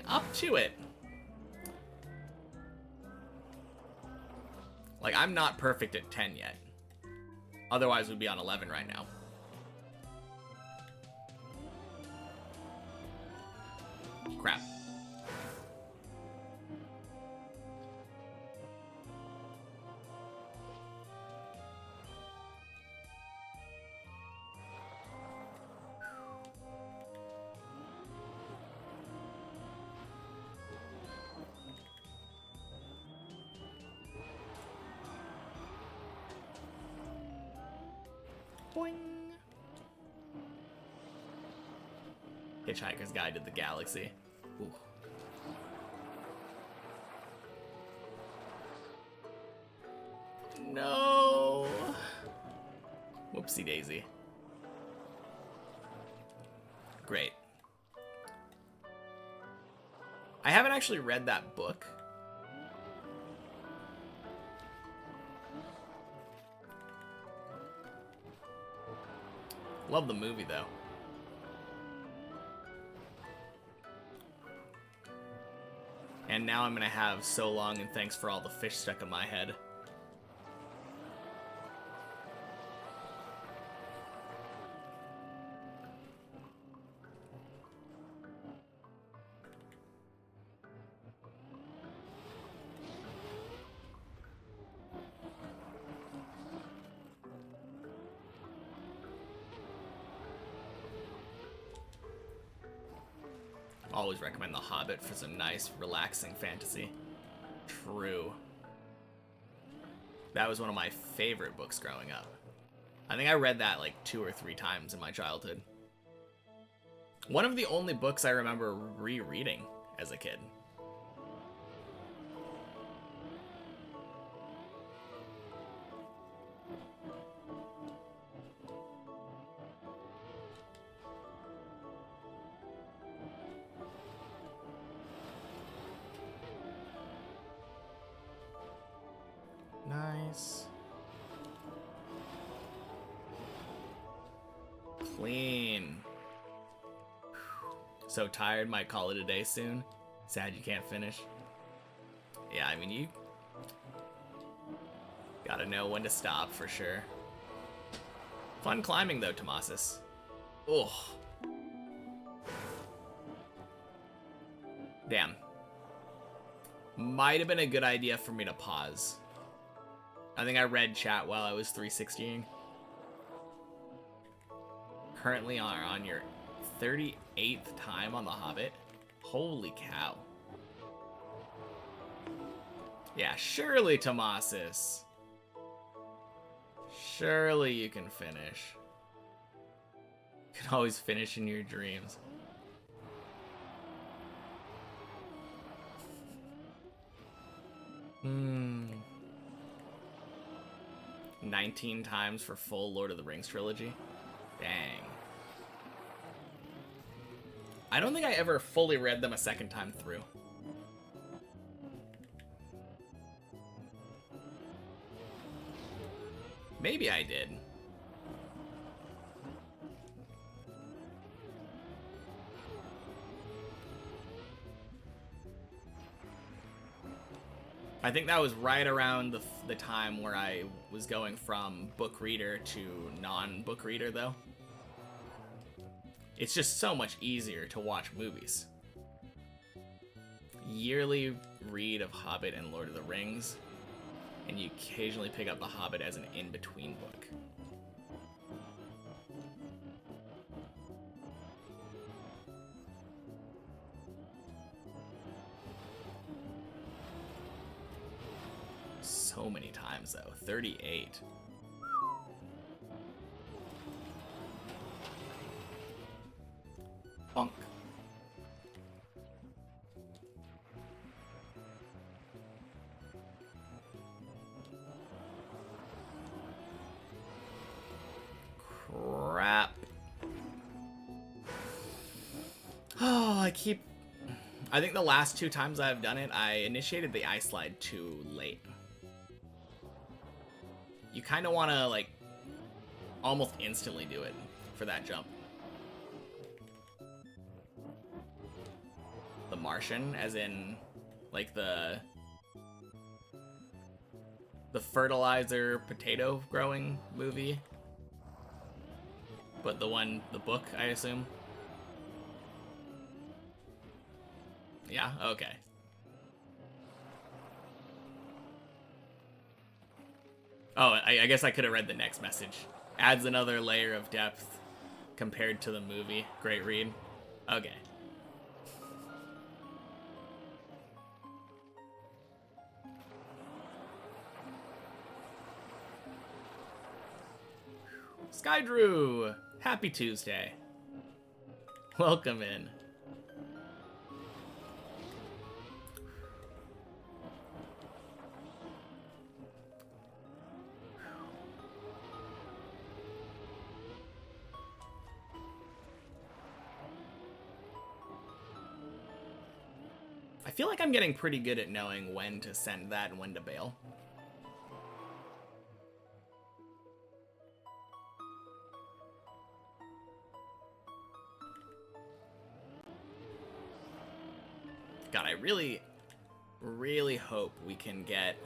up to it. Like, I'm not perfect at 10 yet. Otherwise, we'd be on 11 right now. Crap. Boing. Hitchhiker's Guide to the Galaxy. Ooh. No. Whoopsie daisy. Great. I haven't actually read that book. Love the movie, though. And now I'm gonna have so long and thanks for all the fish stuck in my head. Always recommend The Hobbit for some nice, relaxing fantasy. True. That was one of my favorite books growing up. I think I read that like 2 or 3 times in my childhood. One of the only books I remember rereading as a kid. Nice. Clean. So tired, might call it a day soon. Sad you can't finish. Yeah, I mean, you gotta know when to stop for sure. Fun climbing though, Tomasis. Ugh. Damn. Might have been a good idea for me to pause. I think I read chat while I was 360ing. Currently on your 38th time on The Hobbit. Holy cow. Yeah, surely, Tomasis. Surely you can finish. You can always finish in your dreams. Hmm. 19 times for full Lord of the Rings trilogy? Dang. I don't think I ever fully read them a second time through. Maybe I did. I think that was right around the time where I was going from book reader to non-book reader, though. It's just so much easier to watch movies. Yearly read of Hobbit and Lord of the Rings, and you occasionally pick up The Hobbit as an in-between book. So many times, though. 38. Bonk. Crap. Oh, I think the last 2 times I've done it, I initiated the ice slide too late. You kind of want to, like, almost instantly do it for that jump. The Martian, as in, like, the fertilizer potato growing movie. But the book, I assume. Yeah, okay. Oh, I guess I could have read the next message. Adds another layer of depth compared to the movie. Great read. Okay. Skydrew! Happy Tuesday. Welcome in. I feel like I'm getting pretty good at knowing when to send that and when to bail. God, I really, really hope we can get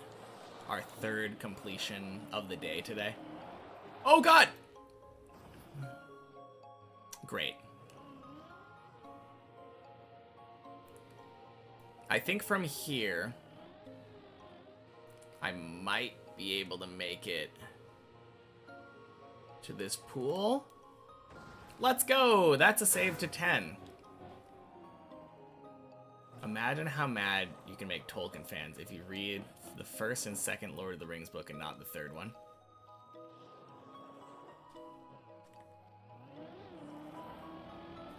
our 3rd completion of the day today. Oh, God! Great. I think from here, I might be able to make it to this pool. Let's go! That's a save to 10. Imagine how mad you can make Tolkien fans if you read the first and second Lord of the Rings book and not the third one.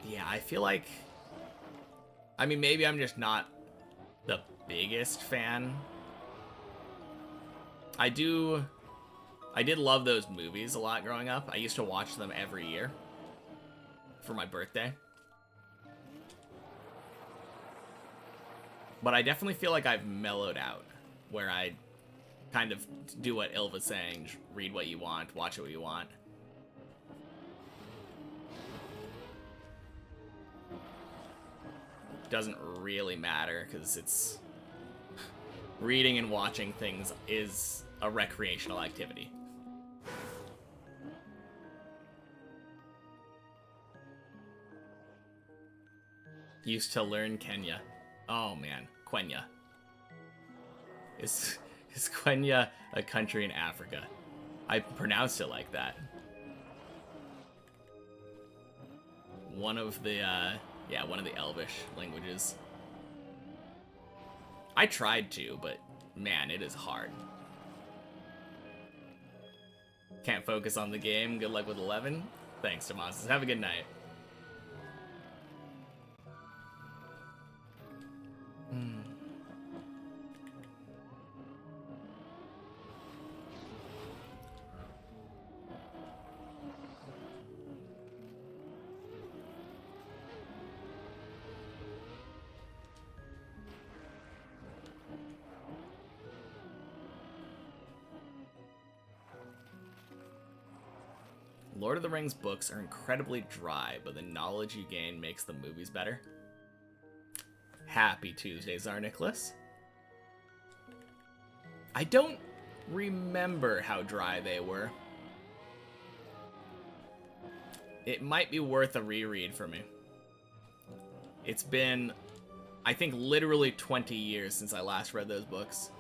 Yeah, I feel like... I mean, maybe I'm just not the biggest fan. I did love those movies a lot growing up. I used to watch them every year for my birthday. But I definitely feel like I've mellowed out, where I kind of do what Ilva's saying, read what you want, watch what you want. Doesn't really matter, because it's... reading and watching things is a recreational activity. Used to learn Kenya. Oh man, Quenya. Is Quenya a country in Africa? I pronounced it like that. One of the Elvish languages. I tried to, but man, it is hard. Can't focus on the game. Good luck with 11. Thanks, Tomas. Have a good night. Lord of the Rings books are incredibly dry, but the knowledge you gain makes the movies better. Happy Tuesday, Czar Nicholas. I don't remember how dry they were. It might be worth a reread for me. It's been, I think, literally 20 years since I last read those books.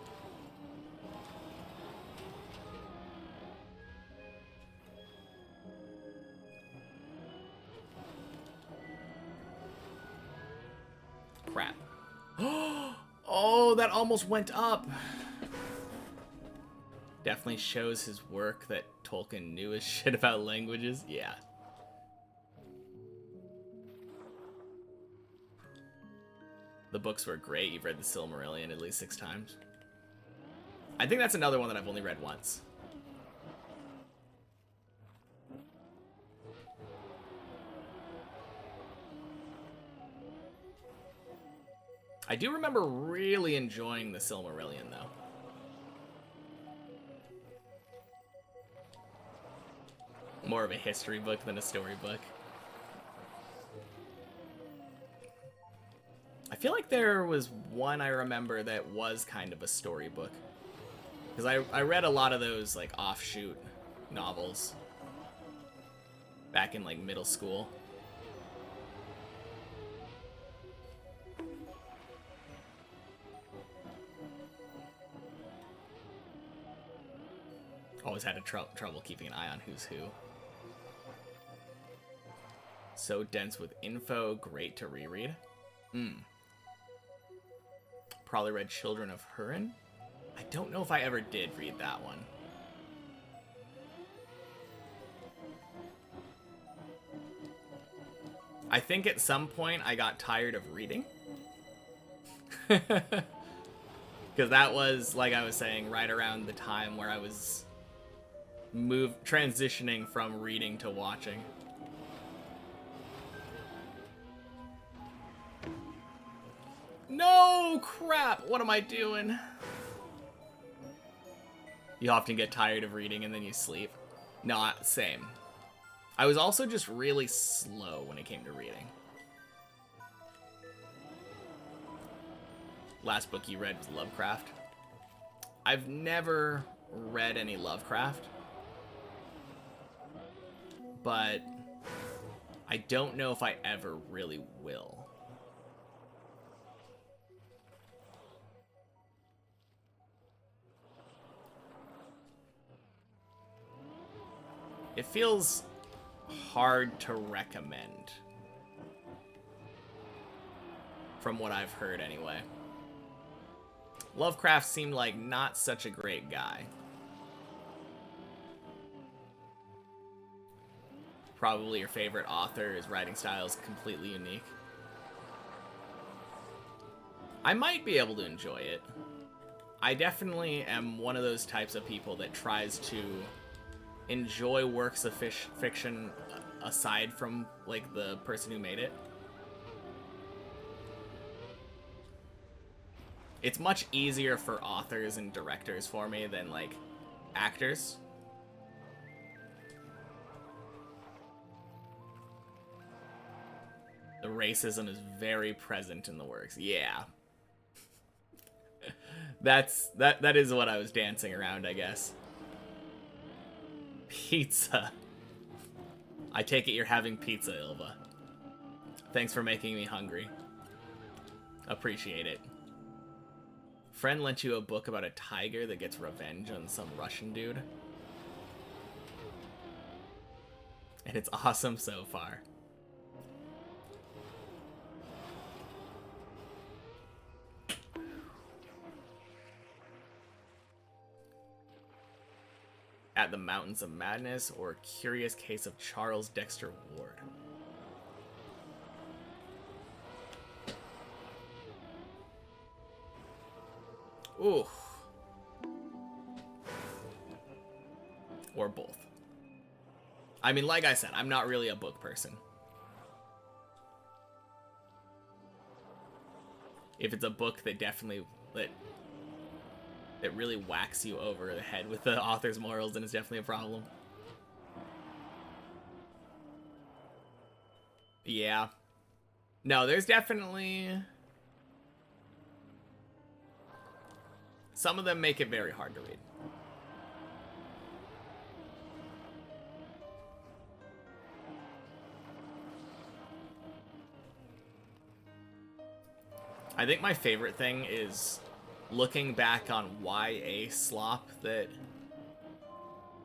Crap. Oh, that almost went up. Definitely shows his work that Tolkien knew his shit about languages. Yeah. The books were great. You've read the Silmarillion at least 6 times. I think that's another one that I've only read once. I do remember really enjoying the Silmarillion, though. More of a history book than a storybook. I feel like there was one I remember that was kind of a storybook. Because I read a lot of those, like, offshoot novels back in, like, middle school. Always had trouble keeping an eye on who's who. So dense with info, great to reread. Probably read Children of Hurin. I don't know if I ever did read that one. I think at some point I got tired of reading. Because that was, like I was saying, right around the time where I was transitioning from reading to watching. No, crap! What am I doing? You often get tired of reading and then you sleep. Not same. I was also just really slow when it came to reading. Last book you read was Lovecraft. I've never read any Lovecraft, but I don't know if I ever really will. It feels hard to recommend from what I've heard anyway. Lovecraft seemed like not such a great guy. Probably your favorite author. His writing style is completely unique. I might be able to enjoy it. I definitely am one of those types of people that tries to enjoy works of fiction aside from, like, the person who made it. It's much easier for authors and directors for me than, like, actors. The racism is very present in the works. Yeah. That is what I was dancing around, I guess. Pizza. I take it you're having pizza, Ilva. Thanks for making me hungry. Appreciate it. Friend lent you a book about a tiger that gets revenge on some Russian dude. And it's awesome so far. At the Mountains of Madness, or Curious Case of Charles Dexter Ward. Ooh. Or both. I mean, like I said, I'm not really a book person. If it's a book that definitely that really whacks you over the head with the author's morals, then it's definitely a problem. Yeah. No, there's definitely... Some of them make it very hard to read. I think my favorite thing is looking back on YA slop that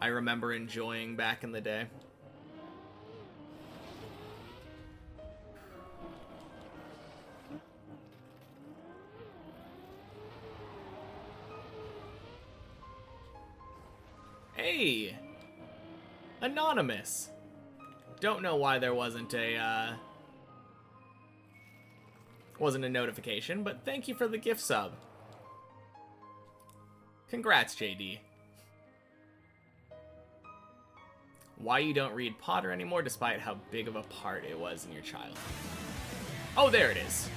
I remember enjoying back in the day. Hey! Anonymous! Don't know why there wasn't a notification, but thank you for the gift sub. Congrats, JD. Why you don't read Potter anymore despite how big of a part it was in your childhood. Oh, there it is.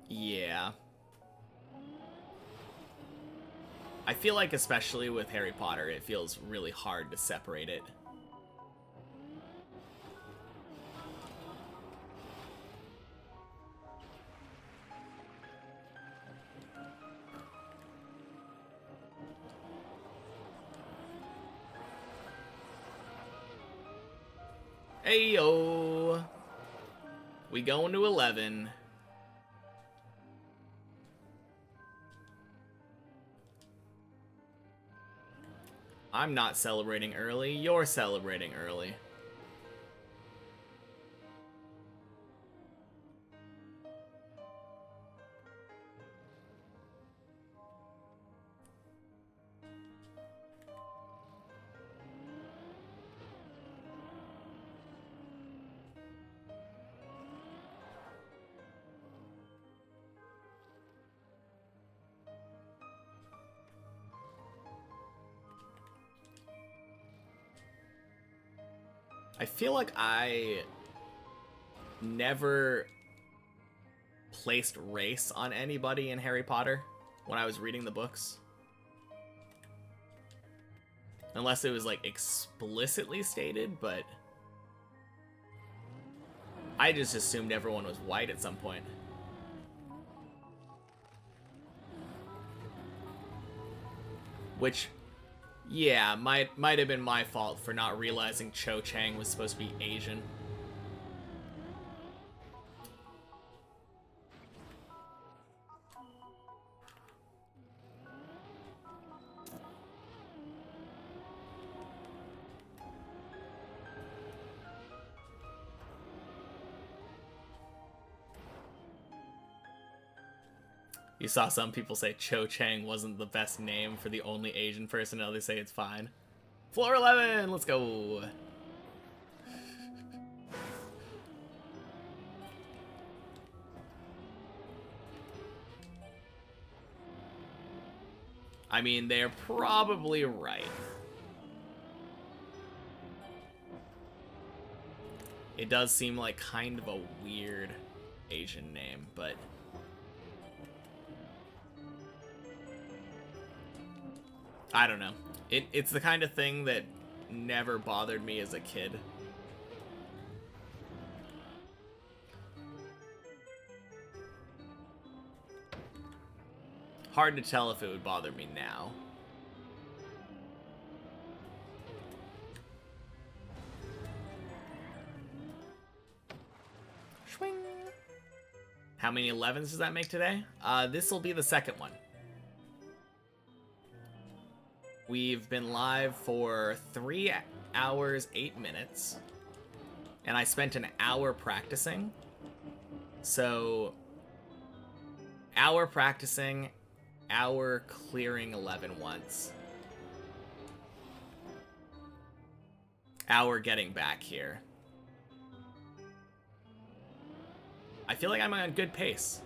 Yeah. I feel like, especially with Harry Potter, it feels really hard to separate it. Ayo! We going to 11. I'm not celebrating early, you're celebrating early. I feel like I never placed race on anybody in Harry Potter when I was reading the books. Unless it was, like, explicitly stated, but I just assumed everyone was white at some point. Which, yeah, might have been my fault for not realizing Cho Chang was supposed to be Asian. You saw some people say Cho Chang wasn't the best name for the only Asian person. Now they say it's fine. Floor 11, let's go. I mean, they're probably right. It does seem like kind of a weird Asian name, but I don't know. It's the kind of thing that never bothered me as a kid. Hard to tell if it would bother me now. Swing. How many 11s does that make today? This will be the second one. We've been live for 3 hours, 8 minutes. And I spent an hour practicing. So, hour practicing, hour clearing 11 once. Hour getting back here. I feel like I'm on a good pace.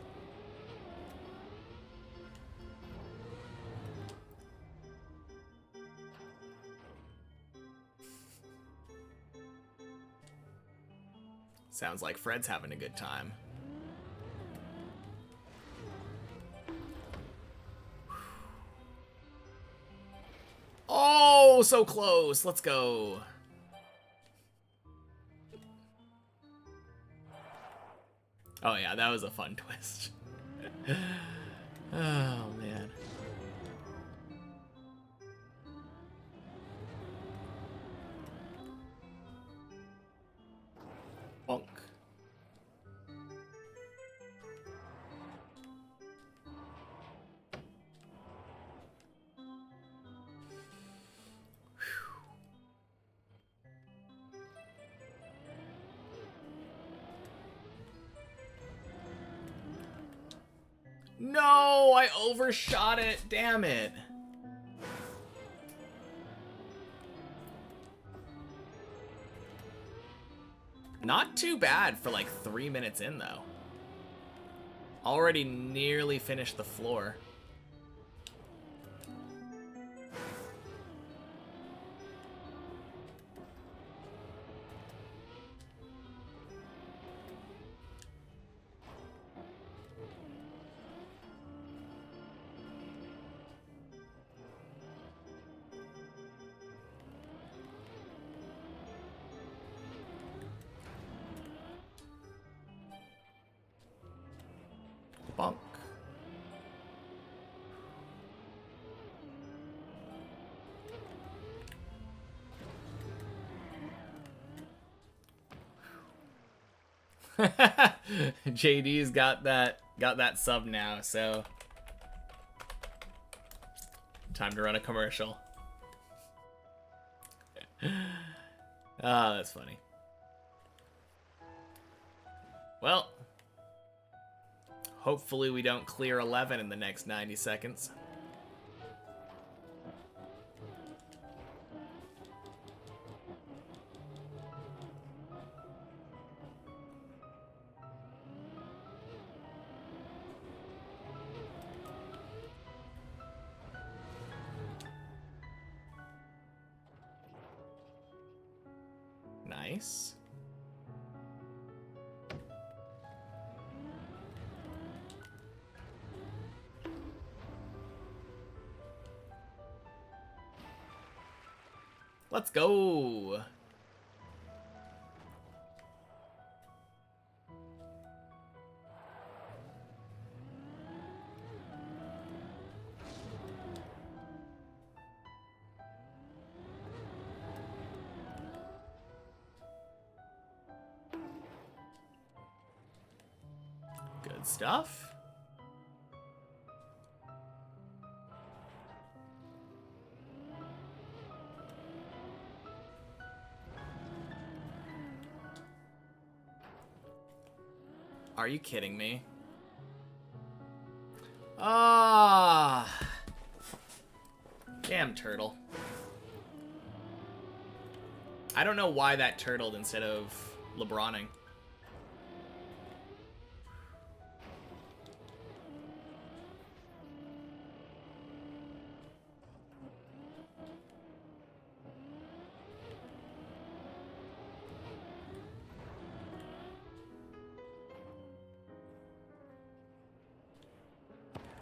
Sounds like Fred's having a good time. Oh, so close. Let's go. Oh yeah, that was a fun twist. Oh man. Bonk. No, I overshot it. Damn it. Not too bad for like 3 minutes in, though. Already nearly finished the floor. Bonk. JD's got that sub now, so time to run a commercial. Ah, that's funny. Well, hopefully we don't clear 11 in the next 90 seconds. Nice. Let's go. Good stuff. Are you kidding me? Ah, damn turtle. I don't know why that turtled instead of LeBroning.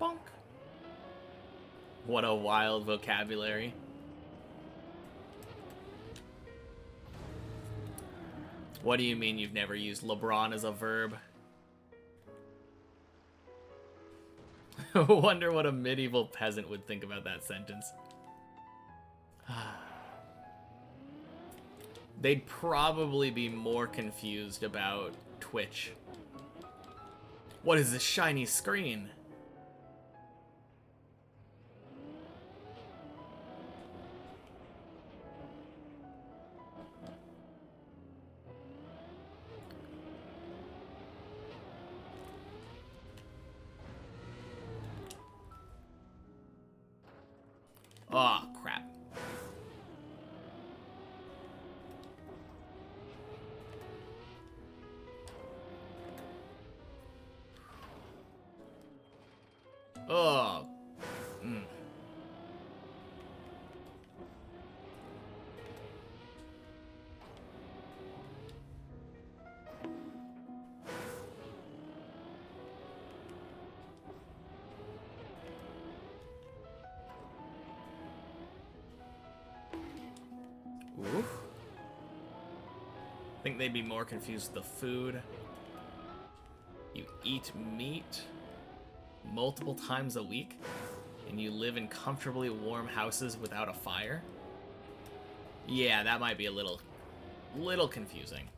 Bonk. What a wild vocabulary. What do you mean you've never used LeBron as a verb? Wonder what a medieval peasant would think about that sentence. They'd probably be more confused about Twitch. What is this shiny screen? Oh, crap. Oh. Mm. Oof. I think they'd be more confused with the food. You eat meat multiple times a week, and you live in comfortably warm houses without a fire? Yeah, that might be a little confusing.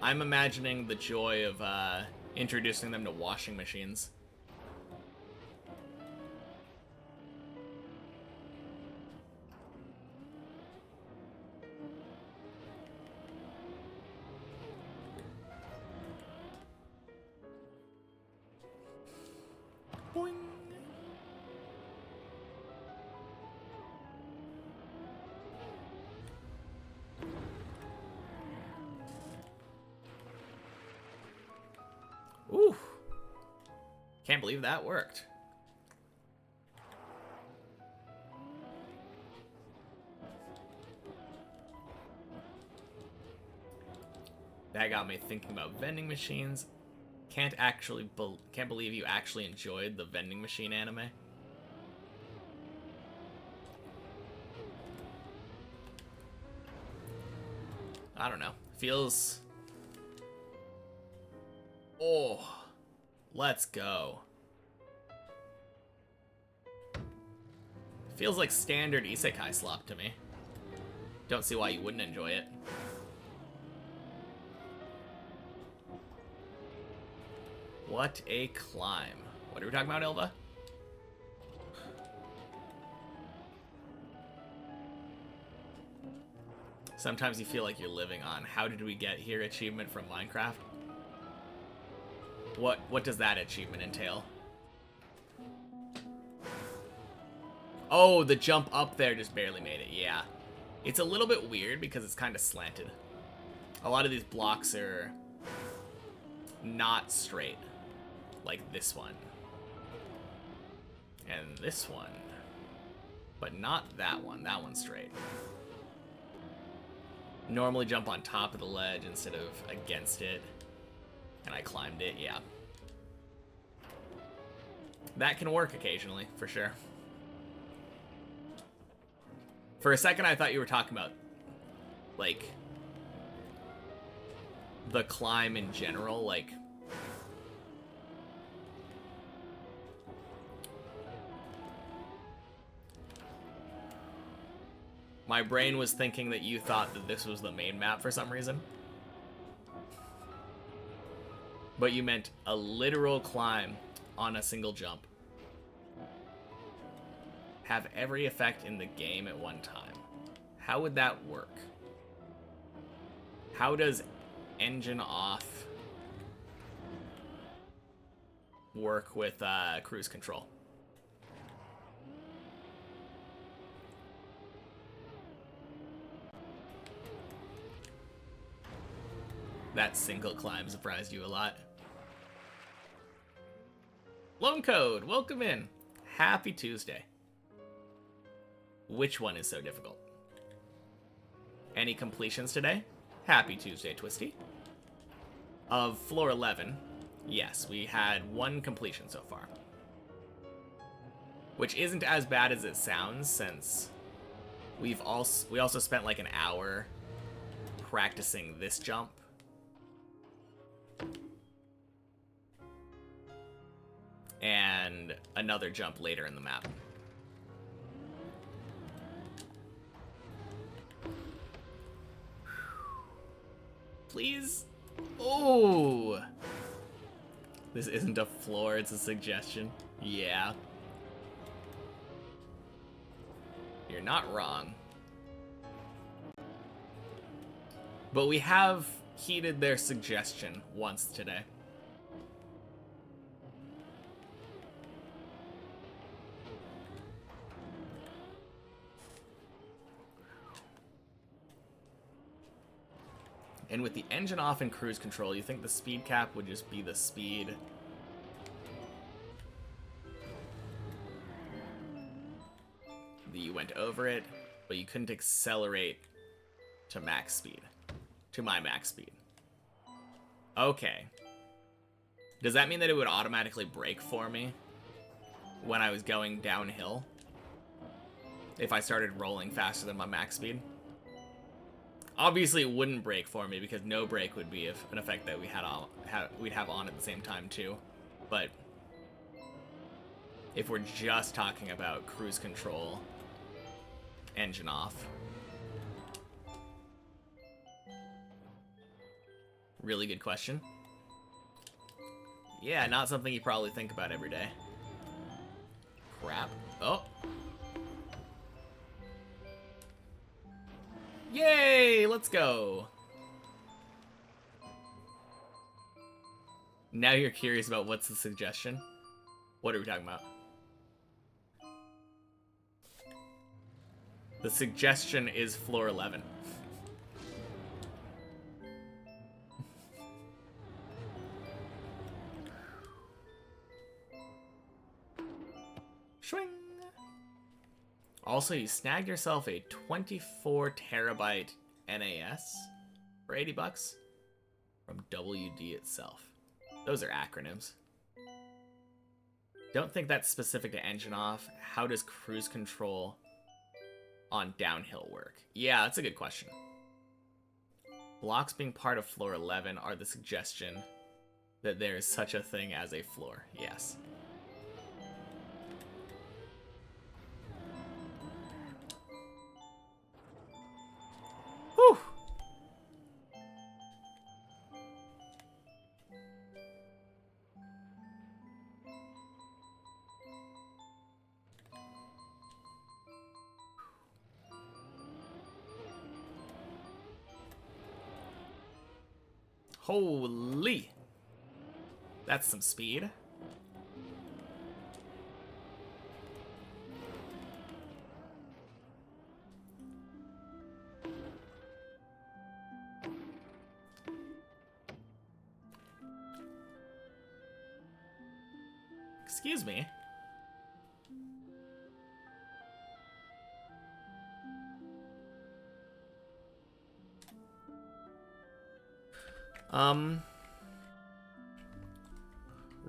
I'm imagining the joy of introducing them to washing machines. Boing. Ooh. Can't believe that worked. That got me thinking about vending machines. Can't believe you actually enjoyed the vending machine anime. I don't know. Feels... Oh, let's go. Feels like standard isekai slop to me. Don't see why you wouldn't enjoy it. What a climb. What are we talking about, Elva? Sometimes you feel like you're living on "How did we get here?" achievement from Minecraft. What does that achievement entail? Oh, the jump up there just barely made it. Yeah. It's a little bit weird because it's kind of slanted. A lot of these blocks are not straight. Like this one. And this one. But not that one. That one's straight. Normally jump on top of the ledge instead of against it. And I climbed it, yeah. That can work occasionally, for sure. For a second, I thought you were talking about, like, the climb in general, like... My brain was thinking that you thought that this was the main map for some reason. But you meant a literal climb on a single jump. Have every effect in the game at one time. How would that work? How does engine off work with cruise control? That single climb surprised you a lot. Lone Code, welcome in. Happy Tuesday. Which one is so difficult? Any completions today? Happy Tuesday, Twisty. Of floor 11, yes, we had one completion so far. Which isn't as bad as it sounds, since we also spent like an hour practicing this jump. And another jump later in the map. Please? Oh! This isn't a floor, it's a suggestion. Yeah. You're not wrong. But we have heeded their suggestion once today. And with the engine off and cruise control, you think the speed cap would just be the speed? You went over it, but you couldn't accelerate to max speed. To my max speed. Okay. Does that mean that it would automatically brake for me when I was going downhill? If I started rolling faster than my max speed? Obviously, it wouldn't brake for me because no brake would be an effect that we'd have on at the same time too. But if we're just talking about cruise control, engine off, really good question. Yeah, not something you probably think about every day. Crap. Oh. Yay! Let's go! Now you're curious about what's the suggestion? What are we talking about? The suggestion is floor 11. Swing! Also, you snagged yourself a 24 terabyte NAS for 80 bucks from WD itself. Those are acronyms. Don't think that's specific to engine off. How does cruise control on downhill work? Yeah, that's a good question. Blocks being part of floor 11 are the suggestion that there is such a thing as a floor. Yes. Whew. Holy! That's some speed. Excuse me.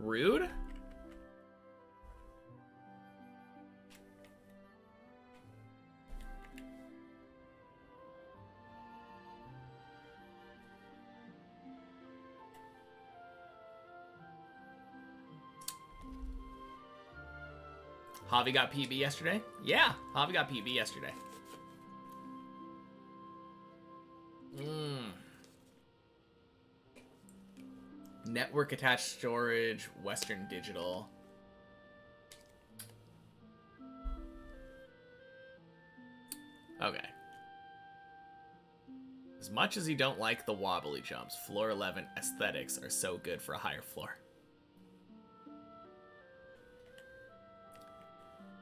Rude? Javi got PB yesterday? Yeah, Javi got PB yesterday. Network attached storage, Western Digital. Okay. As much as you don't like the wobbly jumps, floor 11 aesthetics are so good for a higher floor.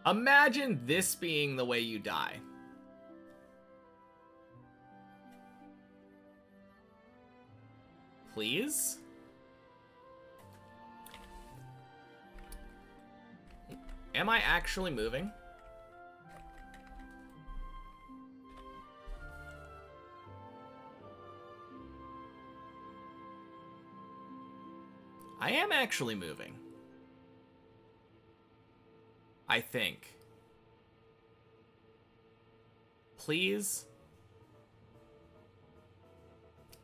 Imagine this being the way you die. Please? Am I actually moving? I am actually moving. I think. Please?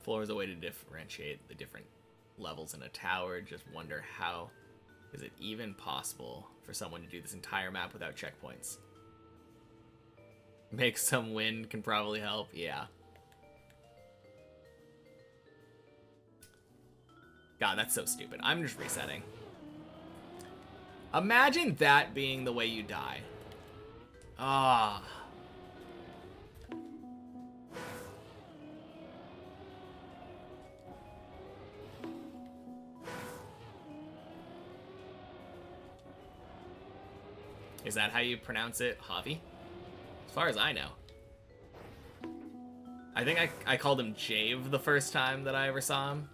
Floor is a way to differentiate the different levels in a tower. Just wonder how is it even possible for someone to do this entire map without checkpoints? Make some wind can probably help. Yeah. God, that's so stupid. I'm just resetting. Imagine that being the way you die. Ah. Is that how you pronounce it, Javi? As far as I know. I think I called him Jave the first time that I ever saw him.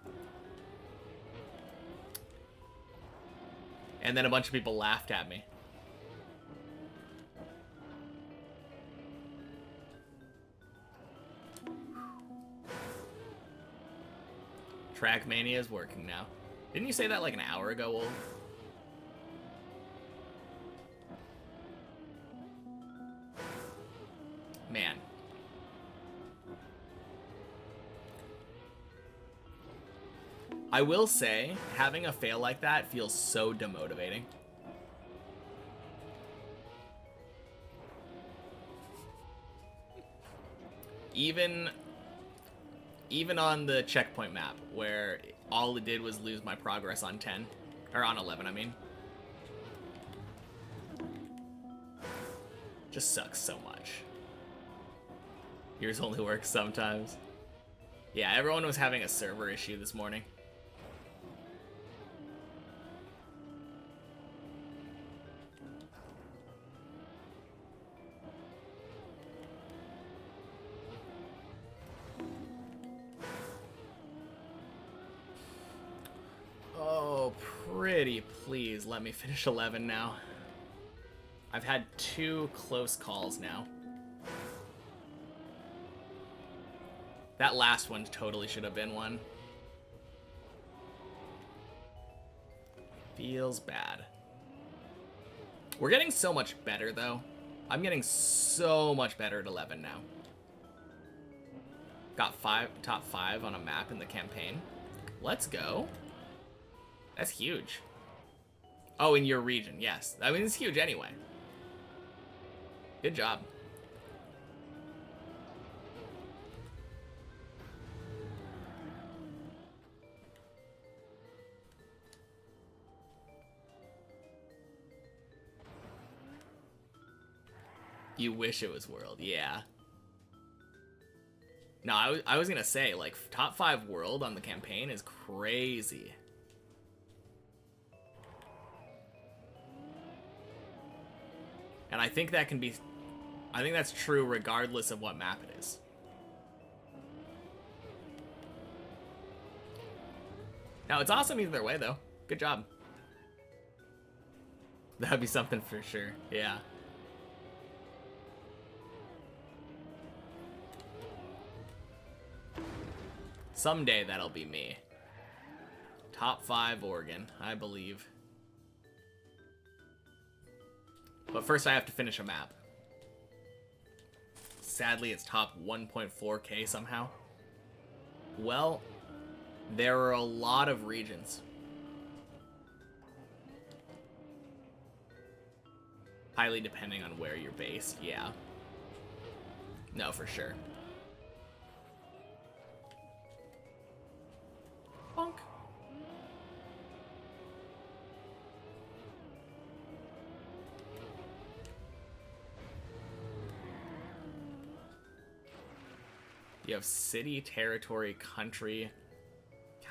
And then a bunch of people laughed at me. Trackmania is working now. Didn't you say that like an hour ago, Wolf? Man. I will say, having a fail like that feels so demotivating. Even on the checkpoint map, where all it did was lose my progress on 10. Or on 11, I mean. Just sucks so much. Yours only works sometimes. Yeah, everyone was having a server issue this morning. Oh, pretty please let me finish 11 now. I've had 2 close calls now. That last one totally should have been one. Feels bad. We're getting so much better, though. I'm getting so much better at 11 now. Got top 5 on a map in the campaign. Let's go. That's huge. Oh, in your region, yes. I mean, it's huge anyway. Good job. You wish it was world, yeah. No, I was gonna say, like, top 5 world on the campaign is crazy. And I think that can be... I think that's true regardless of what map it is. Now, it's awesome either way, though. Good job. That'd be something for sure, yeah. Someday that'll be me. Top 5 Oregon, I believe. But first I have to finish a map. Sadly, it's top 1.4K somehow. Well, there are a lot of regions. Highly depending on where you're based, yeah. No, for sure. Bonk. You have city, territory, country,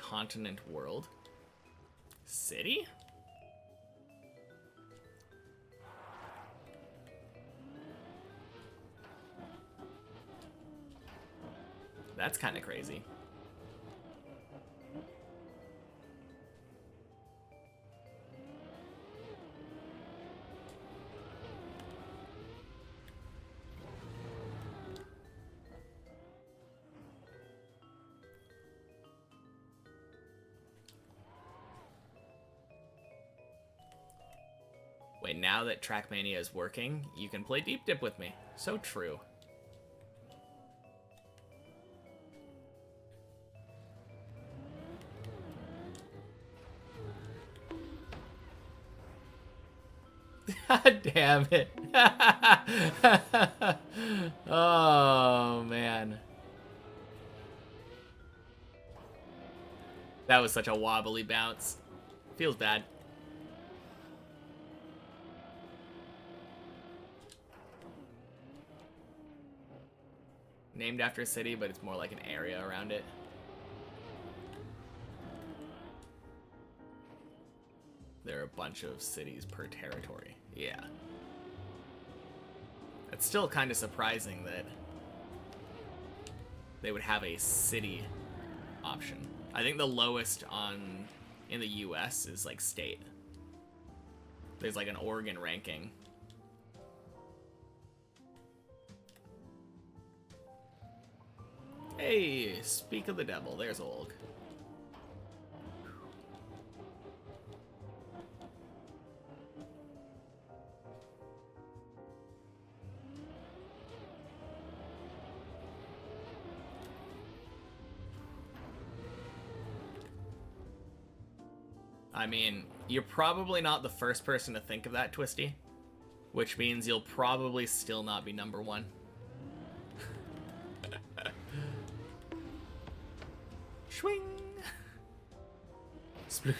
continent, world. City? That's kind of crazy. Wait, now that Trackmania is working, you can play Deep Dip with me. So true. God damn it. Oh, man. That was such a wobbly bounce. Feels bad. Named after a city, but it's more like an area around it. There are a bunch of cities per territory. Yeah. It's still kind of surprising that they would have a city option. I think the lowest in the US is like state. There's like an Oregon ranking. Hey, speak of the devil, there's Olg. I mean, you're probably not the first person to think of that, Twisty. Which means you'll probably still not be number one. Swing! Sploosh.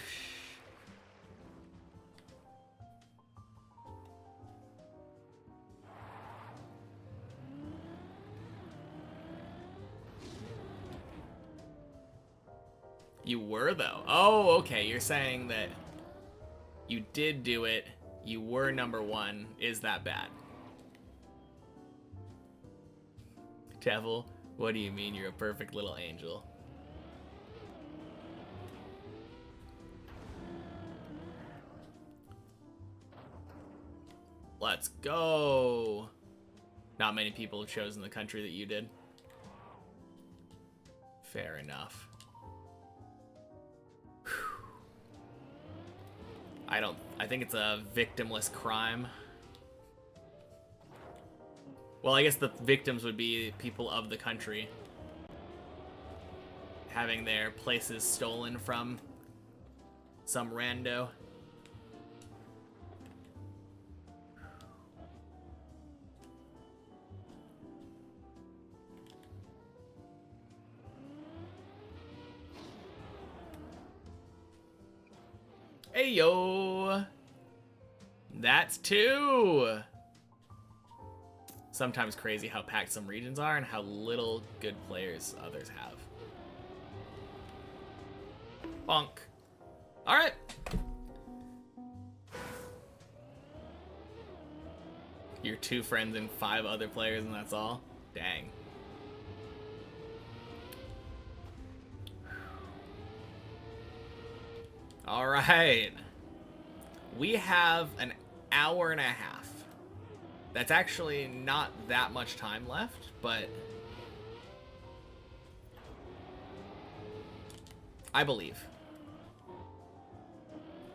You were, though. Oh, okay. You're saying that you did do it. You were number one. Is that bad? Devil, what do you mean you're a perfect little angel? Let's go. Not many people have chosen the country that you did. Fair enough. I think it's a victimless crime. Well, I guess the victims would be people of the country having their places stolen from some rando. Hey, yo! That's two! Sometimes crazy how packed some regions are and how little good players others have. Bonk. Alright! Your 2 friends and 5 other players and that's all? Dang. Alright. We have an hour and a half. That's actually not that much time left, but I believe.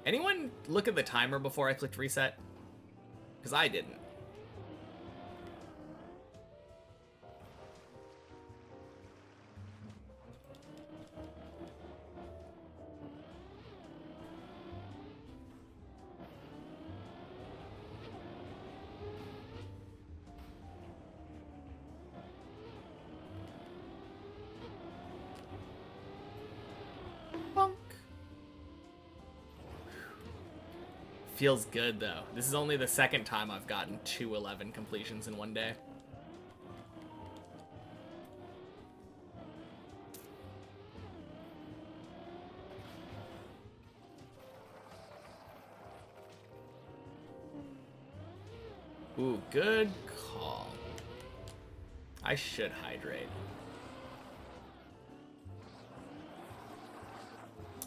Anyone look at the timer before I clicked reset? Because I didn't. Feels good, though. This is only the second time I've gotten 2 11 completions in one day. Ooh, good call. I should hydrate.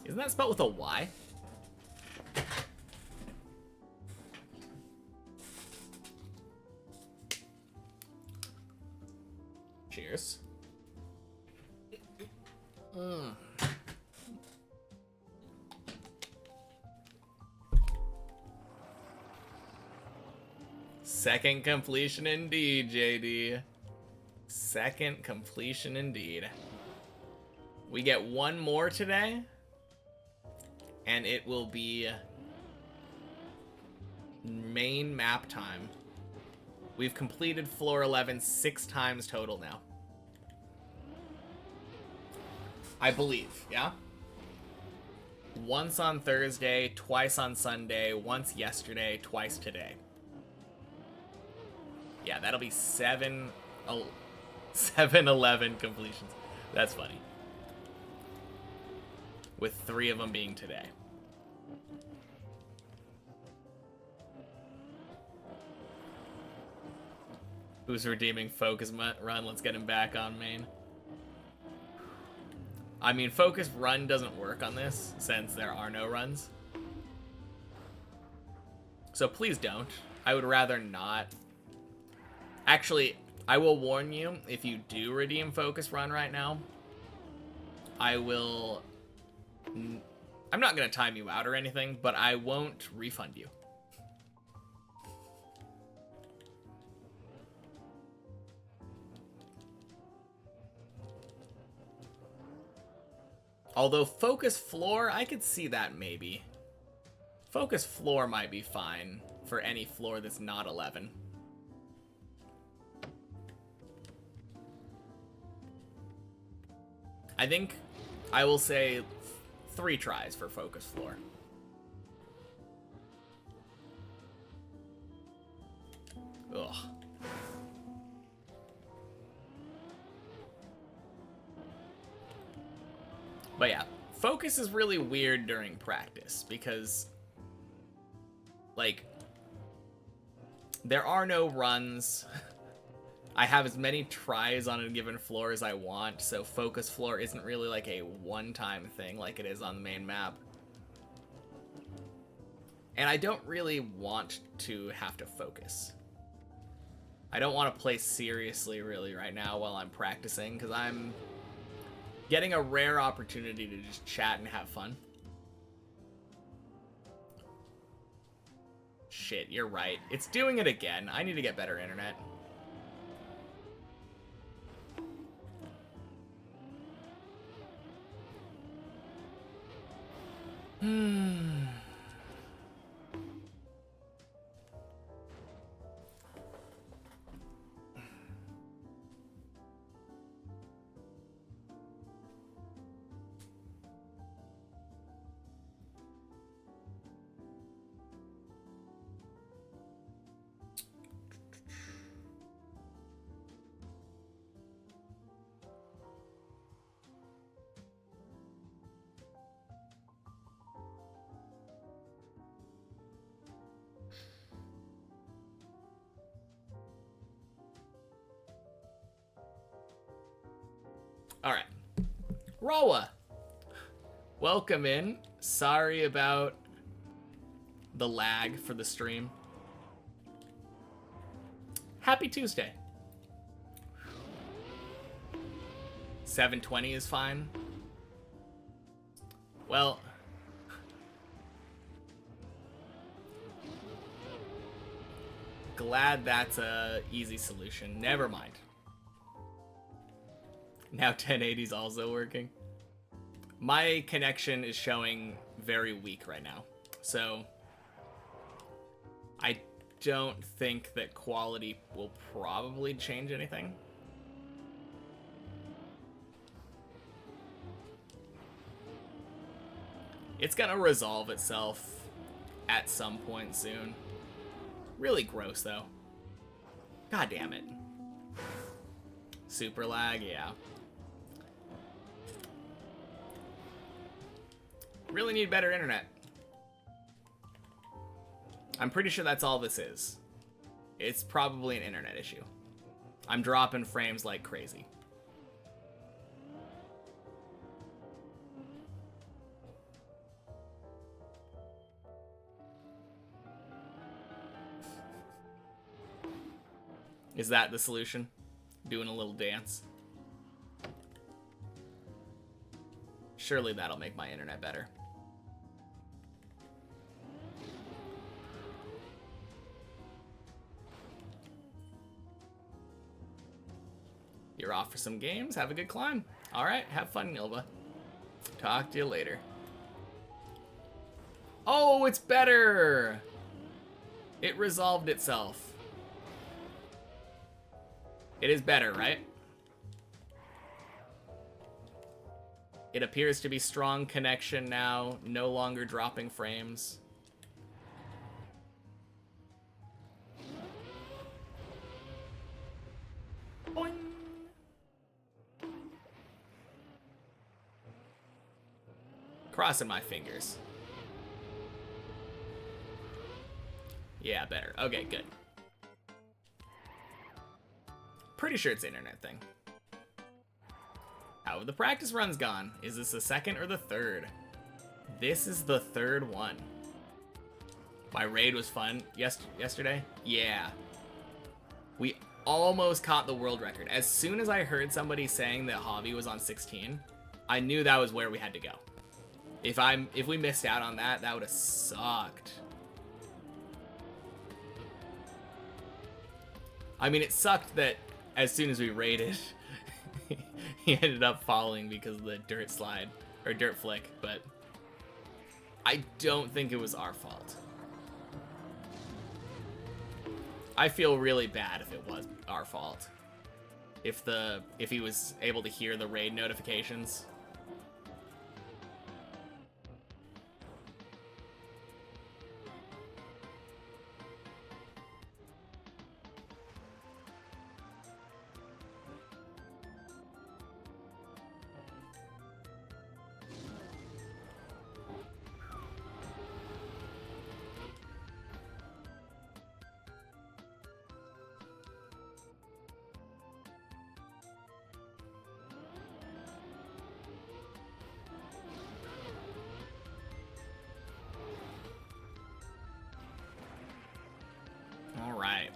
Isn't that spelled with a Y? Cheers. Second completion indeed, JD. Second completion indeed. We get one more today, and it will be main map time. We've completed floor 11 6 times total now. I believe, yeah? Once on Thursday, twice on Sunday, once yesterday, twice today. Yeah, that'll be 7, 11 completions. That's funny. With 3 of them being today. Who's redeeming Focus Run? Let's get him back on main. I mean, Focus Run doesn't work on this since there are no runs. So please don't. I would rather not. Actually, I will warn you, if you do redeem Focus Run right now, I will... I'm not going to time you out or anything, but I won't refund you. Although Focus Floor, I could see that maybe. Focus Floor might be fine for any floor that's not 11. I think I will say 3 tries for Focus Floor. Ugh. But yeah, Focus is really weird during practice because, like, there are no runs. I have as many tries on a given floor as I want, so Focus Floor isn't really like a one-time thing like it is on the main map. And I don't really want to have to focus. I don't want to play seriously really right now while I'm practicing, because I'm getting a rare opportunity to just chat and have fun. Shit, you're right. It's doing it again. I need to get better internet. Alright. Rawa! Welcome in. Sorry about the lag for the stream. Happy Tuesday. 720 is fine. Well, glad that's a easy solution. Never mind. Now 1080 is also working. My connection is showing very weak right now, so I don't think that quality will probably change anything. It's gonna resolve itself at some point soon. Really gross though. God damn it. Super lag, yeah. Really need better internet. I'm pretty sure that's all this is. It's probably an internet issue. I'm dropping frames like crazy. Is that the solution? Doing a little dance? Surely that'll make my internet better. You're off for some games? Have a good climb. Alright, have fun, Nilva. Talk to you later. Oh, it's better! It resolved itself. It is better, right? It appears to be strong connection now, no longer dropping frames. Boing. Crossing my fingers. Yeah, better. Okay, good. Pretty sure it's an internet thing. How have the practice runs gone? Is this the second or the third? This is the third one. My raid was fun yesterday. Yeah. We almost caught the world record. As soon as I heard somebody saying that Javi was on 16, I knew that was where we had to go. If we missed out on that, that would have sucked. I mean, it sucked that as soon as we raided, he ended up falling because of the dirt slide, or dirt flick, but I don't think it was our fault. I feel really bad if it was our fault. If he was able to hear the raid notifications. Alright.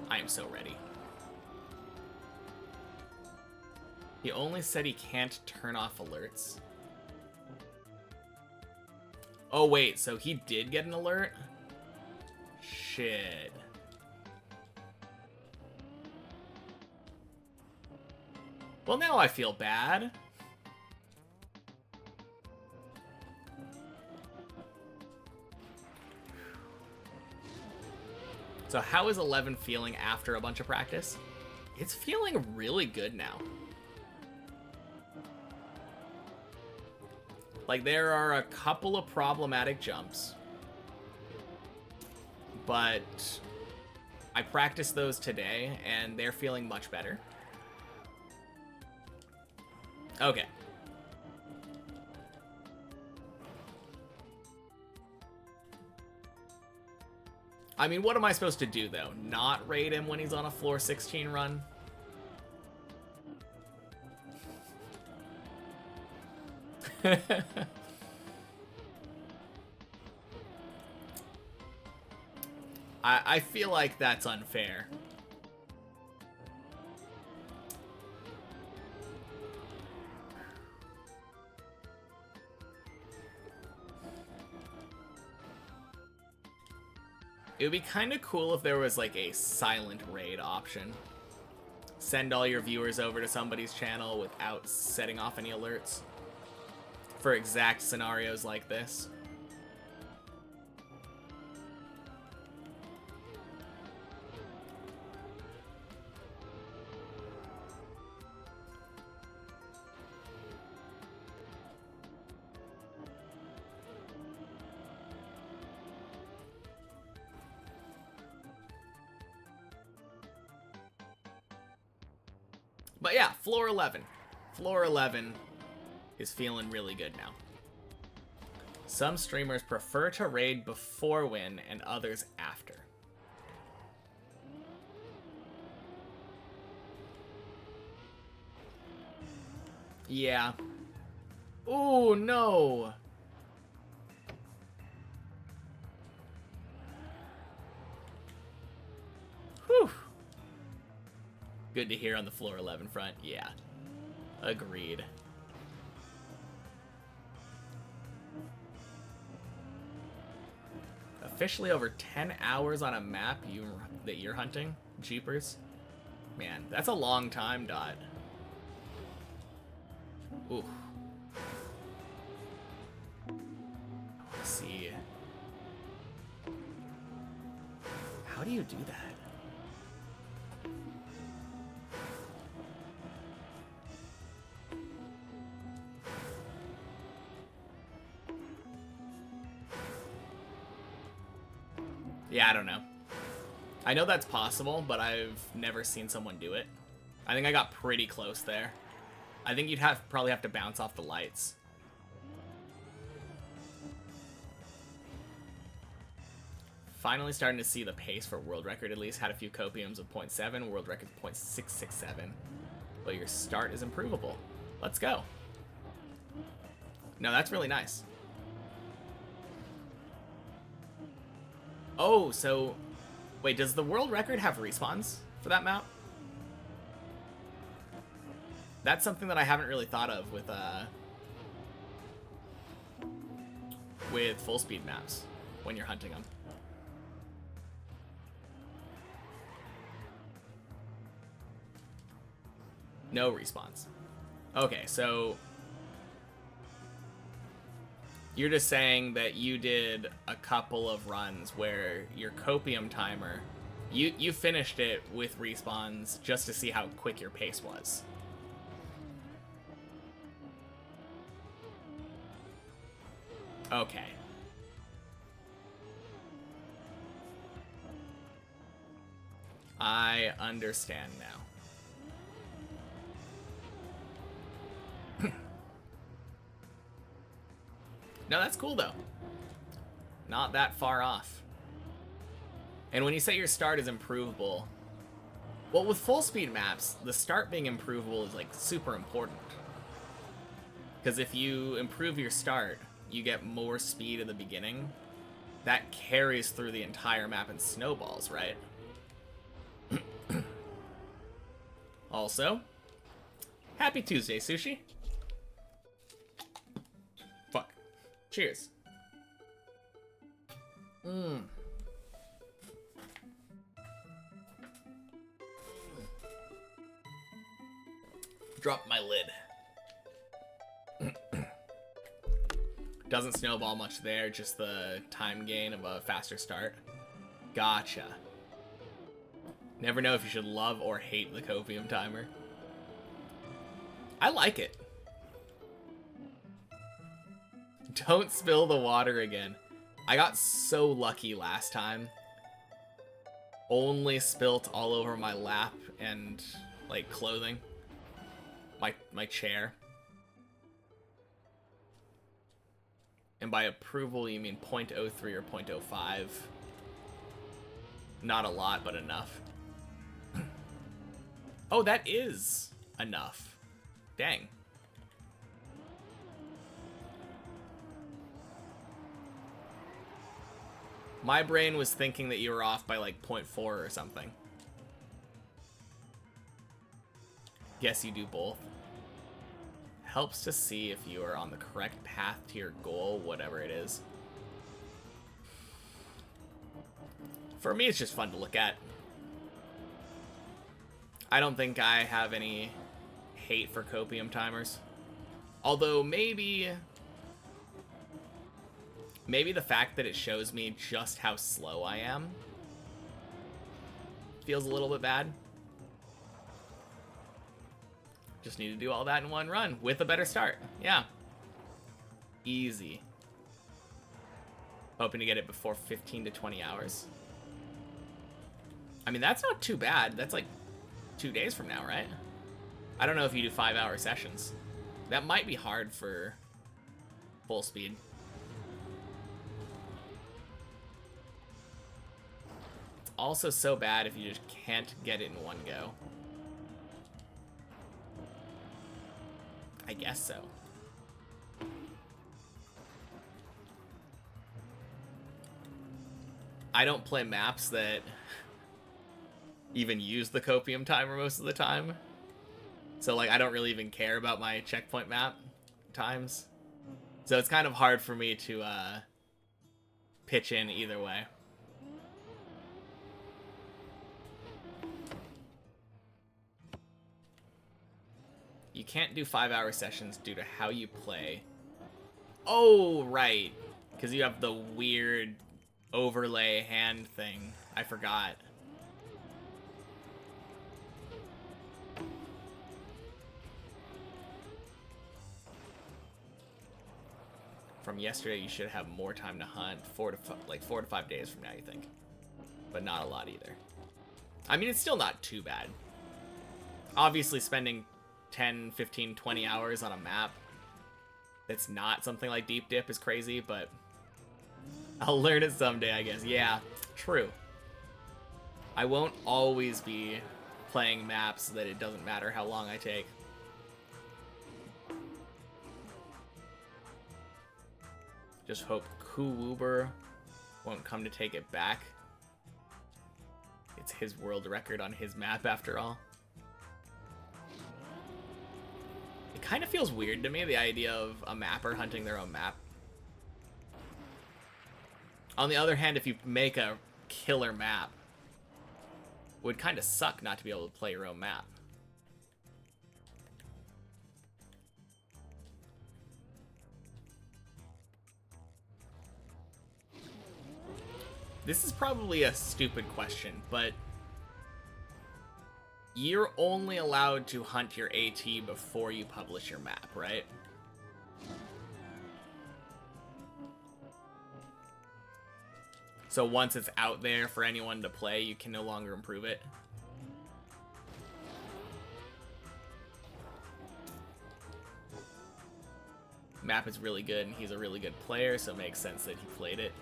I am so ready. He only said he can't turn off alerts. Oh wait, so he did get an alert? Shit. Well, now I feel bad. So how is 11 feeling after a bunch of practice? It's feeling really good now. Like, there are a couple of problematic jumps, but I practiced those today, and they're feeling much better. Okay. I mean, what am I supposed to do, though? Not raid him when he's on a floor 16 run? I feel like that's unfair. It would be kind of cool if there was like a silent raid option. Send all your viewers over to somebody's channel without setting off any alerts for exact scenarios like this. But yeah, floor 11. Floor 11 is feeling really good now. Some streamers prefer to raid before win and others after. Yeah. Ooh, no. Whew. Good to hear on the floor 11 front. Yeah. Agreed. Officially over 10 hours on a map that you're hunting? Jeepers. Man, that's a long time, Dot. Ooh. Let's see. How do you do that? Yeah, I don't know. I know that's possible, but I've never seen someone do it. I think I got pretty close there. I think you'd probably have to bounce off the lights. Finally starting to see the pace for world record at least. Had a few copiums of 0.7, world record 0.667. But your start is improvable. Let's go. No, that's really nice. Oh, so... Wait, does the world record have respawns for that map? That's something that I haven't really thought of with full speed maps when you're hunting them. No respawns. Okay, so you're just saying that you did a couple of runs where your copium timer, you finished it with respawns just to see how quick your pace was. Okay. I understand now. No, that's cool though. Not that far off. And when you say your start is improvable, well, with full speed maps, the start being improvable is like super important. Because if you improve your start, you get more speed in the beginning. That carries through the entire map and snowballs, right? Also, happy Tuesday, Sushi. Fuck. Cheers. Drop my lid. Doesn't snowball much there, just the time gain of a faster start. Gotcha. Never know if you should love or hate the copium timer. I like it. Don't spill the water again. I got so lucky last time. Only spilt all over my lap and, like, clothing. My chair. And by approval, you mean 0.03 or 0.05. Not a lot, but enough. Oh, that is enough. Dang. My brain was thinking that you were off by like 0.4 or something. Guess you do both. Helps to see if you are on the correct path to your goal, whatever it is. For me, it's just fun to look at. I don't think I have any hate for copium timers. Although maybe the fact that it shows me just how slow I am feels a little bit bad. Just need to do all that in one run with a better start. Yeah. Easy. Hoping to get it before 15 to 20 hours. I mean, that's not too bad. That's like 2 days from now, right? I don't know if you do 5-hour sessions. That might be hard for full speed. It's also so bad if you just can't get it in one go. I I guess so. I don't play maps that even use the copium timer most of the time. So, like, I don't really even care about my checkpoint map times. So it's kind of hard for me to pitch in either way. You can't do 5-hour sessions due to how you play. Oh, right. Because you have the weird overlay hand thing. I forgot. From yesterday, you should have more time to hunt. 4 to 5 days from now, you think. But not a lot either. I mean, it's still not too bad. Obviously, spending 10, 15, 20 hours on a map that's not something like Deep Dip is crazy, but I'll learn it someday, I guess. Yeah, true. I won't always be playing maps that it doesn't matter how long I take. Just hope Kuwuber won't come to take it back. It's his world record on his map after all. It kind of feels weird to me, the idea of a mapper hunting their own map. On the other hand, if you make a killer map, it would kind of suck not to be able to play your own map. This is probably a stupid question, but you're only allowed to hunt your AT before you publish your map, right? So once it's out there for anyone to play, you can no longer improve it. Map is really good, and he's a really good player, so it makes sense that he played it.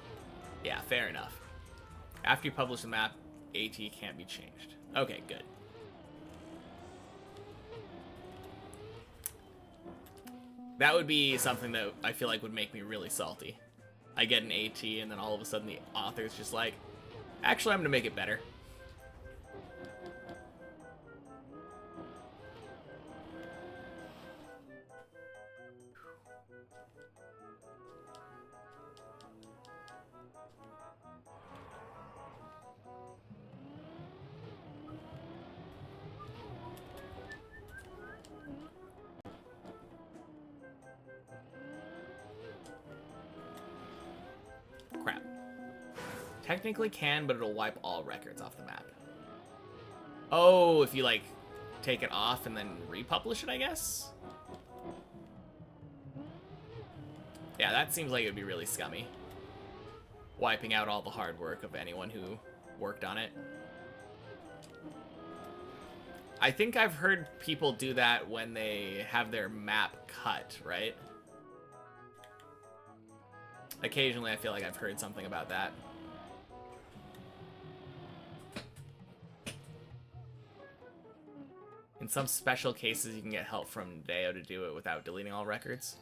Yeah, fair enough. After you publish the map, AT can't be changed. Okay, good. That would be something that I feel like would make me really salty. I get an AT, and then all of a sudden the author's just like, actually, I'm gonna make it better. Crap. Technically can, but it'll wipe all records off the map. Oh, if you, like, take it off and then republish it, I guess? Yeah, that seems like it would be really scummy. Wiping out all the hard work of anyone who worked on it. I think I've heard people do that when they have their map cut, right? Occasionally, I feel like I've heard something about that. In some special cases, you can get help from Deo to do it without deleting all records.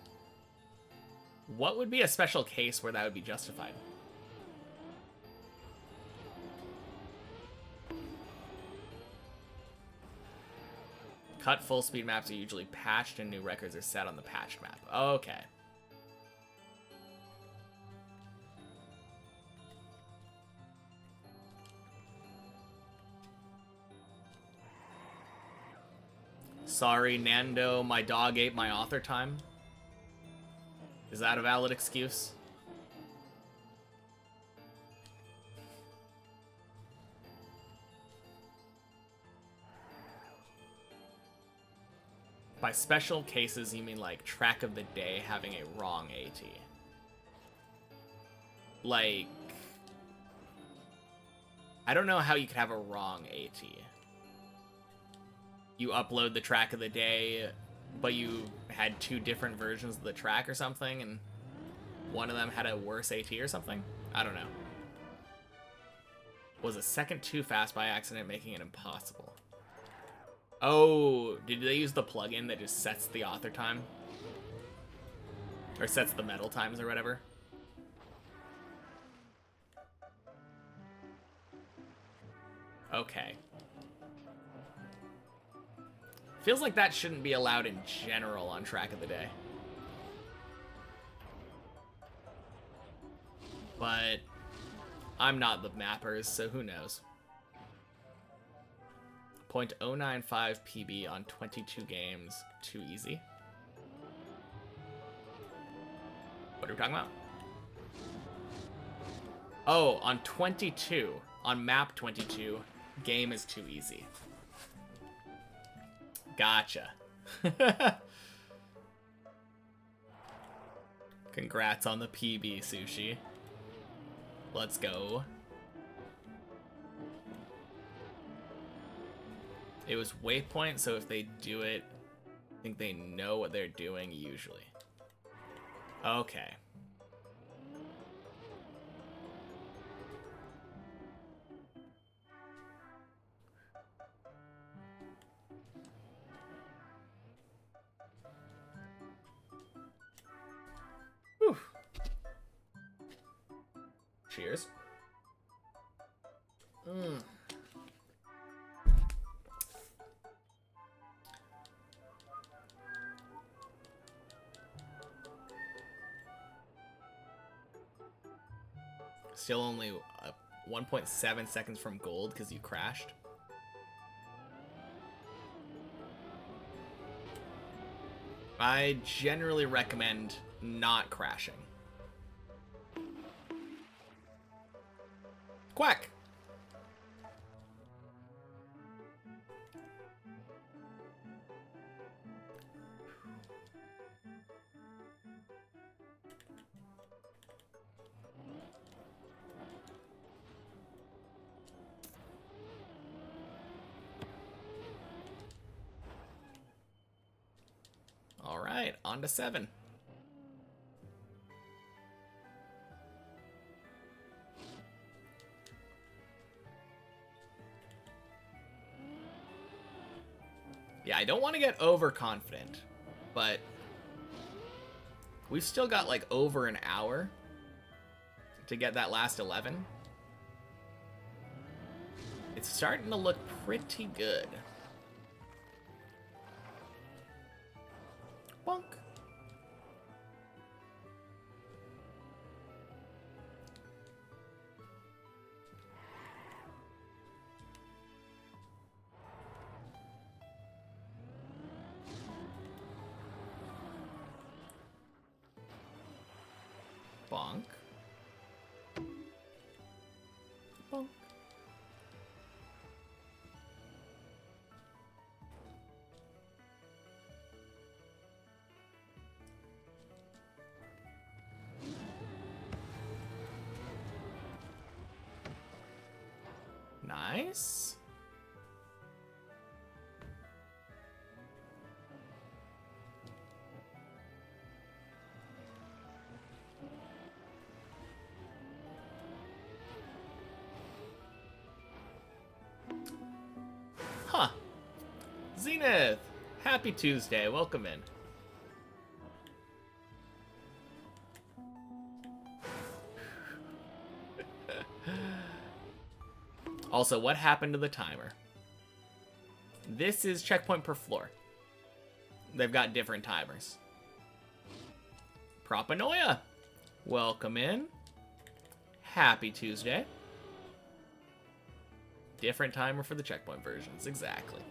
What would be a special case where that would be justified? Cut full speed maps are usually patched and new records are set on the patched map. Okay. Sorry, Nando, my dog ate my author time. Is that a valid excuse? By special cases, you mean like track of the day having a wrong AT. Like, I don't know how you could have a wrong AT. You upload the track of the day, but you had 2 different versions of the track or something, and one of them had a worse AT or something? I don't know. Was a second too fast by accident, making it impossible? Oh, did they use the plugin that just sets the author time Or sets the medal times or whatever. Okay. Feels like that shouldn't be allowed in general on Track of the Day. But I'm not the mappers, so who knows. 0.095 PB on 22 games. Too easy. What are we talking about? Oh, on 22. On map 22, game is too easy. Gotcha. Congrats on the PB, Sushi. Let's go. It was waypoint, so if they do it, I think they know what they're doing usually. Okay. Whew. Cheers. Still only 1.7 seconds from gold because you crashed. I generally recommend not crashing. Quack! All right, on to 7. Yeah, I don't want to get overconfident, but we've still got like over an hour to get that last 11. It's starting to look pretty good. Bonk. Bonk. Bonk. Nice. Huh. Zenith! Happy Tuesday. Welcome in. Also, what happened to the timer? This is checkpoint per floor. They've got different timers. Propanoia! Welcome in. Happy Tuesday. Different timer for the checkpoint versions, exactly.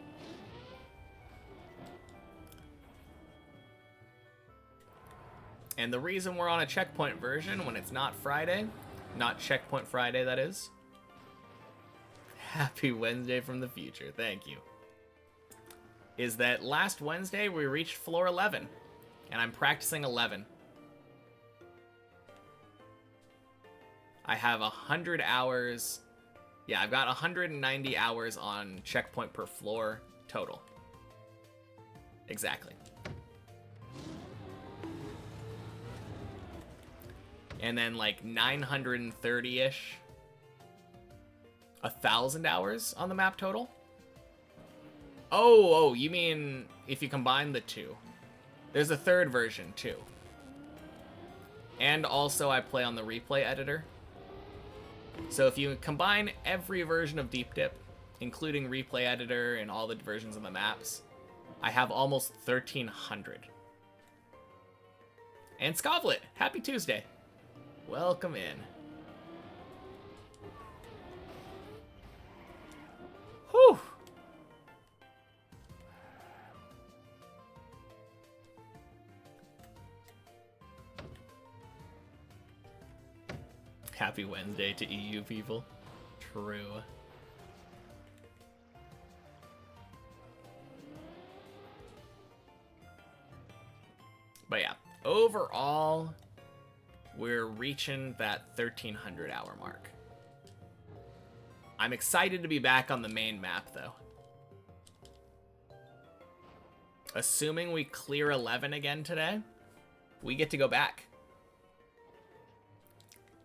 And the reason we're on a checkpoint version when it's not Friday, not checkpoint Friday, that is. Happy Wednesday from the future, thank you. Is that last Wednesday we reached floor 11, and I'm practicing 11. I have 100 hours. Yeah, I've got 190 hours on checkpoint per floor total. Exactly. And then like 930-ish. 1,000 hours on the map total? Oh, you mean if you combine the two. There's a third version too. And also I play on the replay editor. So if you combine every version of Deep Dip, including replay editor and all the versions of the maps, I have almost 1,300. And Scovlet, happy Tuesday. Welcome in. Whew. Happy Wednesday to EU people. True. But yeah, overall, we're reaching that 1,300 hour mark. I'm excited to be back on the main map, though. Assuming we clear 11 again today, we get to go back.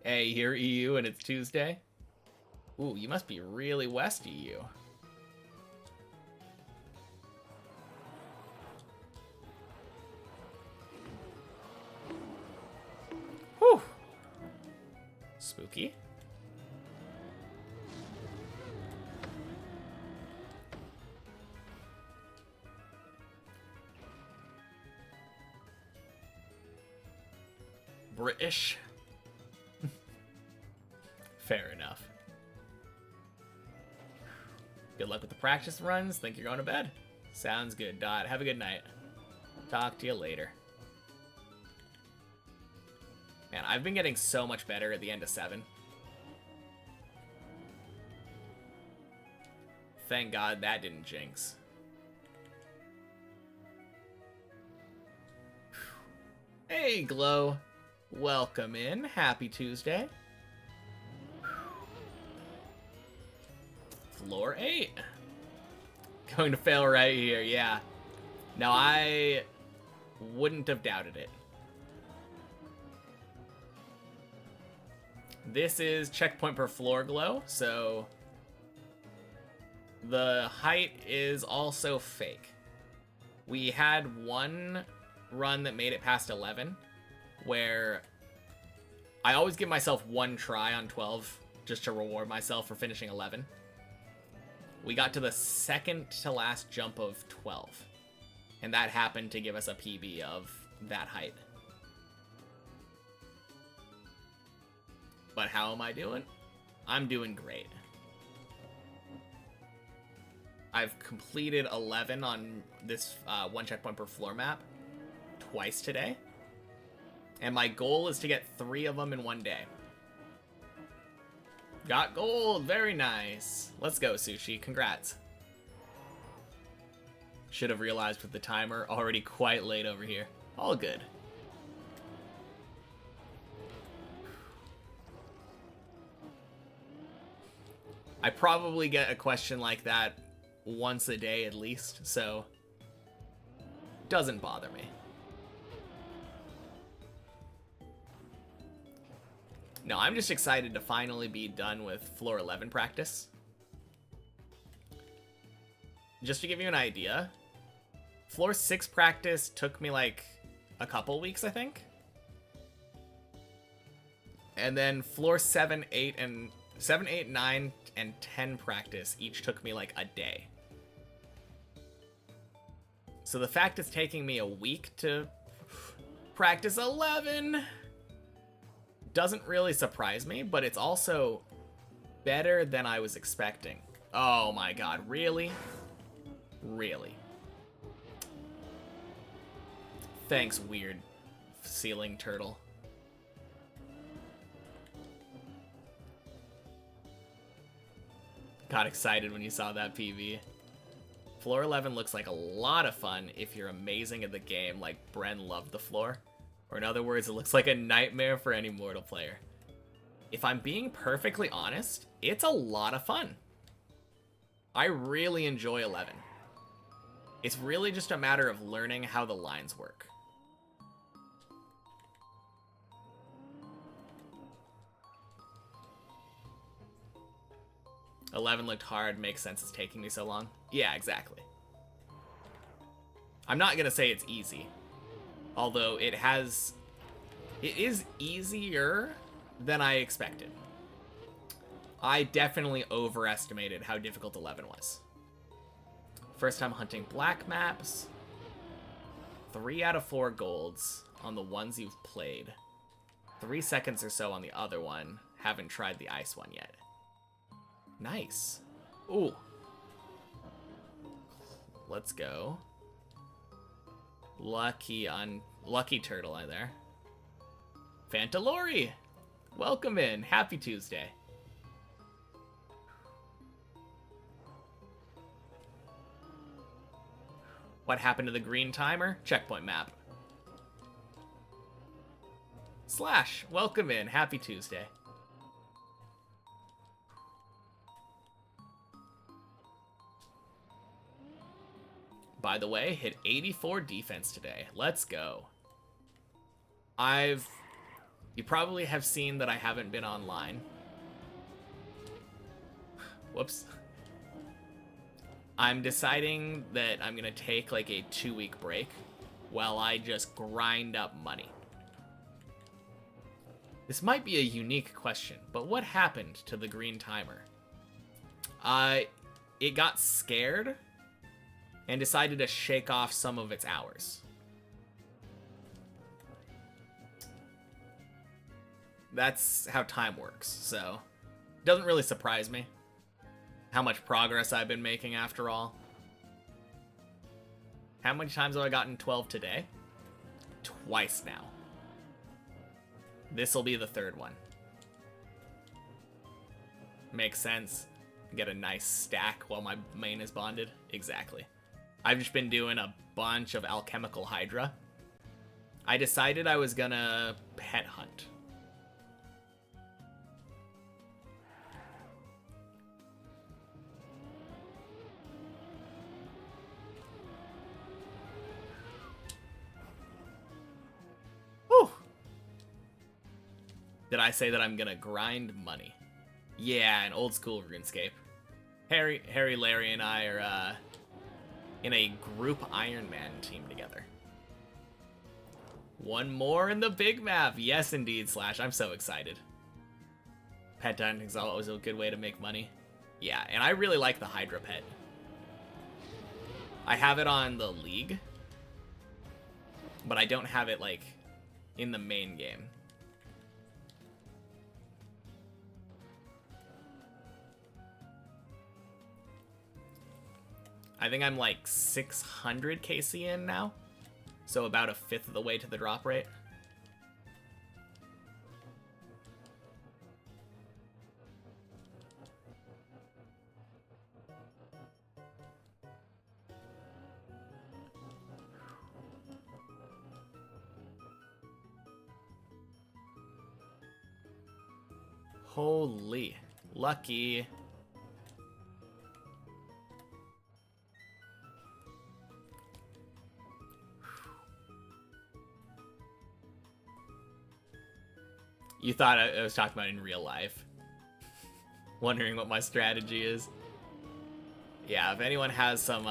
Hey, you're EU and it's Tuesday? Ooh, you must be really West EU. Whew. Spooky. British. Fair enough. Good luck with the practice runs. Think you're going to bed? Sounds good, Dot. Have a good night. Talk to you later. Man, I've been getting so much better at the end of 7. Thank God that didn't jinx. Hey, Glow. Welcome in. Happy Tuesday. Floor 8. Going to fail right here, yeah. Now, I wouldn't have doubted it. This is checkpoint per floor glow, so the height is also fake. We had one run that made it past 11, where I always give myself one try on 12 just to reward myself for finishing 11. We got to the second to last jump of 12, and that happened to give us a PB of that height. But how am I doing? I'm doing great. I've completed 11 on this one checkpoint per floor map twice today, and my goal is to get 3 of them in one day. Got gold, very nice. Let's go, Sushi, congrats. Should have realized with the timer, already quite late over here. All good. I probably get a question like that once a day at least, so doesn't bother me. No, I'm just excited to finally be done with floor 11 practice. Just to give you an idea, floor 6 practice took me like a couple weeks, I think. And then floor 7, 8, 9, and 10 practice each took me like a day. So the fact it's taking me a week to practice 11 doesn't really surprise me, but it's also better than I was expecting. Oh my god, really? Really? Thanks, weird ceiling turtle. Got excited when you saw that PV. Floor 11 looks like a lot of fun if you're amazing at the game like Bren loved the floor. Or in other words, it looks like a nightmare for any mortal player. If I'm being perfectly honest, it's a lot of fun. I really enjoy 11. It's really just a matter of learning how the lines work. "11 looked hard, makes sense it's taking me so long." Yeah, exactly. I'm not gonna say it's easy, although it has It is easier than I expected. I definitely overestimated how difficult 11 was. First time hunting black maps. 3 out of 4 golds on the ones you've played. 3 seconds or so on the other one. Haven't tried the ice one yet. Nice. Ooh. Let's go. Lucky turtle there. Fantalori! Welcome in. Happy Tuesday. What happened to the green timer? Checkpoint map. Slash, welcome in. Happy Tuesday. By the way, hit 84 defense today. Let's go. You probably have seen that I haven't been online. Whoops. I'm deciding that I'm gonna take like a 2-week break while I just grind up money. This might be a unique question, but what happened to the green timer? It got scared and decided to shake off some of its hours. That's how time works, so it doesn't really surprise me how much progress I've been making after all. How many times have I gotten 12 today? Twice now. This'll be the 3rd one. Makes sense. Get a nice stack while my main is bonded. Exactly. I've just been doing a bunch of alchemical hydra. I decided I was gonna pet hunt. Whew. Did I say that I'm gonna grind money? Yeah, an old school RuneScape. Harry, Larry, and I are in a group Iron Man team together. One more in the big map. Yes, indeed, Slash. I'm so excited. Pet hunting's always a good way to make money. Yeah, and I really like the Hydra pet. I have it on the League, but I don't have it, like, in the main game. I think I'm like 600 KC in now, so about a 5th of the way to the drop rate. Holy, lucky. You thought I was talking about in real life. Wondering what my strategy is. Yeah, if anyone has some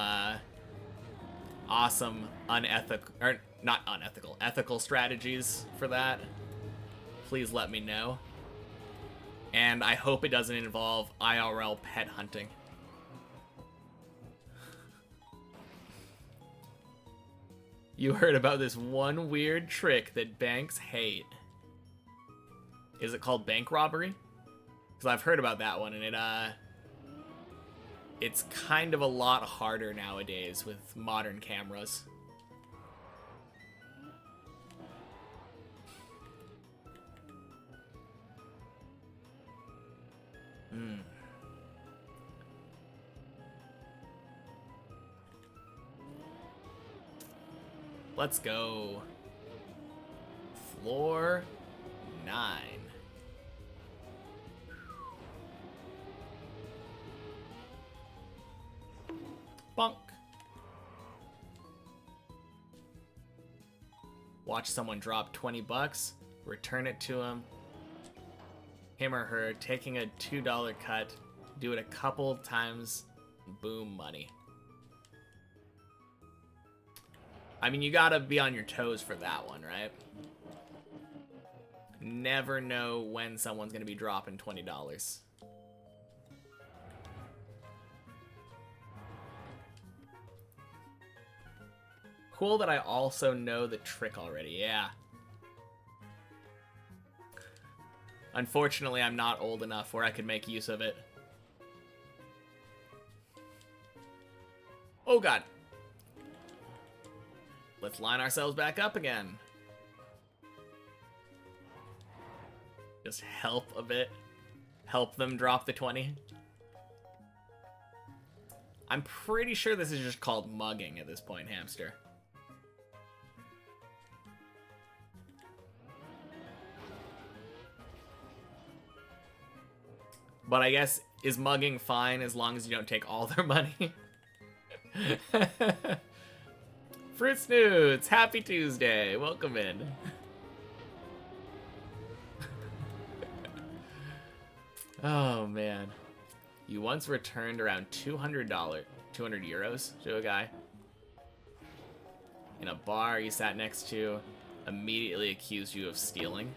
awesome unethical, or not unethical, ethical strategies for that, please let me know. And I hope it doesn't involve IRL pet hunting. You heard about this one weird trick that banks hate. Is it called bank robbery? Because I've heard about that one, and it's kind of a lot harder nowadays with modern cameras. Let's go. Floor 9. Bonk. Watch someone drop 20 bucks, return it to him or her, taking a $2 cut, do it a couple times, boom, money. I mean, you gotta be on your toes for that one, right? never know when someone's gonna be dropping $20. Cool that I also know the trick already, yeah. Unfortunately, I'm not old enough where I could make use of it. Oh god. Let's line ourselves back up again. Just help a bit. Help them drop the 20. I'm pretty sure this is just called mugging at this point, hamster. But I guess, is mugging fine as long as you don't take all their money? Fruit Snoots, happy Tuesday. Welcome in. Oh, man. You once returned around $200 euros to a guy in a bar you sat next to, immediately accused you of stealing.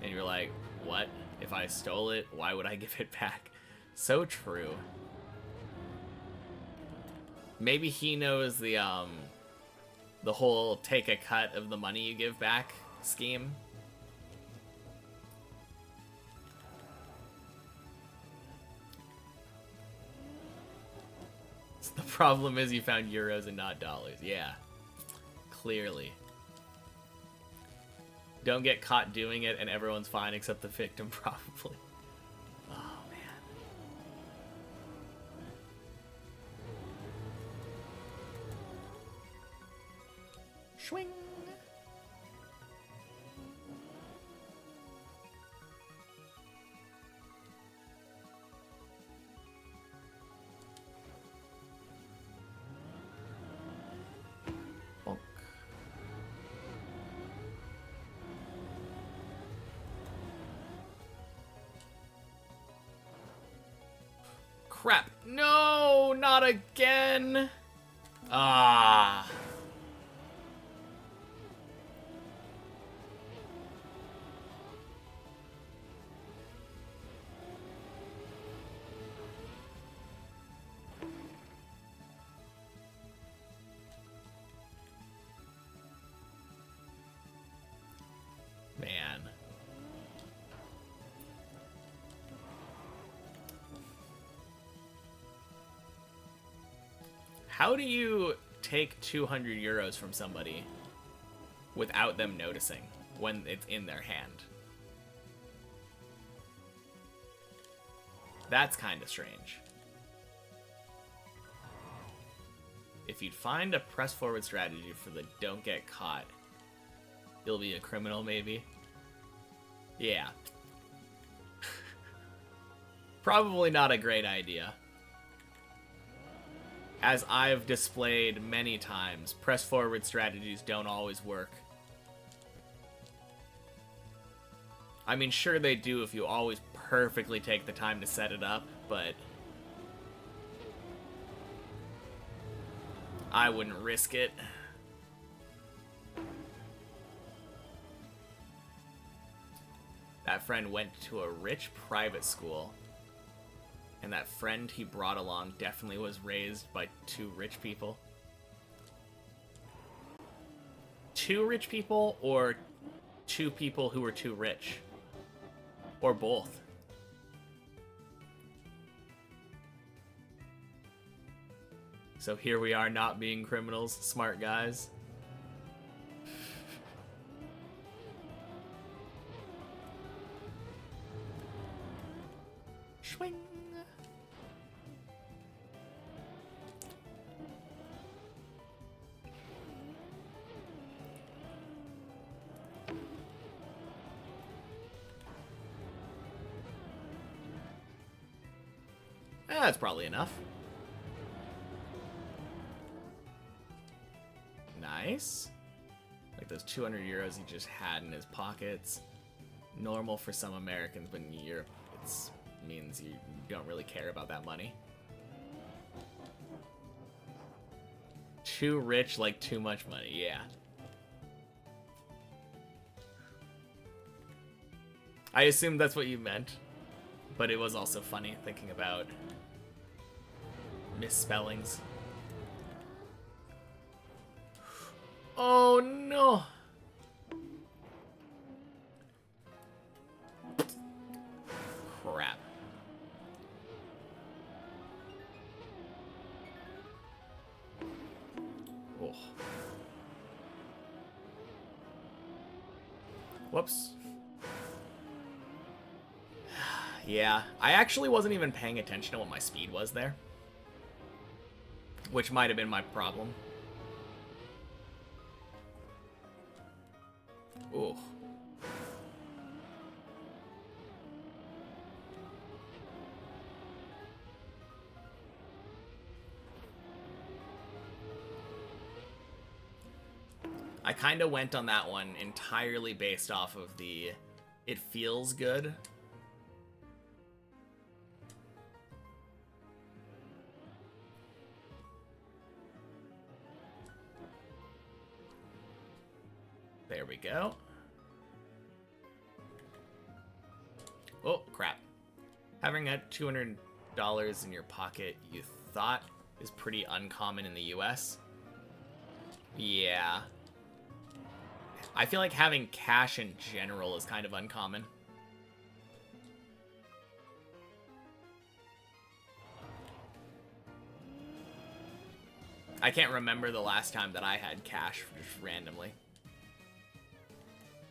And you're like, what? If I stole it, why would I give it back? So true. Maybe he knows the whole take a cut of the money you give back scheme. So the problem is you found euros and not dollars. Yeah, clearly. Don't get caught doing it and everyone's fine except the victim, probably. Oh, man. Swing. Bonk. Crap. No, not again. Ah. Man. How do you take 200 euros from somebody without them noticing when it's in their hand? That's kind of strange. If you'd find a press forward strategy for the don't get caught, you'll be a criminal, maybe? Yeah. Probably not a great idea. As I've displayed many times, press forward strategies don't always work. I mean, sure they do if you always perfectly take the time to set it up, but I wouldn't risk it. That friend went to a rich private school, and that friend he brought along definitely was raised by two rich people. Two rich people, or two people who were too rich? Or both? So here we are not being criminals, smart guys. Swing. That's probably enough. Nice. Like those 200 euros he just had in his pockets. Normal for some Americans, but in Europe it means you don't really care about that money. Too rich, like too much money, yeah. I assumed that's what you meant. But it was also funny thinking about misspellings. Oh no! Crap. Oh. Whoops. Yeah, I actually wasn't even paying attention to what my speed was there. Which might have been my problem. Ooh. I kind of went on that one entirely based off of the it feels good. There we go. Oh, crap. Having a $200 in your pocket you thought is pretty uncommon in the US. Yeah. I feel like having cash in general is kind of uncommon. I can't remember the last time that I had cash just randomly.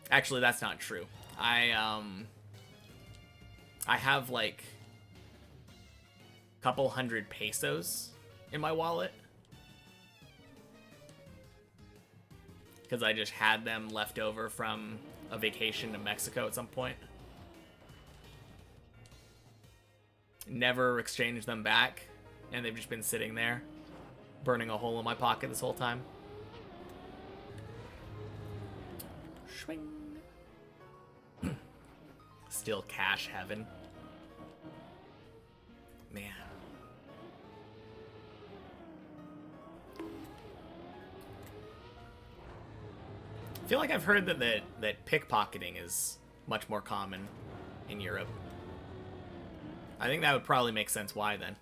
Actually, that's not true. I have like a couple hundred pesos in my wallet. Because I just had them left over from a vacation to Mexico at some point. Never exchanged them back, and they've just been sitting there, burning a hole in my pocket this whole time. Swing. Still cash heaven. Man. I feel like I've heard that pickpocketing is much more common in Europe. I think that would probably make sense why then.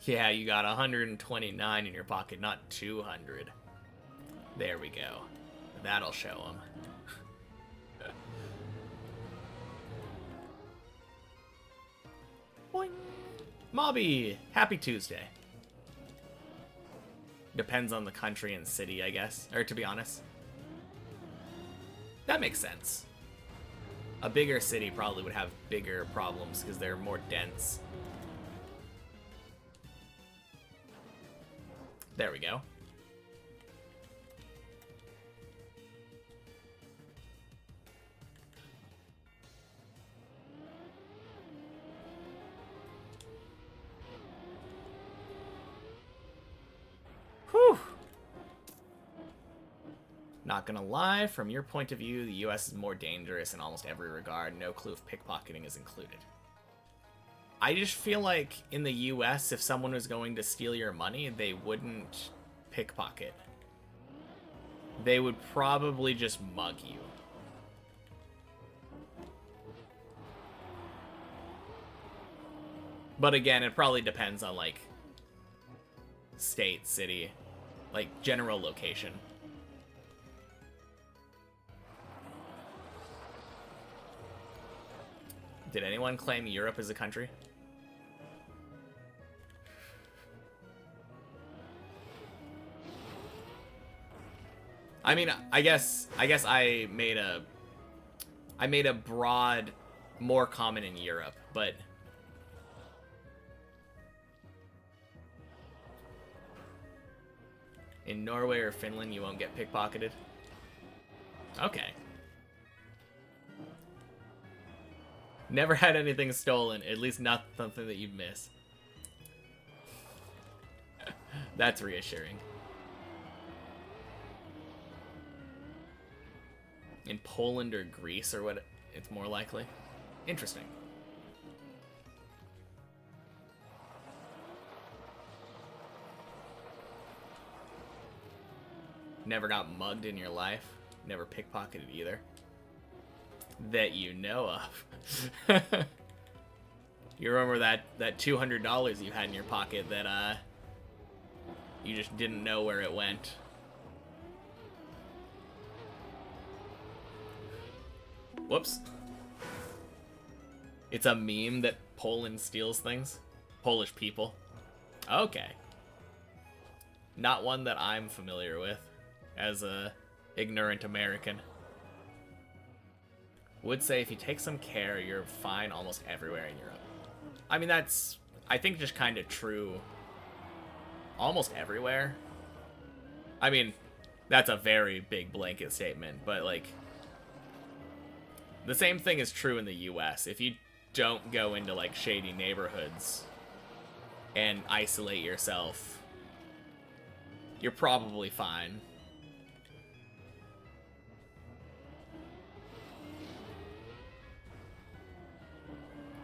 Yeah, you got 129 in your pocket, not 200. There we go. That'll show them. Boing. Mobby, happy Tuesday. Depends on the country and city, I guess. Or to be honest. That makes sense. A bigger city probably would have bigger problems because they're more dense. There we go. Whew. Not gonna lie, from your point of view, the US is more dangerous in almost every regard. No clue if pickpocketing is included. I just feel like in the US, if someone was going to steal your money, they wouldn't pickpocket. They would probably just mug you. But again, it probably depends on, like, state, city, like, general location. Did anyone claim Europe as a country? I mean, I guess I made a broad, more common in Europe, but in Norway or Finland you won't get pickpocketed. Okay. Never had anything stolen, at least not something that you'd miss. That's reassuring. In Poland or Greece or what it's more likely. Interesting. Never got mugged in your life? Never pickpocketed either? That you know of. You remember that $200 you had in your pocket that you just didn't know where it went? Whoops. It's a meme that Poland steals things? Polish people. Okay. Not one that I'm familiar with as a ignorant American. Would say if you take some care, you're fine almost everywhere in Europe. I mean, that's, I think, just kind of true almost everywhere. I mean, that's a very big blanket statement, but, like, the same thing is true in the US. If you don't go into, like, shady neighborhoods and isolate yourself, you're probably fine.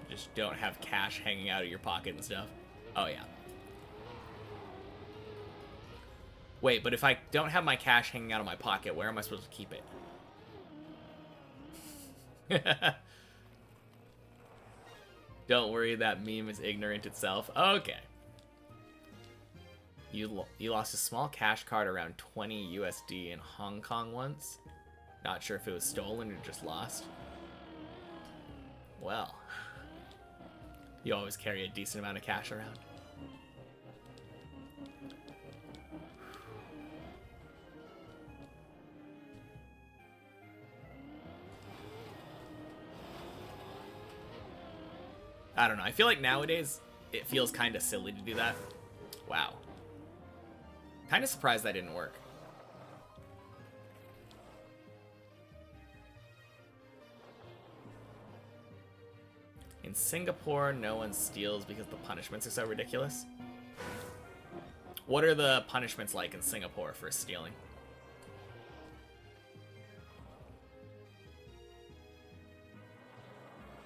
Just don't have cash hanging out of your pocket and stuff. Oh, yeah. Wait, but if I don't have my cash hanging out of my pocket, where am I supposed to keep it? Don't worry, that meme is ignorant itself. Okay. You lost a small cash card around 20 USD in Hong Kong once. Not sure if it was stolen or just lost. Well, you always carry a decent amount of cash around. I don't know. I feel like nowadays it feels kind of silly to do that. Wow. Kind of surprised that didn't work. In Singapore, no one steals because the punishments are so ridiculous. What are the punishments like in Singapore for stealing?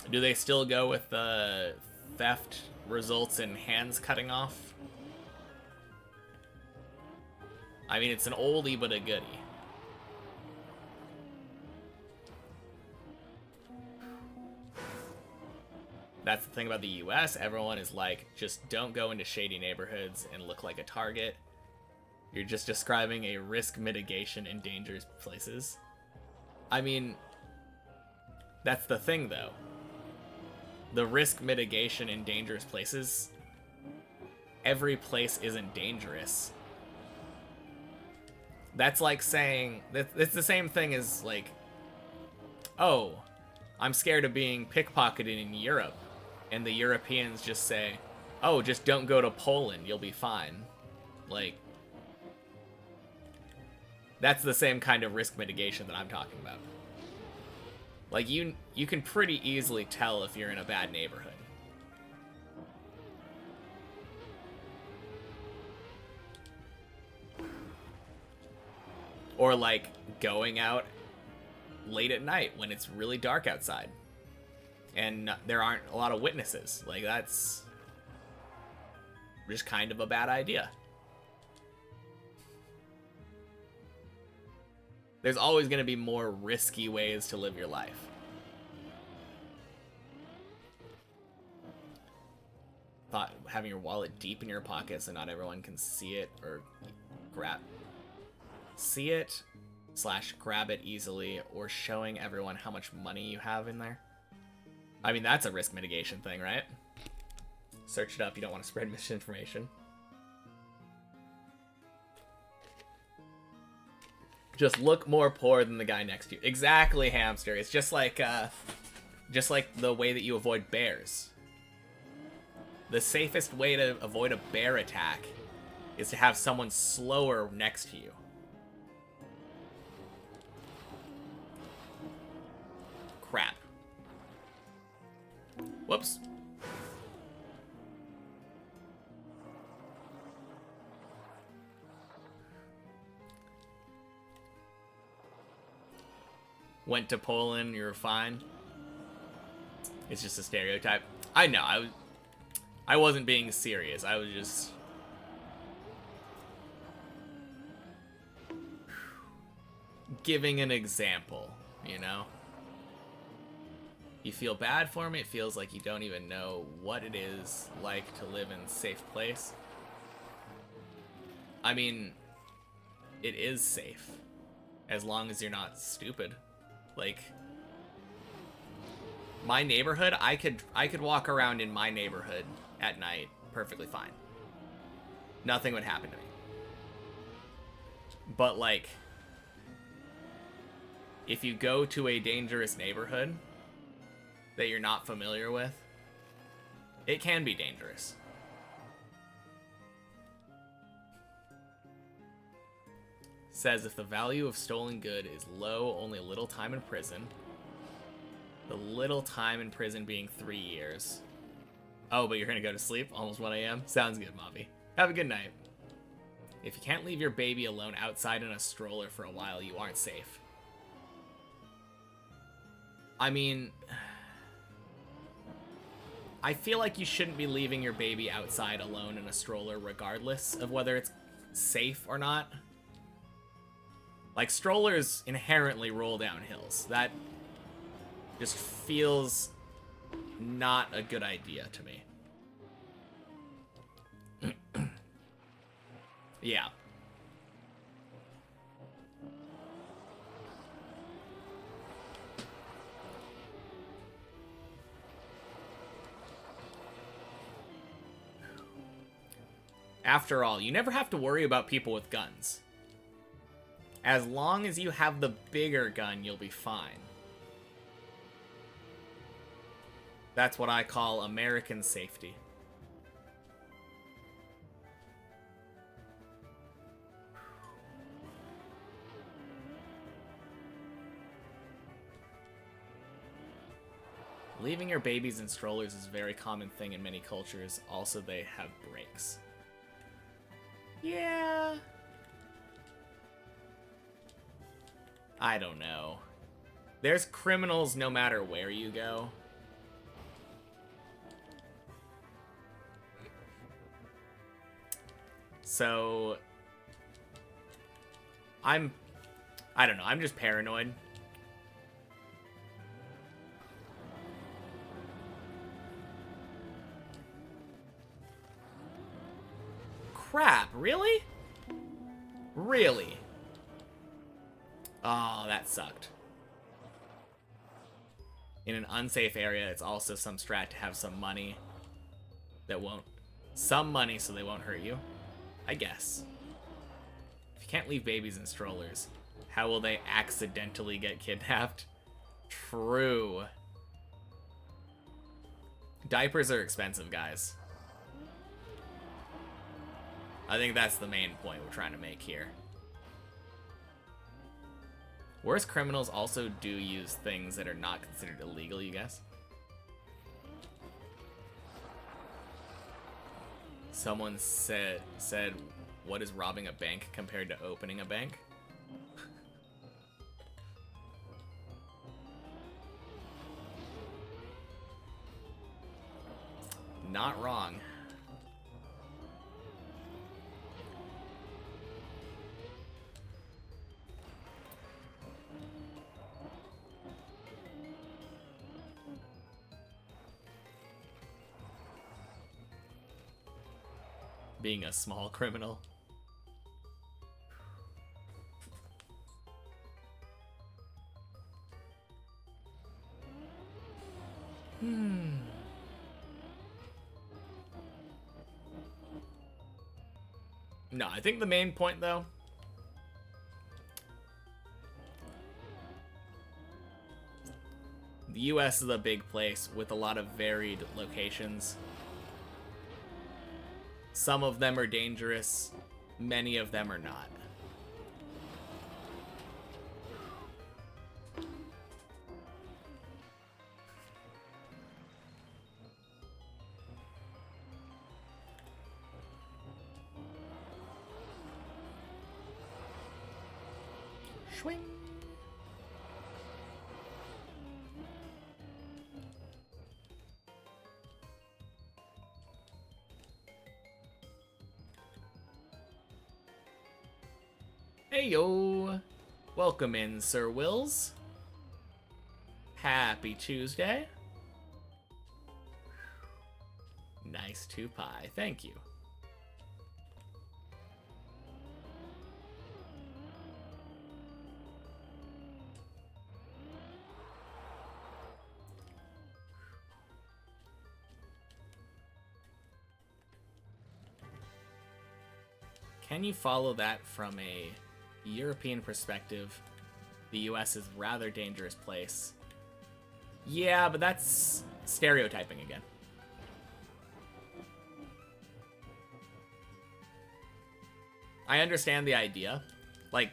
Do they still go with the theft results in hands cutting off? I mean, it's an oldie but a goodie. That's the thing about the US. Everyone is like, just don't go into shady neighborhoods and look like a target. You're just describing a risk mitigation in dangerous places. I mean, that's the thing though. The risk mitigation in dangerous places, every place isn't dangerous. That's like saying, it's the same thing as like, oh, I'm scared of being pickpocketed in Europe. And the Europeans just say, oh, just don't go to Poland, you'll be fine. Like, that's the same kind of risk mitigation that I'm talking about. Like, you can pretty easily tell if you're in a bad neighborhood. Or, like, going out late at night when it's really dark outside. And there aren't a lot of witnesses. Like, that's just kind of a bad idea. There's always going to be more risky ways to live your life. Thought having your wallet deep in your pocket so not everyone can see it or see it / grab it easily, or showing everyone how much money you have in there. I mean, that's a risk mitigation thing, right? Search it up, you don't want to spread misinformation. Just look more poor than the guy next to you. Exactly, Hamster. It's just like the way that you avoid bears. The safest way to avoid a bear attack is to have someone slower next to you. Crap. Whoops. went to Poland, you were fine. It's just a stereotype. I know, I wasn't being serious. I was just... giving an example, you know? You feel bad for me, it feels like you don't even know what it is like to live in a safe place. I mean, it is safe. As long as you're not stupid. Like, my neighborhood, I could walk around in my neighborhood at night perfectly fine. Nothing would happen to me. But, like, if you go to a dangerous neighborhood that you're not familiar with, it can be dangerous. Says if the value of stolen good is low, only a little time in prison. The little time in prison being 3 years. Oh, but you're gonna go to sleep? Almost 1 a.m.? Sounds good, Mobby. Have a good night. If you can't leave your baby alone outside in a stroller for a while, you aren't safe. I mean, I feel like you shouldn't be leaving your baby outside alone in a stroller regardless of whether it's safe or not. Like, strollers inherently roll down hills. That just feels not a good idea to me. Yeah. After all, you never have to worry about people with guns. As long as you have the bigger gun, you'll be fine. That's what I call American safety. Leaving your babies in strollers is a very common thing in many cultures. Also, they have brakes. Yeah. I don't know. There's criminals no matter where you go. So, I don't know, I'm just paranoid. Crap, really? Really? Oh, that sucked. In an unsafe area, it's also some strat to have some money that won't... Some money so they won't hurt you. I guess. If you can't leave babies in strollers, how will they accidentally get kidnapped? True. Diapers are expensive, guys. I think that's the main point we're trying to make here. Worse criminals also do use things that are not considered illegal, you guess? Someone said, what is robbing a bank compared to opening a bank? Not wrong. Being a small criminal. No, I think the main point, though, the US is a big place with a lot of varied locations. Some of them are dangerous, many of them are not. Swing. Hey yo! Welcome in, Sir Wills. Happy Tuesday. Nice 2-pie, thank you. Can you follow that from a European perspective? The US is a rather dangerous place. Yeah, but that's stereotyping again. I understand the idea. Like,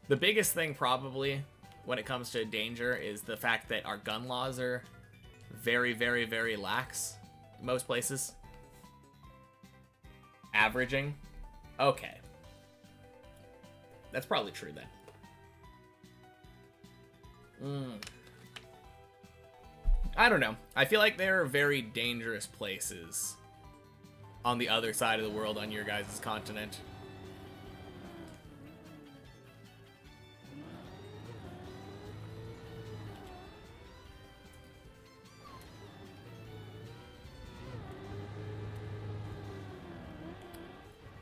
the biggest thing probably when it comes to danger is the fact that our gun laws are very, very, very lax in most places. Averaging. Okay. That's probably true then. I don't know. I feel like there are very dangerous places on the other side of the world on your guys' continent.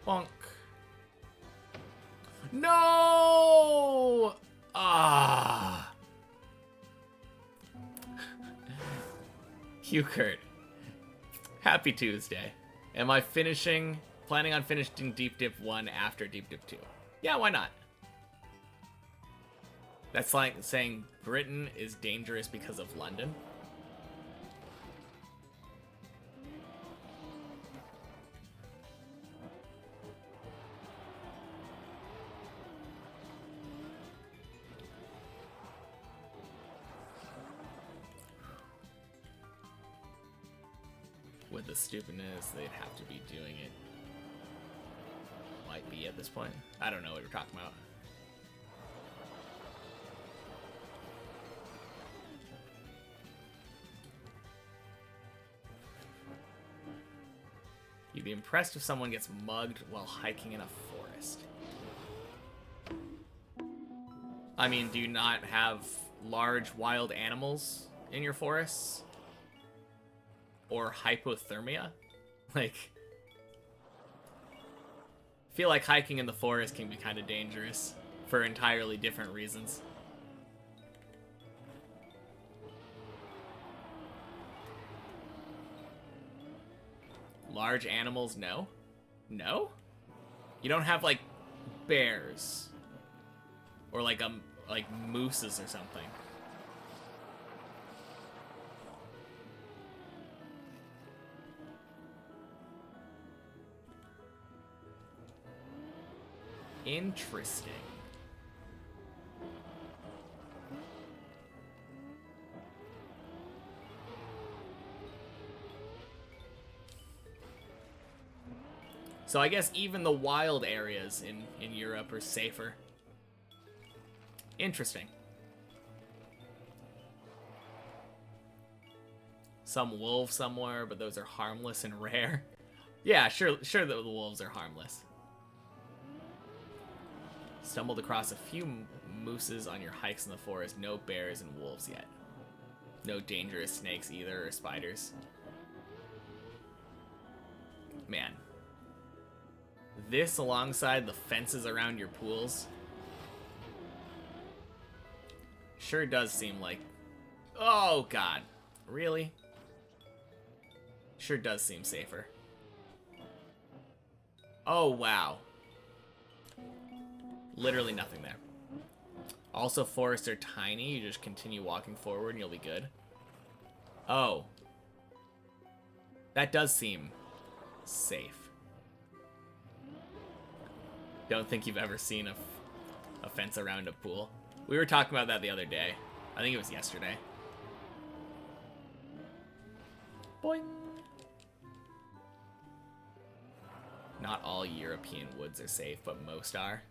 Bonk. No! Ah. Hugh Kurt. Happy Tuesday. Am I planning on finishing Deep Dip 1 after Deep Dip 2? Yeah, why not? That's like saying Britain is dangerous because of London. With the stupidness, they'd have to be doing it. Might be at this point. I don't know what you're talking about. You'd be impressed if someone gets mugged while hiking in a forest. I mean, do you not have large wild animals in your forests? Or hypothermia? Like, I feel like hiking in the forest can be kind of dangerous for entirely different reasons. Large animals, no? No? You don't have, like, bears. Or, like mooses or something. Interesting. So I guess even the wild areas in Europe are safer. Interesting. Some wolves somewhere, but those are harmless and rare. Yeah, sure that the wolves are harmless. Stumbled across a few mooses on your hikes in the forest. No bears and wolves yet. No dangerous snakes either, or spiders. Man. This alongside the fences around your pools sure does seem like... Oh, God. Really? Sure does seem safer. Oh, wow. Literally nothing there. Also, forests are tiny. You just continue walking forward and you'll be good. Oh. That does seem safe. Don't think you've ever seen a fence around a pool. We were talking about that the other day. I think it was yesterday. Boing. Not all European woods are safe, but most are.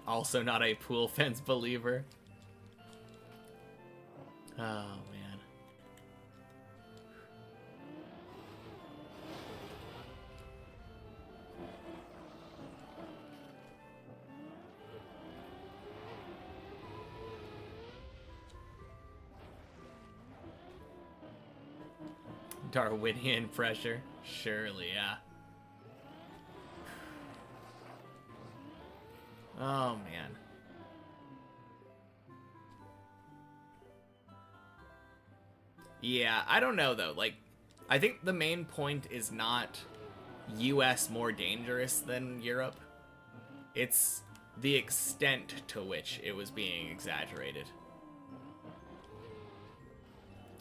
Also not a pool fence believer. Oh, man. Darwinian pressure. Surely, yeah. Oh, man. Yeah, I don't know, though. Like, I think the main point is not US more dangerous than Europe. It's the extent to which it was being exaggerated.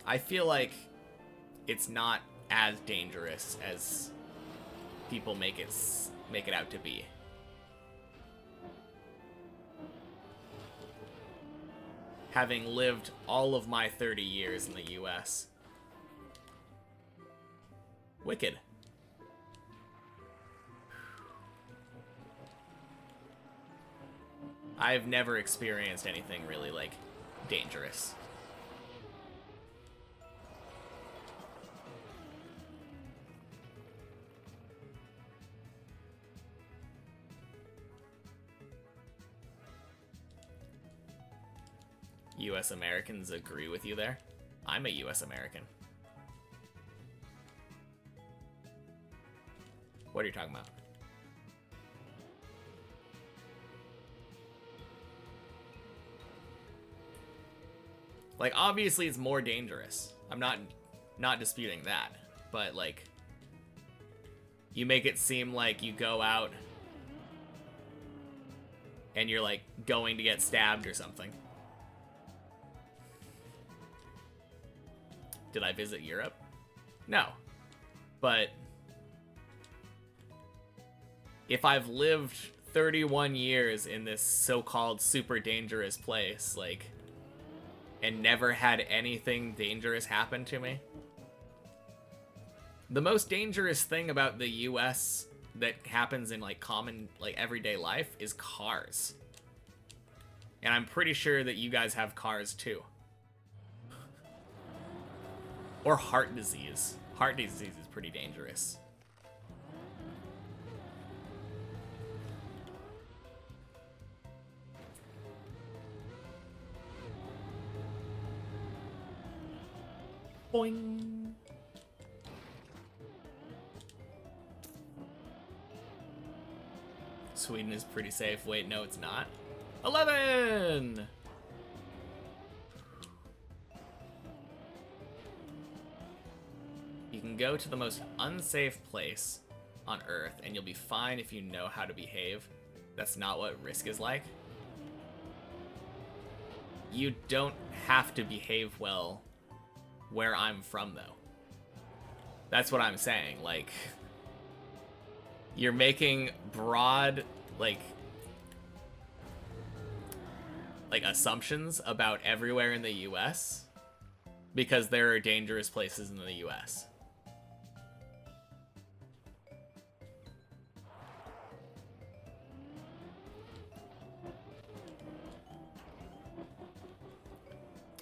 I feel like it's not as dangerous as people make it out to be. Having lived all of my 30 years in the US. Wicked. I've never experienced anything really, like, dangerous. US Americans agree with you there. I'm a US American. What are you talking about? Like, obviously it's more dangerous. I'm not disputing that. But, like, you make it seem like you go out and you're, like, going to get stabbed or something. Did I visit Europe? No. But if I've lived 31 years in this so-called super dangerous place, like, and never had anything dangerous happen to me. The most dangerous thing about the US that happens in, like, common, like, everyday life is cars. And I'm pretty sure that you guys have cars too. Or heart disease. Heart disease is pretty dangerous. Boing. Sweden is pretty safe. Wait, no, it's not. 11! You can go to the most unsafe place on Earth, and you'll be fine if you know how to behave. That's not what Risk is like. You don't have to behave well where I'm from, though. That's what I'm saying. Like, you're making broad, like assumptions about everywhere in the US because there are dangerous places in the US.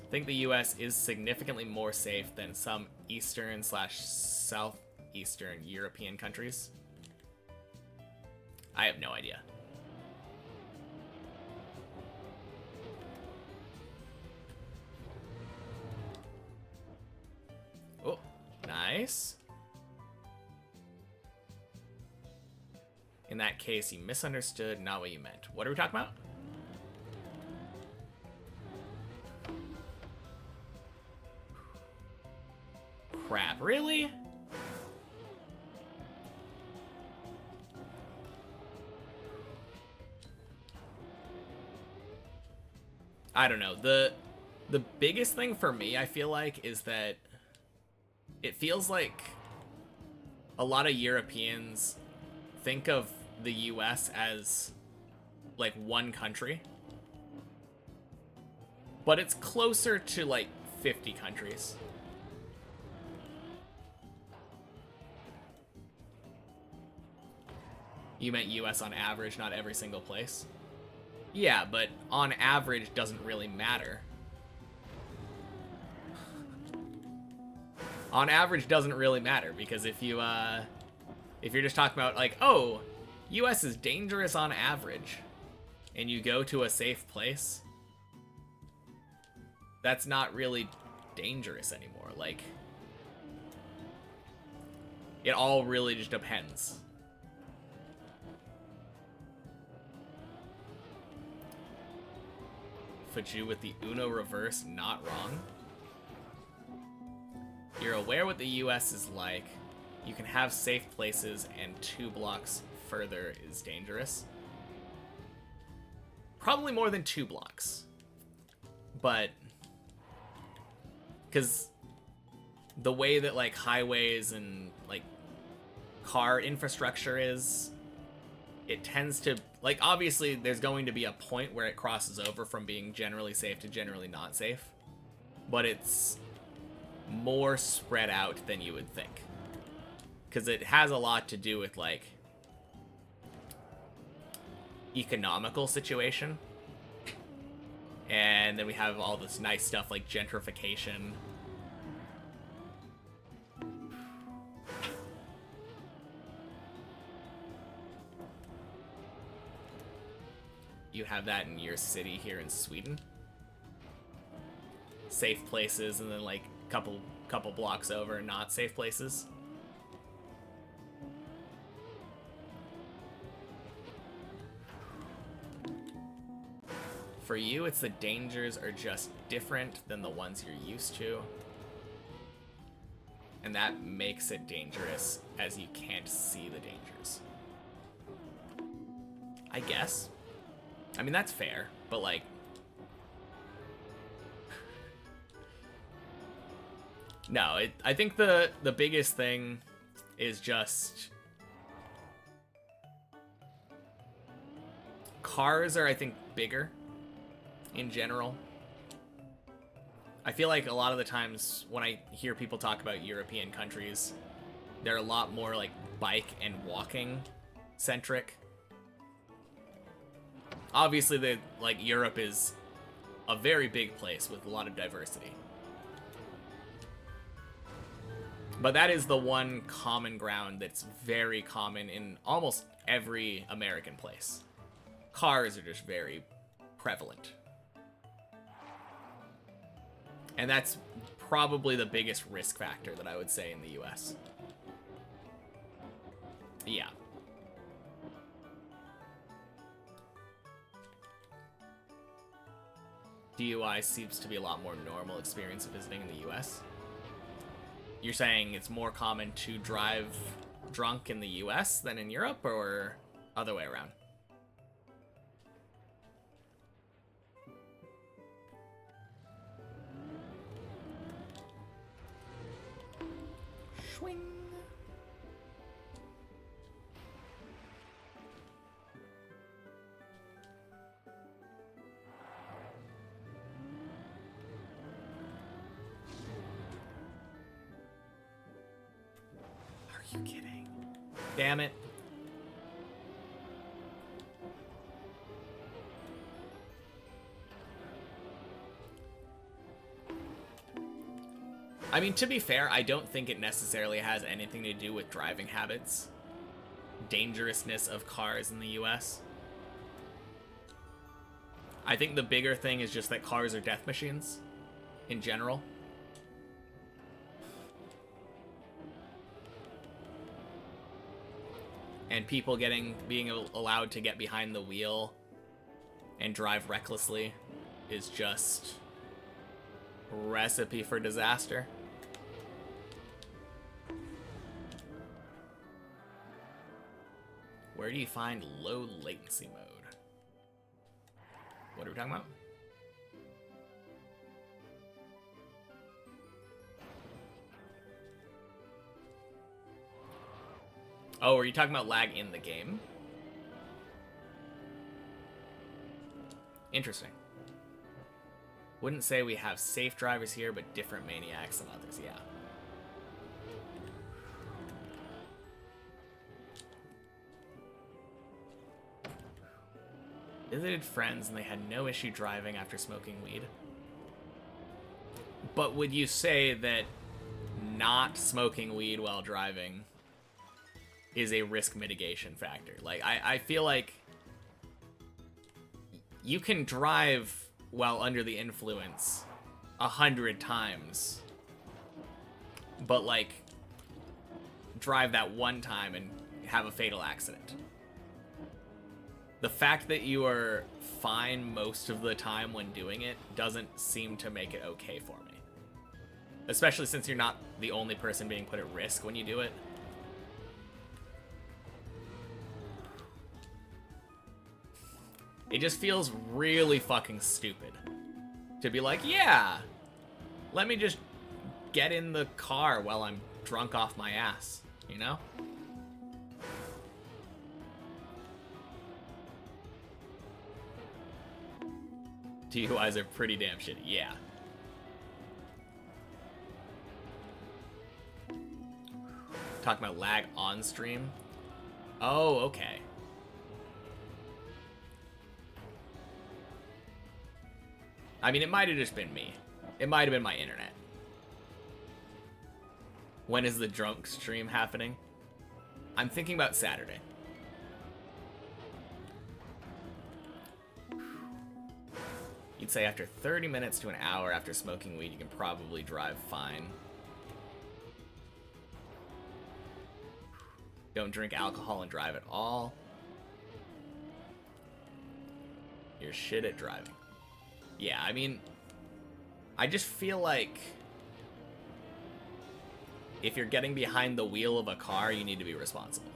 I think the US is significantly more safe than some Eastern/Southeastern European countries. I have no idea. Oh, nice. In that case, you misunderstood, not what you meant. What are we talking about? Crap, really? I don't know. The biggest thing for me, I feel like, is that it feels like a lot of Europeans think of the US as like one country. But it's closer to like 50 countries. You meant US on average, not every single place? Yeah, but on average doesn't really matter. On average doesn't really matter, because if you're just talking about, like, oh, US is dangerous on average, and you go to a safe place, that's not really dangerous anymore. Like, It all really just depends. Fuju with the Uno reverse, not wrong. You're aware what the US is like. You can have safe places, and 2 blocks further is dangerous. Probably more than 2 blocks. But because the way that like highways and like car infrastructure is, it tends to, like, obviously there's going to be a point where it crosses over from being generally safe to generally not safe, but it's more spread out than you would think, because it has a lot to do with like economical situation. And then we have all this nice stuff like gentrification. You have that in your city here in Sweden. Safe places, and then like couple blocks over, not safe places. For you, it's the dangers are just different than the ones you're used to. And that makes it dangerous, as you can't see the dangers. I guess. I mean, that's fair, but like... No, I think the biggest thing is just... Cars are, I think, bigger in general. I feel like a lot of the times when I hear people talk about European countries, they're a lot more like bike and walking centric. Obviously, Europe is a very big place with a lot of diversity. But that is the one common ground that's very common in almost every American place. Cars are just very prevalent. And that's probably the biggest risk factor that I would say in the US. Yeah. DUI seems to be a lot more normal experience of visiting in the US. You're saying it's more common to drive drunk in the US than in Europe, or other way around? Swing. Are you kidding? Damn it. I mean, to be fair, I don't think it necessarily has anything to do with driving habits. Dangerousness of cars in the US. I think the bigger thing is just that cars are death machines in general. And people being allowed to get behind the wheel and drive recklessly is just recipe for disaster. Where do you find low latency mode? What are we talking about? Oh, are you talking about lag in the game? Interesting. Wouldn't say we have safe drivers here, but different maniacs than others, yeah. Visited friends and they had no issue driving after smoking weed. But would you say that not smoking weed while driving is a risk mitigation factor? Like, I feel like you can drive while under the influence 100 times, but like drive that one time and have a fatal accident. The fact that you are fine most of the time when doing it doesn't seem to make it okay for me. Especially since you're not the only person being put at risk when you do it. It just feels really fucking stupid to be like, yeah, let me just get in the car while I'm drunk off my ass, you know? DUIs are pretty damn shitty, yeah. Talking about lag on stream? Oh, okay. I mean, it might have just been me. It might have been my internet. When is the drunk stream happening? I'm thinking about Saturday. You'd say after 30 minutes to an hour after smoking weed, you can probably drive fine. Don't drink alcohol and drive at all. You're shit at driving. Yeah, I mean, I just feel like if you're getting behind the wheel of a car, you need to be responsible.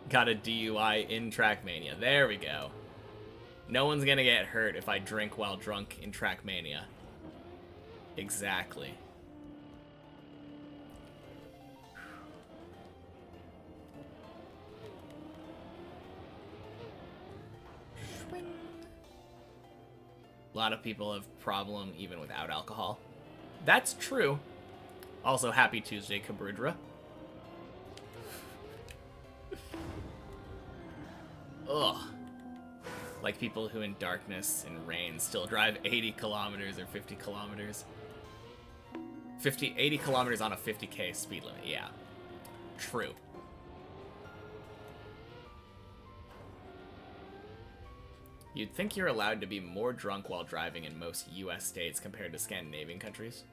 Got a DUI in Trackmania. There we go. No one's gonna get hurt if I drink while drunk in Trackmania. Exactly. A lot of people have problem even without alcohol. That's true. Also, happy Tuesday, Cabrudra. Ugh. Like people who in darkness and rain still drive 80 kilometers or 50 kilometers. 80 kilometers on a 50k speed limit, yeah. True. You'd think you're allowed to be more drunk while driving in most US states compared to Scandinavian countries.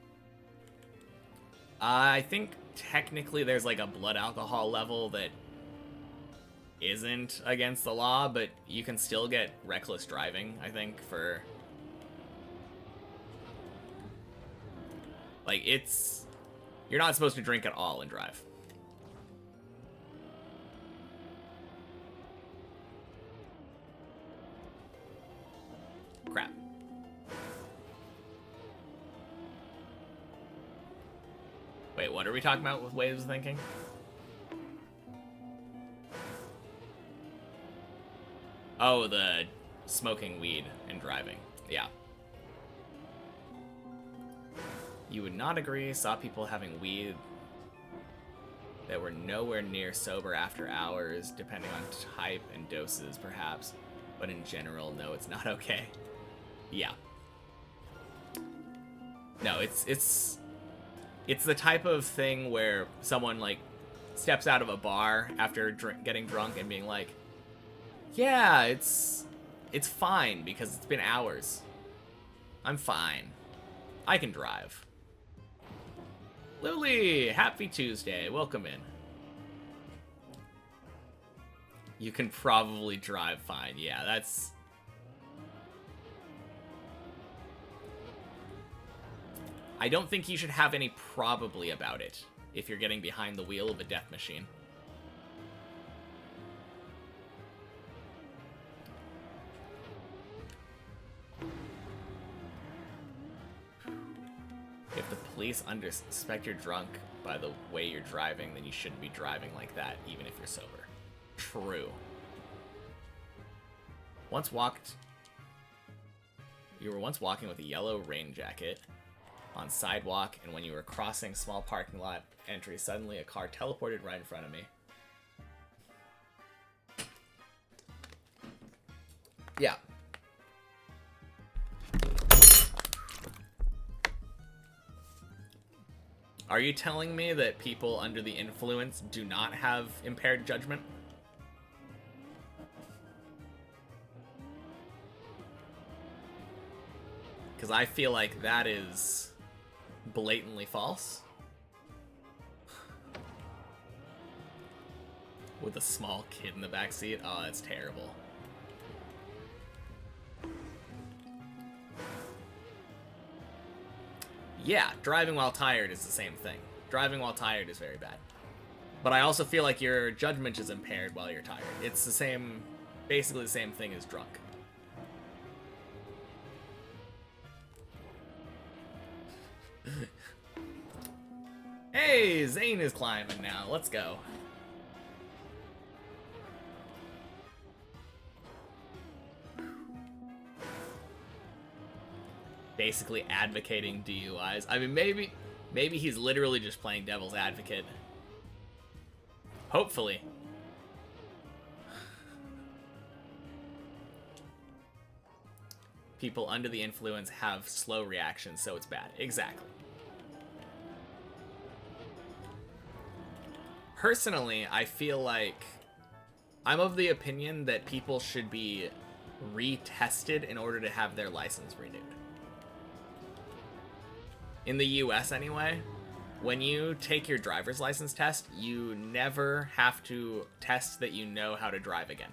I think technically there's like a blood alcohol level that isn't against the law, but you can still get reckless driving, I think, for... Like, it's... You're not supposed to drink at all and drive. Crap. Wait, what are we talking about with ways of thinking? Oh, the smoking weed and driving. Yeah. You would not agree, saw people having weed that were nowhere near sober after hours, depending on type and doses, perhaps. But in general, no, it's not okay. Yeah. No, it's the type of thing where someone, like, steps out of a bar after getting drunk and being like, yeah, it's fine because it's been hours. I'm fine. I can drive. Lily, happy Tuesday. Welcome in. You can probably drive fine. Yeah, that's... I don't think you should have any probably about it if you're getting behind the wheel of a death machine. If the police suspect you're drunk by the way you're driving, then you shouldn't be driving like that, even if you're sober. True. You were once walking with a yellow rain jacket on sidewalk, and when you were crossing small parking lot entry, suddenly a car teleported right in front of me. Yeah. Are you telling me that people under the influence do not have impaired judgment? Because I feel like that is blatantly false. With a small kid in the backseat. Oh, that's terrible. Yeah, driving while tired is the same thing. Driving while tired is very bad. But I also feel like your judgment is impaired while you're tired. It's the same, basically the same thing as drunk. Hey, Zane is climbing now. Let's go. Basically advocating DUIs. I mean, maybe he's literally just playing devil's advocate. Hopefully. People under the influence have slow reactions, so it's bad. Exactly. Personally, I feel like I'm of the opinion that people should be retested in order to have their license renewed. In the US anyway, when you take your driver's license test, you never have to test that you know how to drive again.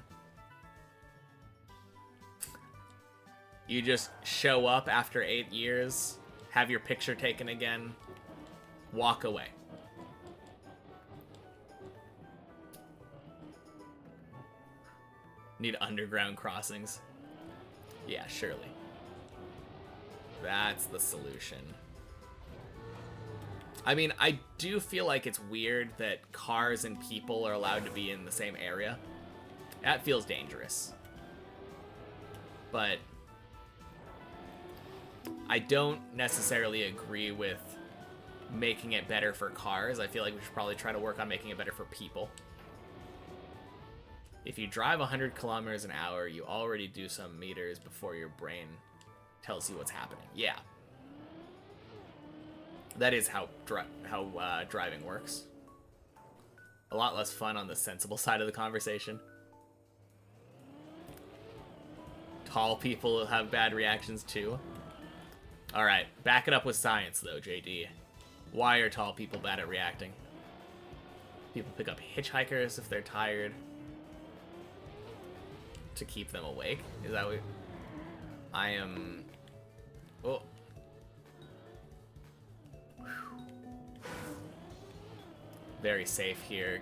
You just show up after 8 years, have your picture taken again, walk away. Need underground crossings. Yeah, surely. That's the solution. I mean, I do feel like it's weird that cars and people are allowed to be in the same area. That feels dangerous. But I don't necessarily agree with making it better for cars. I feel like we should probably try to work on making it better for people. If you drive 100 kilometers an hour, you already do some meters before your brain tells you what's happening. Yeah. That is how driving works. A lot less fun on the sensible side of the conversation. Tall people have bad reactions too. Alright, back it up with science though, JD. Why are tall people bad at reacting? People pick up hitchhikers if they're tired to keep them awake. Is that what I am? Oh. Very safe here,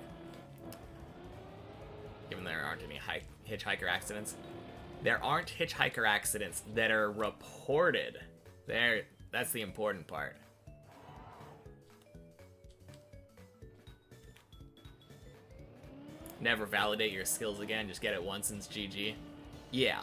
given there aren't any hitchhiker accidents. There aren't hitchhiker accidents that are reported. That's the important part. Never validate your skills again, just get it once and it's GG. Yeah.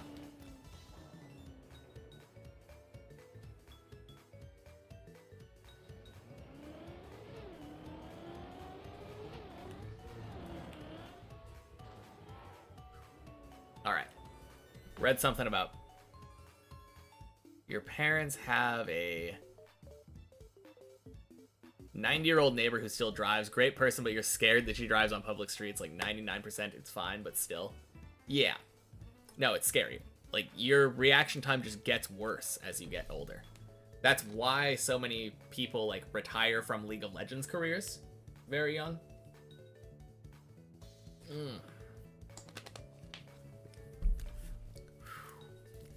Alright. Read something about your parents have a 90-year-old neighbor who still drives. Great person, but you're scared that she drives on public streets. Like 99% it's fine, but still. Yeah. No, it's scary. Like, your reaction time just gets worse as you get older. That's why so many people, like, retire from League of Legends careers very young.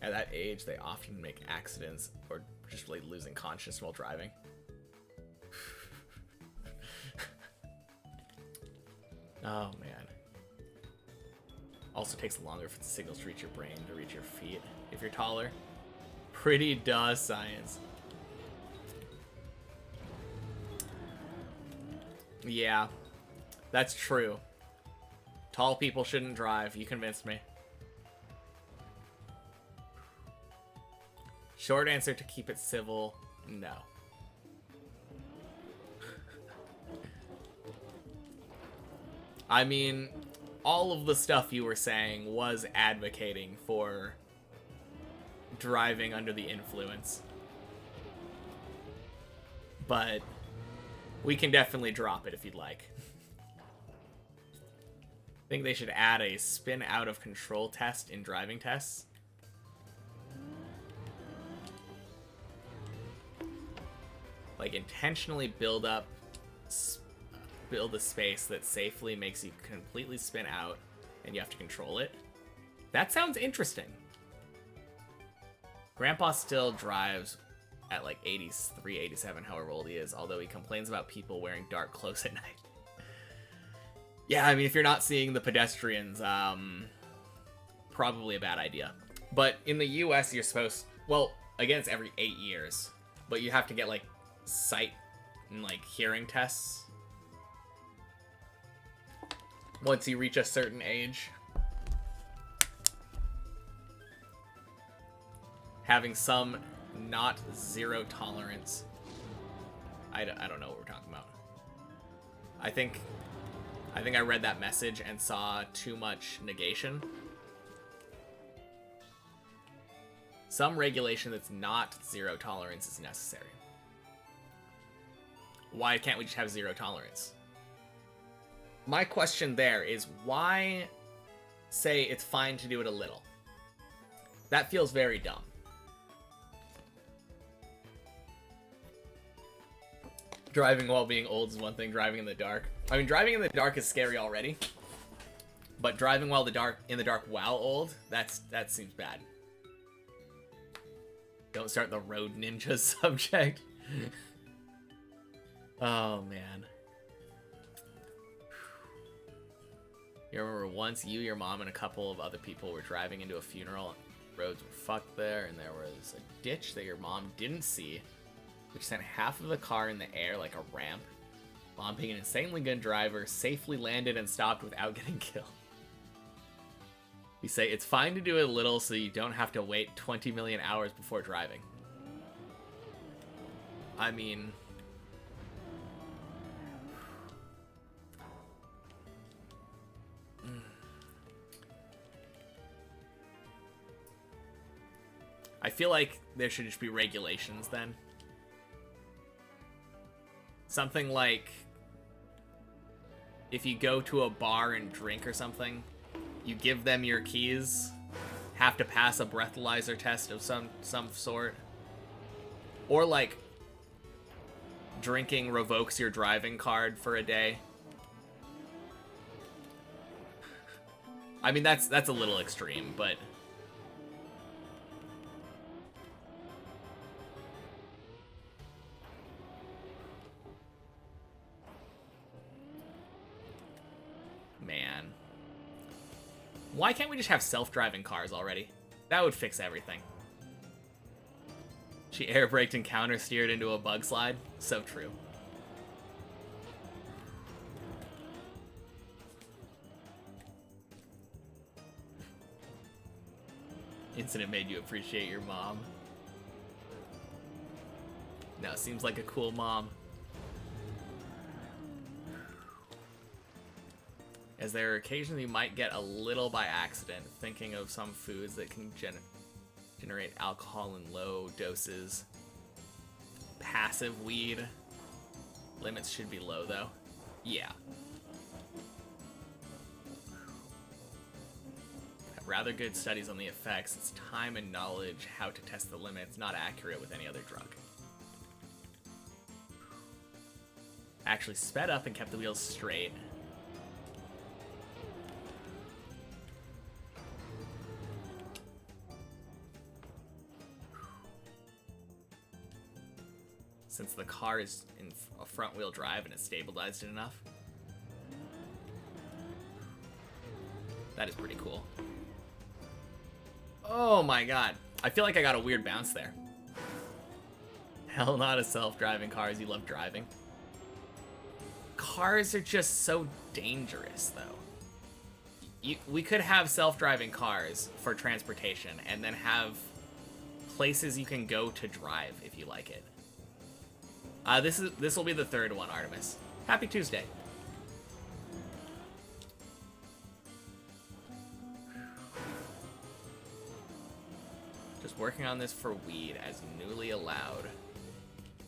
At that age, they often make accidents or just like losing consciousness while driving. Oh man. Also takes longer for the signals to reach your brain to reach your feet if you're taller. Pretty duh science. Yeah, that's true. Tall people shouldn't drive. You convinced me. Short answer to keep it civil, no. I mean, all of the stuff you were saying was advocating for driving under the influence. But we can definitely drop it if you'd like. I think they should add a spin out of control test in driving tests. like intentionally build a space that safely makes you completely spin out and you have to control it. That sounds interesting. Grandpa still drives at like 83, 87, however old he is, although he complains about people wearing dark clothes at night. Yeah, I mean, if you're not seeing the pedestrians, probably a bad idea. But in the US, you're supposed, well, again, it's every 8 years, but you have to get like sight and like hearing tests once you reach a certain age. Having some not zero tolerance. I don't know what we're talking about. I think I read that message and saw too much negation. Some regulation that's not zero tolerance is necessary. Why can't we just have zero tolerance? My question there is, why say it's fine to do it a little? That feels very dumb. Driving while being old is one thing, driving in the dark. I mean, driving in the dark is scary already. But driving while in the dark while old, that seems bad. Don't start the road ninja subject. Oh, man. You remember once you, your mom, and a couple of other people were driving into a funeral. Roads were fucked there, and there was a ditch that your mom didn't see, which sent half of the car in the air like a ramp. Mom, being an insanely good driver, safely landed and stopped without getting killed. We say it's fine to do it a little so you don't have to wait 20 million hours before driving. I mean... I feel like there should just be regulations then. Something like, if you go to a bar and drink or something, you give them your keys, have to pass a breathalyzer test of some sort. Or like, drinking revokes your driving card for a day. I mean, that's a little extreme, but... Man. Why can't we just have self-driving cars already? That would fix everything. She air braked and counter-steered into a bug slide. So true. Incident made you appreciate your mom. No, seems like a cool mom. As there are occasions you might get a little by accident, thinking of some foods that can generate alcohol in low doses. Passive weed. Limits should be low, though. Yeah. Have rather good studies on the effects. It's time and knowledge how to test the limits, not accurate with any other drug. Actually sped up and kept the wheels straight. Since the car is in a front-wheel drive and it's stabilized it enough. That is pretty cool. Oh my god. I feel like I got a weird bounce there. Hell, not a self-driving cars. You love driving. Cars are just so dangerous, though. We could have self-driving cars for transportation and then have places you can go to drive if you like it. This will be the third one, Artemis. Happy Tuesday. Just working on this for weed as newly allowed.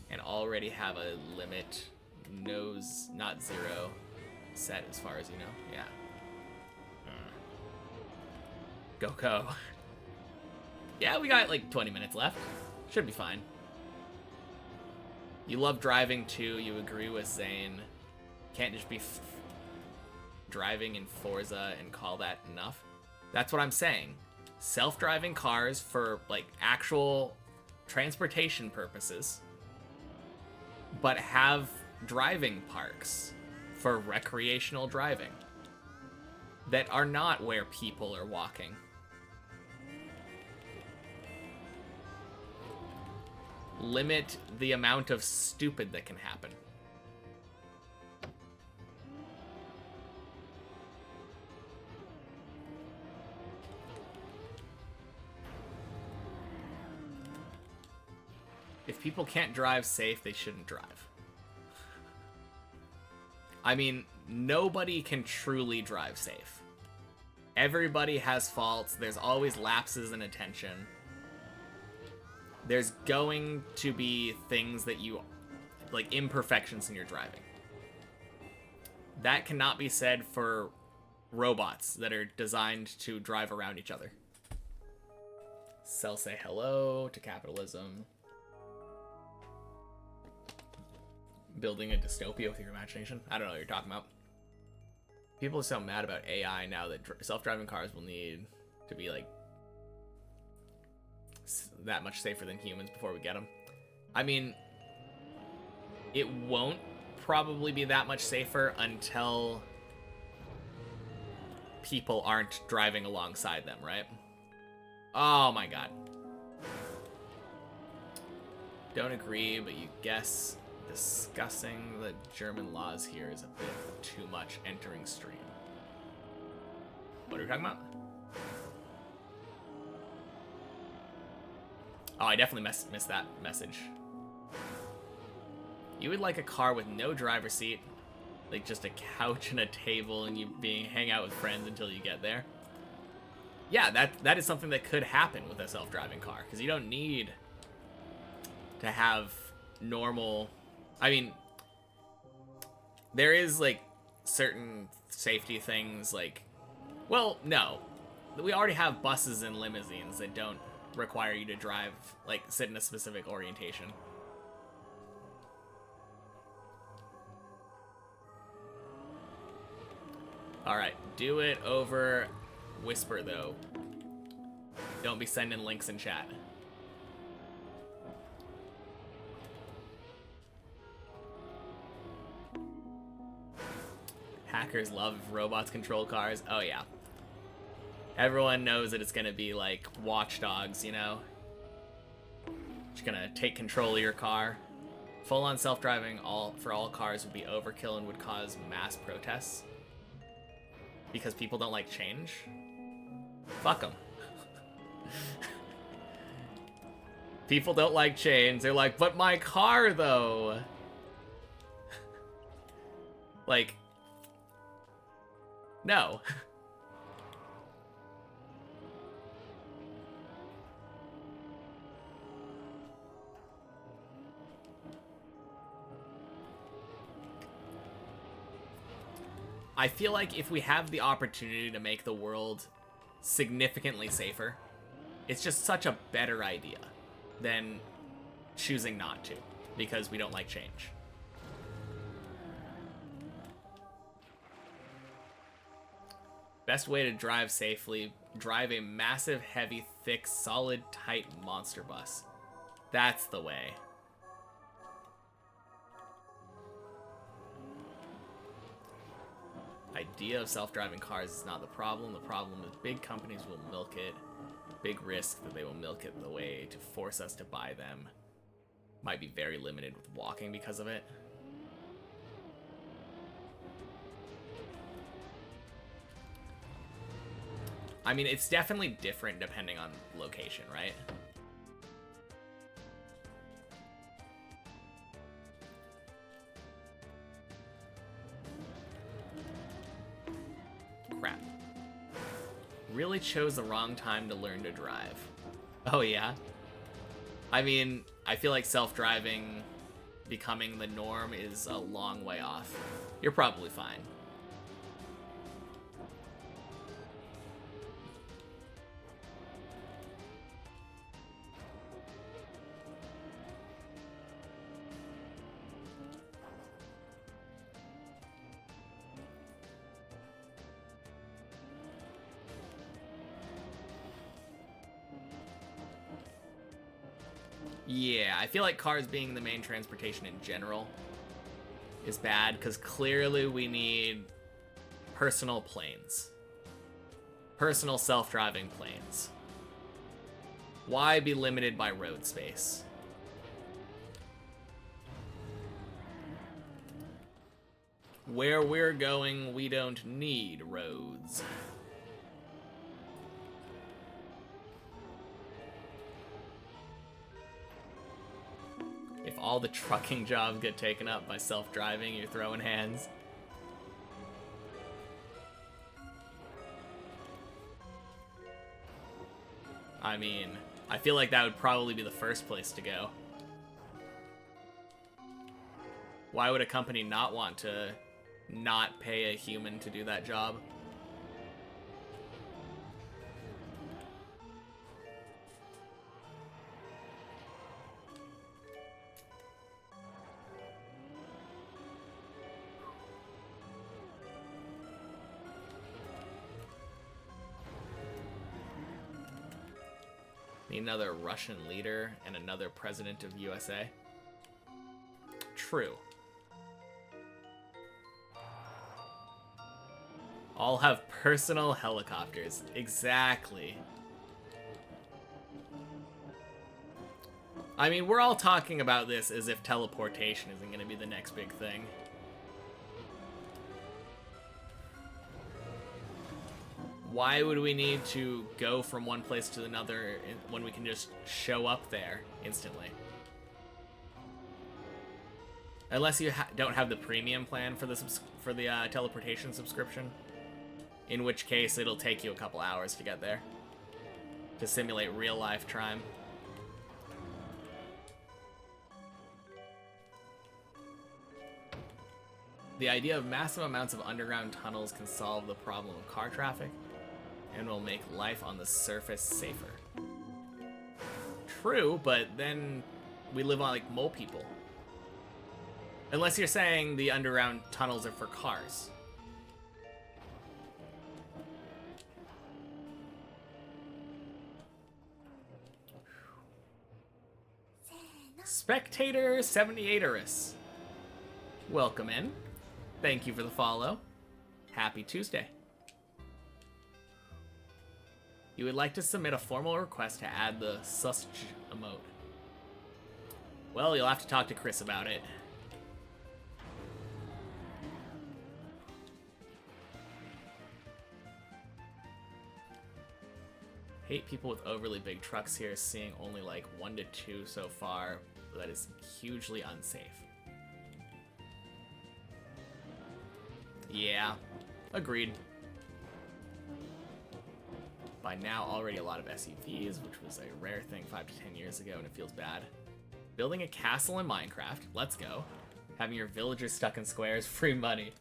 And already have a limit, nose, not zero, set as far as you know. Yeah. Go. Yeah, we got like 20 minutes left. Should be fine. You love driving too. You agree with Zane. Can't just be driving in Forza and call that enough. That's what I'm saying. Self-driving cars for like actual transportation purposes, but have driving parks for recreational driving that are not where people are walking. Limit the amount of stupid that can happen. If people can't drive safe, they shouldn't drive. I mean, nobody can truly drive safe. Everybody has faults. There's always lapses in attention. There's going to be things that you, like imperfections in your driving. That cannot be said for robots that are designed to drive around each other. Cell say hello to capitalism. Building a dystopia with your imagination. I don't know what you're talking about. People are so mad about AI now that self-driving cars will need to be like that much safer than humans before we get them. I mean, it won't probably be that much safer until people aren't driving alongside them, right? Oh my god. Don't agree, but you guess discussing the German laws here is a bit too much entering stream. What are we talking about? Oh, I definitely missed that message. You would like a car with no driver's seat, like just a couch and a table, and you hang out with friends until you get there. Yeah, that is something that could happen with a self-driving car, because you don't need to have normal. I mean, there is like certain safety things, like, well, no, we already have buses and limousines that don't require you to drive, like, sit in a specific orientation. Alright, do it over Whisper, though. Don't be sending links in chat. Hackers love robots control cars. Oh, yeah. Everyone knows that it's gonna be like Watch Dogs, you know? Just gonna take control of your car. Full-on self-driving for all cars would be overkill and would cause mass protests. Because people don't like change? Fuck them. People don't like change. They're like, but my car, though. Like, no. I feel like if we have the opportunity to make the world significantly safer, it's just such a better idea than choosing not to, because we don't like change. Best way to drive safely, drive a massive, heavy, thick, solid, tight monster bus. That's the way. Idea of self-driving cars is not the problem. The problem is big companies will milk it. Big risk that they will milk it the way to force us to buy them. Might be very limited with walking because of it. I mean, it's definitely different depending on location, right? Crap. Really chose the wrong time to learn to drive. Oh, yeah? I mean, I feel like self-driving becoming the norm is a long way off. You're probably fine. Yeah, I feel like cars being the main transportation in general is bad, because clearly we need personal planes. Personal self-driving planes. Why be limited by road space? Where we're going, we don't need roads. If all the trucking jobs get taken up by self-driving, you're throwing hands. I mean, I feel like that would probably be the first place to go. Why would a company not want to not pay a human to do that job? Need another Russian leader and another president of USA. True. All have personal helicopters. Exactly. I mean, we're all talking about this as if teleportation isn't going to be the next big thing. Why would we need to go from one place to another when we can just show up there instantly? Unless you don't have the premium plan for the teleportation subscription, in which case it'll take you a couple hours to get there to simulate real life time. The idea of massive amounts of underground tunnels can solve the problem of car traffic and will make life on the surface safer. True, but then we live on like mole people. Unless you're saying the underground tunnels are for cars. Spectator 78erus. Welcome in. Thank you for the follow. Happy Tuesday. You would like to submit a formal request to add the sus emote. Well, you'll have to talk to Chris about it. Hate people with overly big trucks here, seeing only like 1 to 2 so far. That is hugely unsafe. Yeah, agreed. By now, already a lot of SUVs, which was a rare thing 5 to 10 years ago, and it feels bad. Building a castle in Minecraft, let's go. Having your villagers stuck in squares, free money.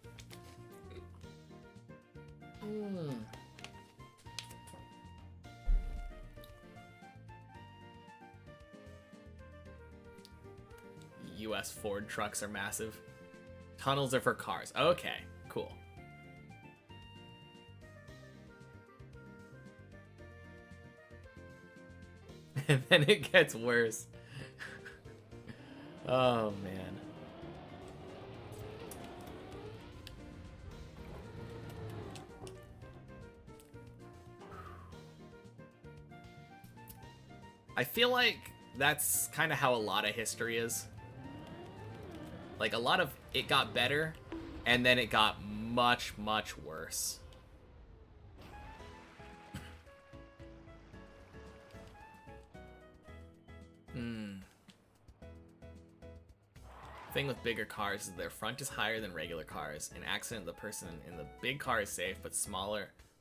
US Ford trucks are massive. Tunnels are for cars. Okay, cool. And then it gets worse. Oh, man. I feel like that's kind of how a lot of history is. Like, a lot of it got better, and then it got much, much worse. Thing with bigger cars is their front is higher than regular cars. An accident, the person in the big car is safe, but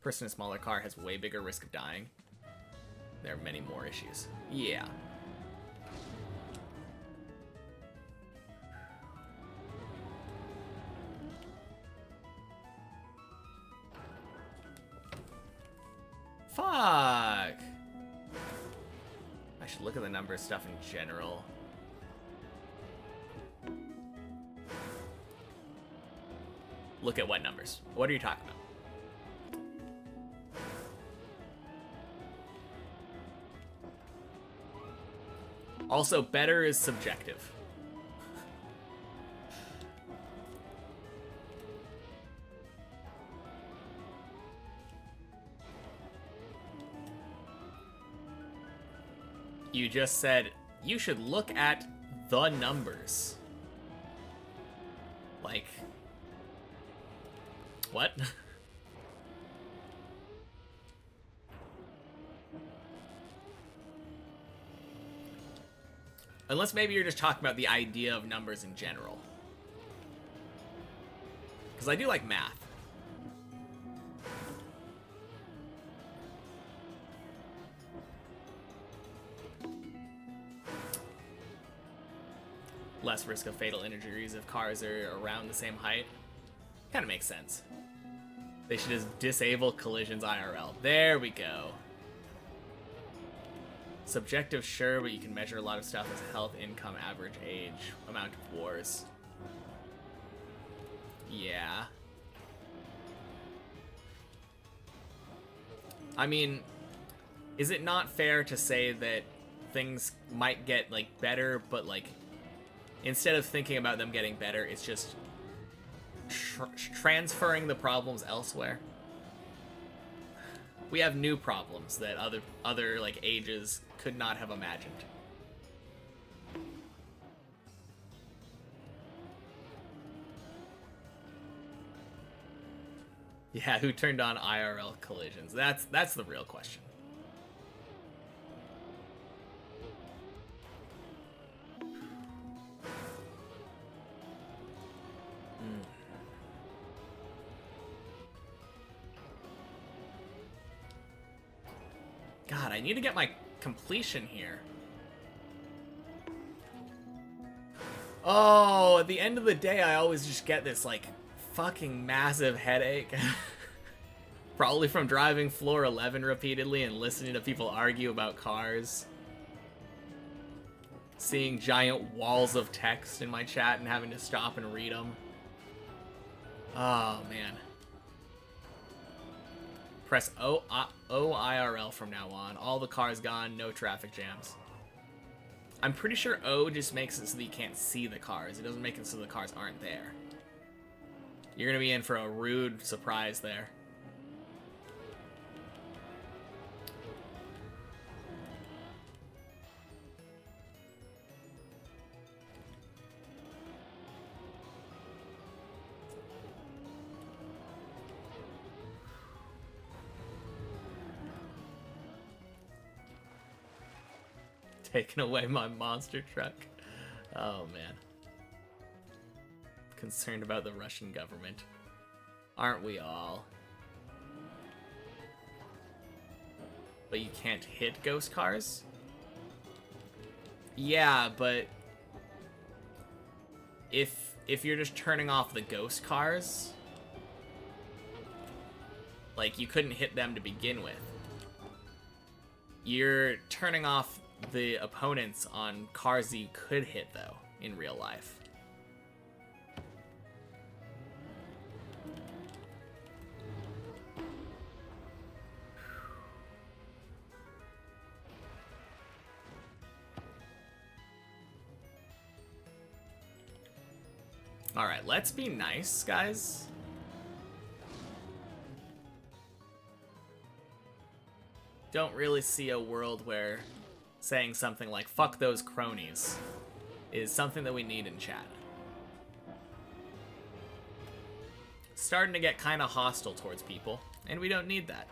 person in a smaller car has way bigger risk of dying. There are many more issues. Yeah. Fuck! I should look at the number of stuff in general. Look at what numbers? What are you talking about? Also, better is subjective. You just said, you should look at the numbers. Like, what? Unless maybe you're just talking about the idea of numbers in general. Because I do like math. Less risk of fatal injuries if cars are around the same height. Kind of makes sense. They should just disable collisions IRL. There we go. Subjective, sure, but you can measure a lot of stuff as health, income, average age, amount of wars. Yeah. I mean, is it not fair to say that things might get, like, better, but, like, instead of thinking about them getting better, it's just transferring the problems elsewhere? We have new problems that other like ages could not have imagined. Yeah, who turned on IRL collisions? That's the real question. God, I need to get my completion here. Oh, at the end of the day, I always just get this, like, fucking massive headache. Probably from driving floor 11 repeatedly and listening to people argue about cars. Seeing giant walls of text in my chat and having to stop and read them. Oh, man. Press O-IRL from now on. All the cars gone, no traffic jams. I'm pretty sure O just makes it so that you can't see the cars. It doesn't make it so the cars aren't there. You're gonna be in for a rude surprise there. Taking away my monster truck. Oh, man. Concerned about the Russian government. Aren't we all? But you can't hit ghost cars? Yeah, but if you're just turning off the ghost cars, like, you couldn't hit them to begin with. You're turning off the opponents on cars that you could hit, though, in real life. Alright, let's be nice, guys. Don't really see a world where saying something like, fuck those cronies, is something that we need in chat. Starting to get kind of hostile towards people, and we don't need that.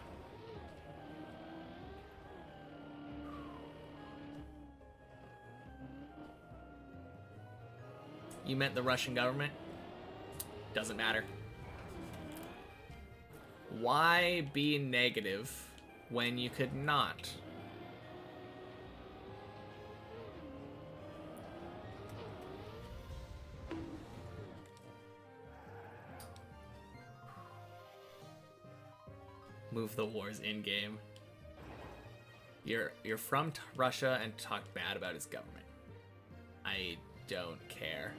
You meant the Russian government? Doesn't matter. Why be negative when you could not? Move the wars in-game. You're from Russia and talk bad about his government. I don't care.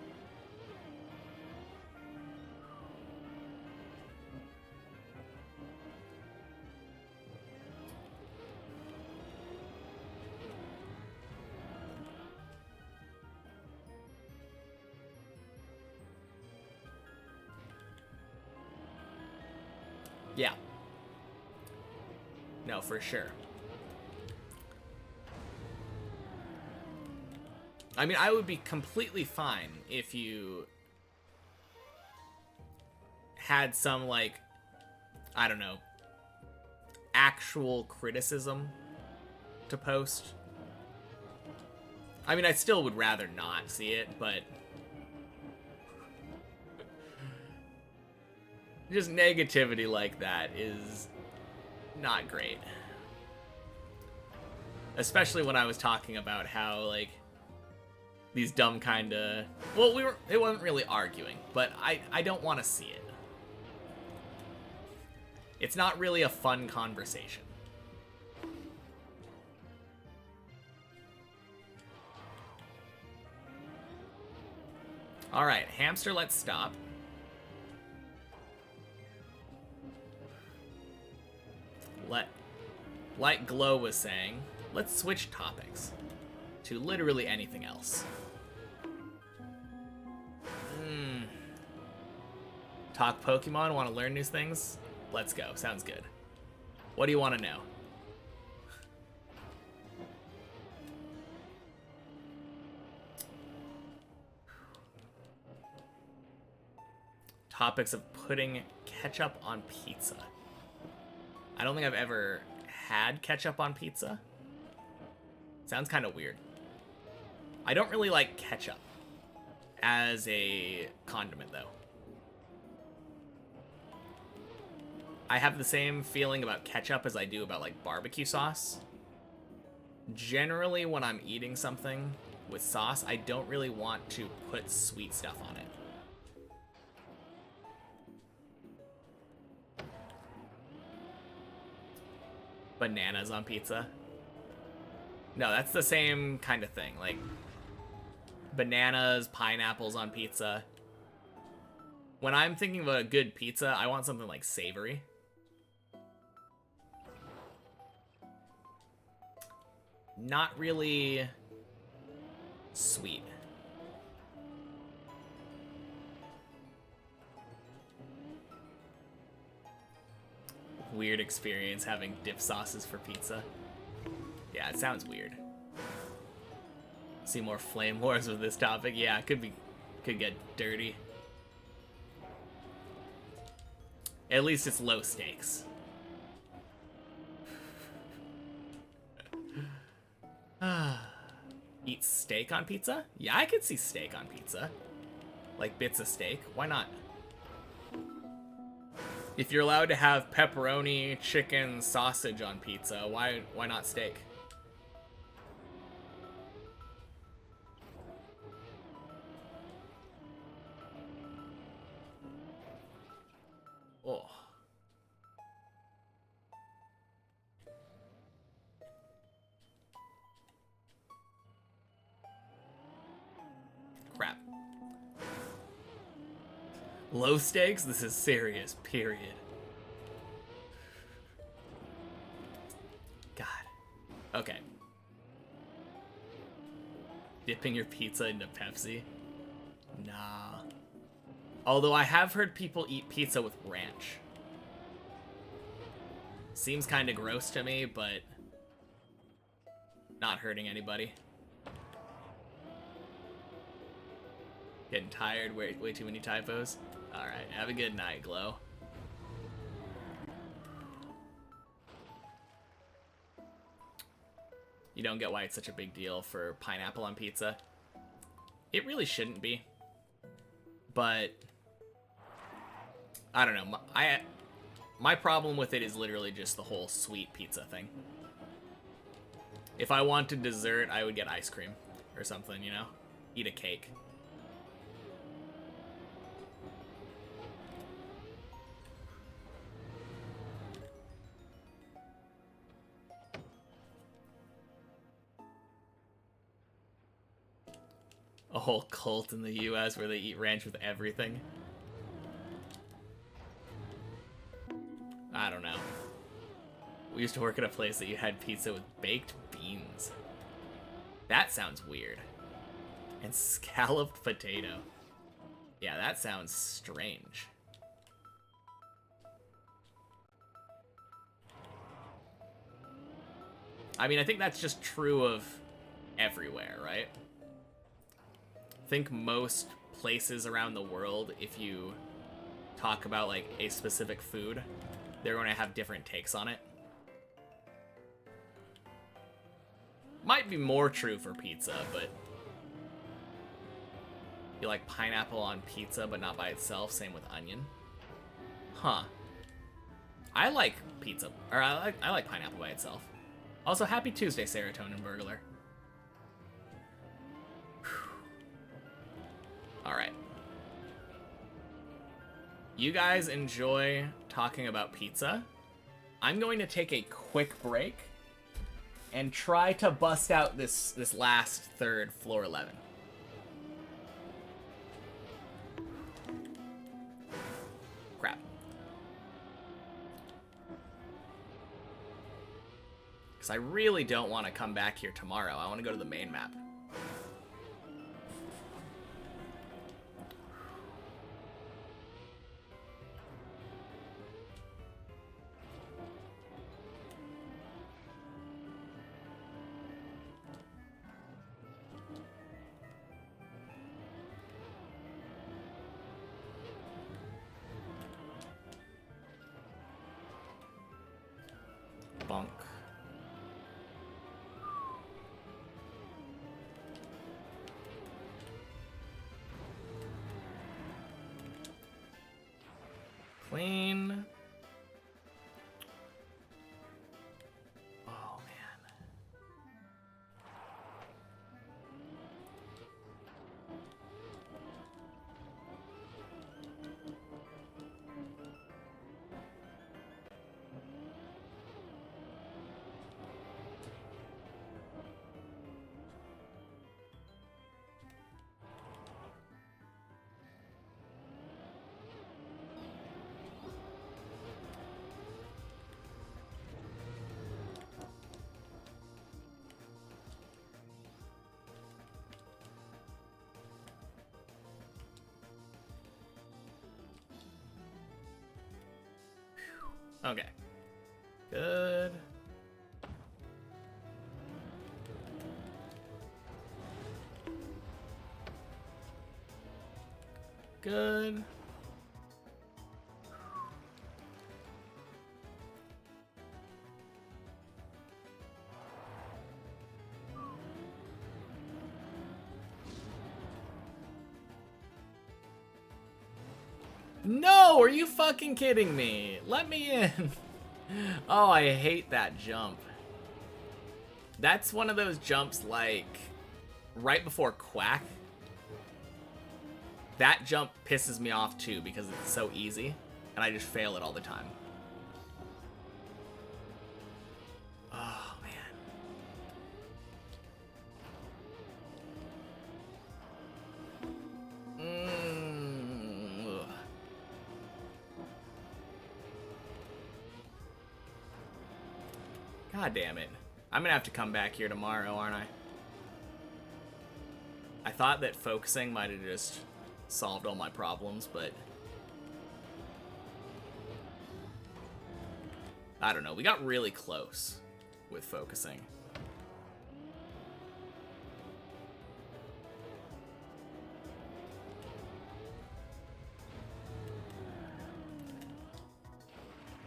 Yeah. No, for sure. I mean, I would be completely fine if you had some, like, I don't know, actual criticism to post. I mean, I still would rather not see it, but just negativity like that is not great. Especially when I was talking about how, like, these dumb kinda... Well, it wasn't really arguing, but I don't want to see it. It's not really a fun conversation. Alright, hamster, let's stop. Like Glow was saying, let's switch topics to literally anything else. Talk Pokemon, want to learn new things? Let's go, sounds good. What do you want to know? Topics of putting ketchup on pizza. I don't think I've ever had ketchup on pizza. Sounds kind of weird. I don't really like ketchup as a condiment, though. I have the same feeling about ketchup as I do about, like, barbecue sauce. Generally, when I'm eating something with sauce, I don't really want to put sweet stuff on it. Bananas on pizza? No, that's the same kind of thing. Like, bananas, pineapples on pizza. When I'm thinking of a good pizza, I want something, like, savory. Not really sweet. Weird experience having dip sauces for pizza. Yeah, it sounds weird. See more flame wars with this topic. Yeah, it could get dirty. At least it's low stakes. Eat steak on pizza? Yeah, I could see steak on pizza. Like bits of steak. Why not? If you're allowed to have pepperoni, chicken, sausage on pizza, why not steak? Oh. Crap. Low stakes? This is serious, period. God. Okay. Dipping your pizza into Pepsi? Nah. Although I have heard people eat pizza with ranch. Seems kind of gross to me, but not hurting anybody. Getting tired, way too many typos. Alright, have a good night, Glow. You don't get why it's such a big deal for pineapple on pizza. It really shouldn't be. But I don't know. My problem with it is literally just the whole sweet pizza thing. If I wanted dessert, I would get ice cream or something, you know? Eat a cake. A whole cult in the US where they eat ranch with everything. I don't know. We used to work at a place that you had pizza with baked beans. That sounds weird. And scalloped potato. Yeah, that sounds strange. I mean, I think that's just true of everywhere, right? I think most places around the world, if you talk about like a specific food, they're going to have different takes on it. Might be more true for pizza, but you like pineapple on pizza but not by itself, same with onion. Huh. I like pizza, or I like pineapple by itself. Also, happy Tuesday, Serotonin Burglar. Alright. You guys enjoy talking about pizza. I'm going to take a quick break and try to bust out this last third, floor 11. Crap. Because I really don't want to come back here tomorrow. I want to go to the main map. Bonk. Clean. Oh, man. Okay. Good. Good. No, are you fucking kidding me? Let me in. Oh, I hate that jump. That's one of those jumps like right before Quack. That jump pisses me off too because it's so easy and I just fail it all the time. Oh, man. Ugh. God damn it. I'm gonna have to come back here tomorrow, aren't I? I thought that focusing might have just solved all my problems, but I don't know. We got really close with focusing.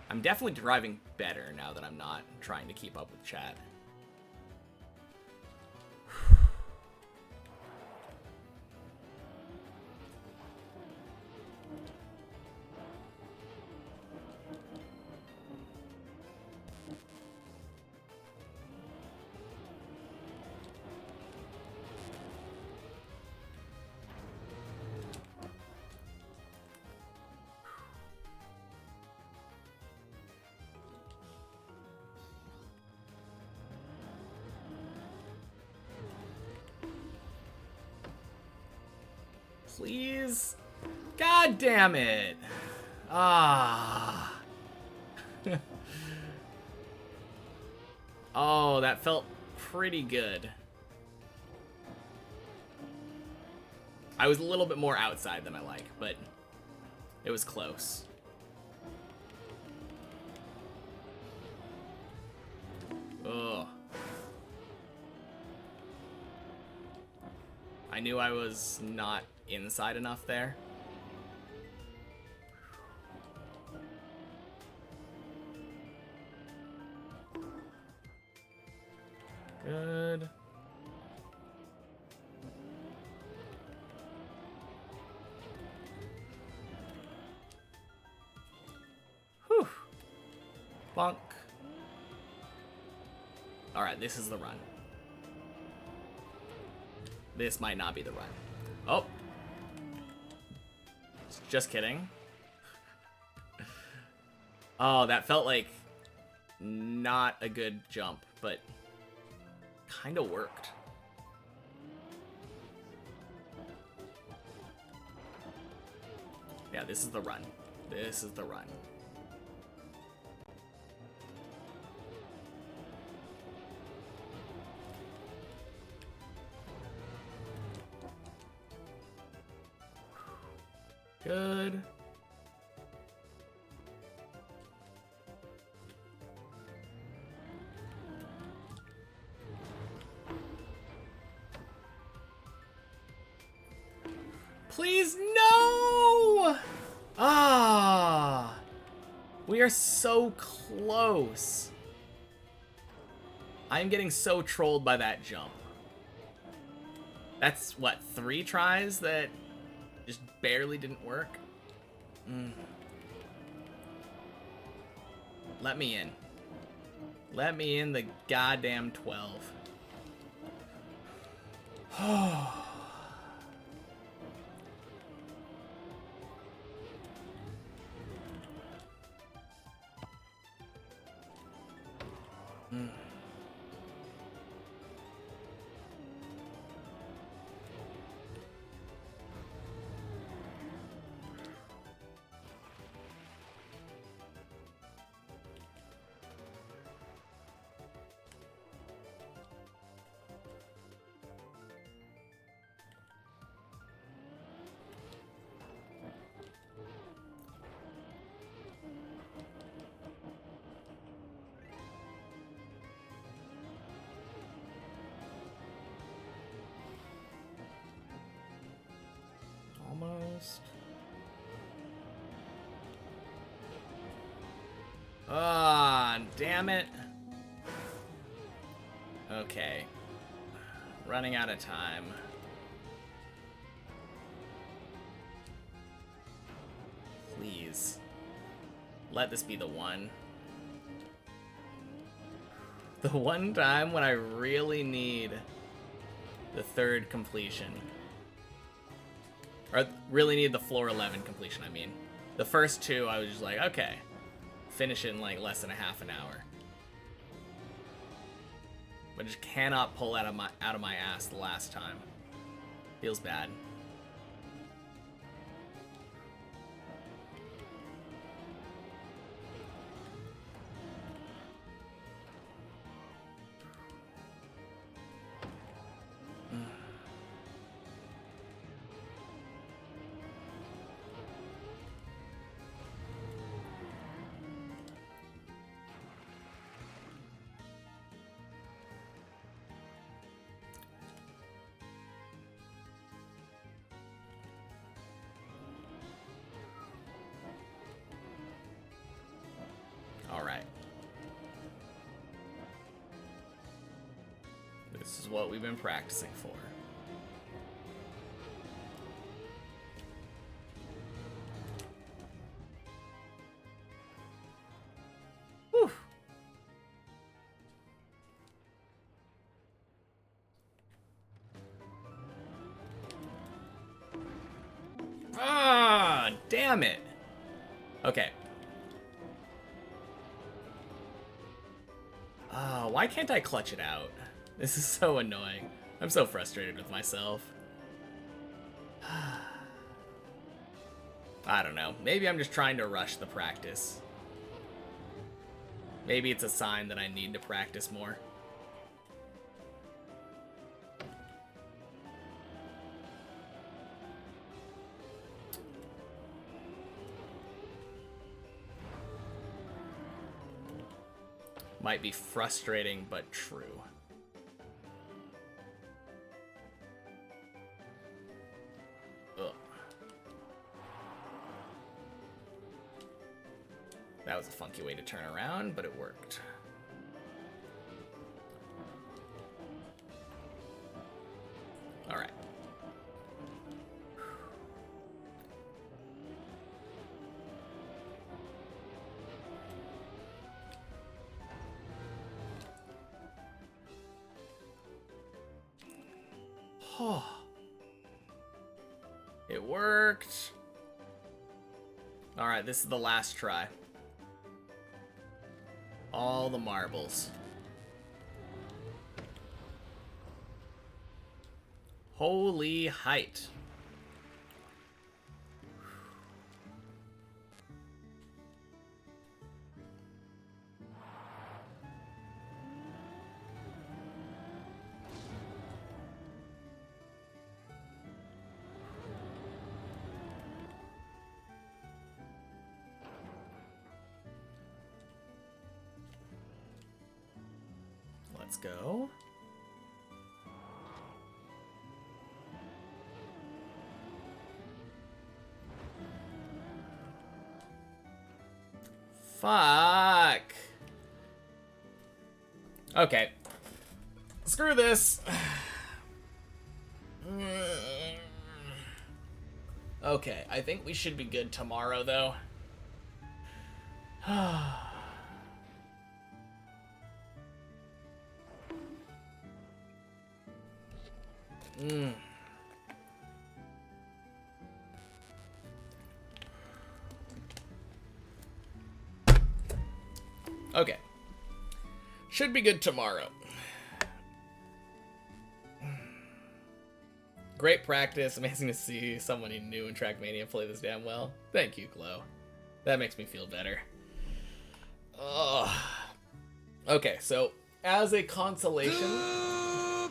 I'm definitely driving better now that I'm not trying to keep up with chat. Please? God damn it. Ah. Oh, that felt pretty good. I was a little bit more outside than I like, but it was close. Ugh. I knew I was not inside enough there. Good. Whew. Bonk. Alright, this is the run. This might not be the run. Oh. Just kidding. Oh, that felt like not a good jump, but kind of worked. Yeah, this is the run. This is the run. Good. Please, no! Ah! We are so close. I'm getting so trolled by that jump. That's, what, 3 tries that just barely didn't work? Let me in. Let me in the goddamn 12. Almost. Ah, damn it. Okay. Running out of time. Please. Let this be the one. The one time when I really need the 3rd completion. Or really need the floor 11 completion, I mean. The first 2, I was just like, okay. Finish it in like less than a half an hour. But just cannot pull out of my ass the last time. Feels bad. Alright. This is what we've been practicing for. Whew. Ah, damn it. Okay. Why can't I clutch it out? This is so annoying. I'm so frustrated with myself. I don't know. Maybe I'm just trying to rush the practice. Maybe it's a sign that I need to practice more. Might be frustrating, but true. That was a funky way to turn around, but it worked. All right. It worked. All right, this is the last try. All the marbles. Holy height. Let's go. Fuck. Okay. Screw this. Okay, I think we should be good tomorrow, though. Okay. Should be good tomorrow. Great practice. Amazing to see somebody new in Trackmania play this damn well. Thank you, Glow. That makes me feel better. Ugh. Okay, so as a consolation...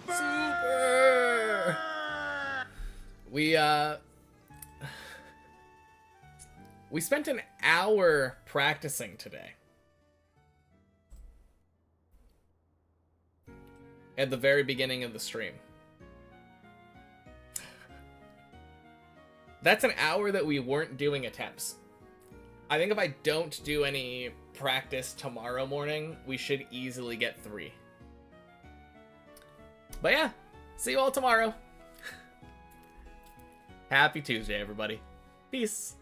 Super! We spent an hour practicing today. At the very beginning of the stream. That's an hour that we weren't doing attempts. I think if I don't do any practice tomorrow morning, we should easily get 3. But yeah, see you all tomorrow. Happy Tuesday, everybody. Peace.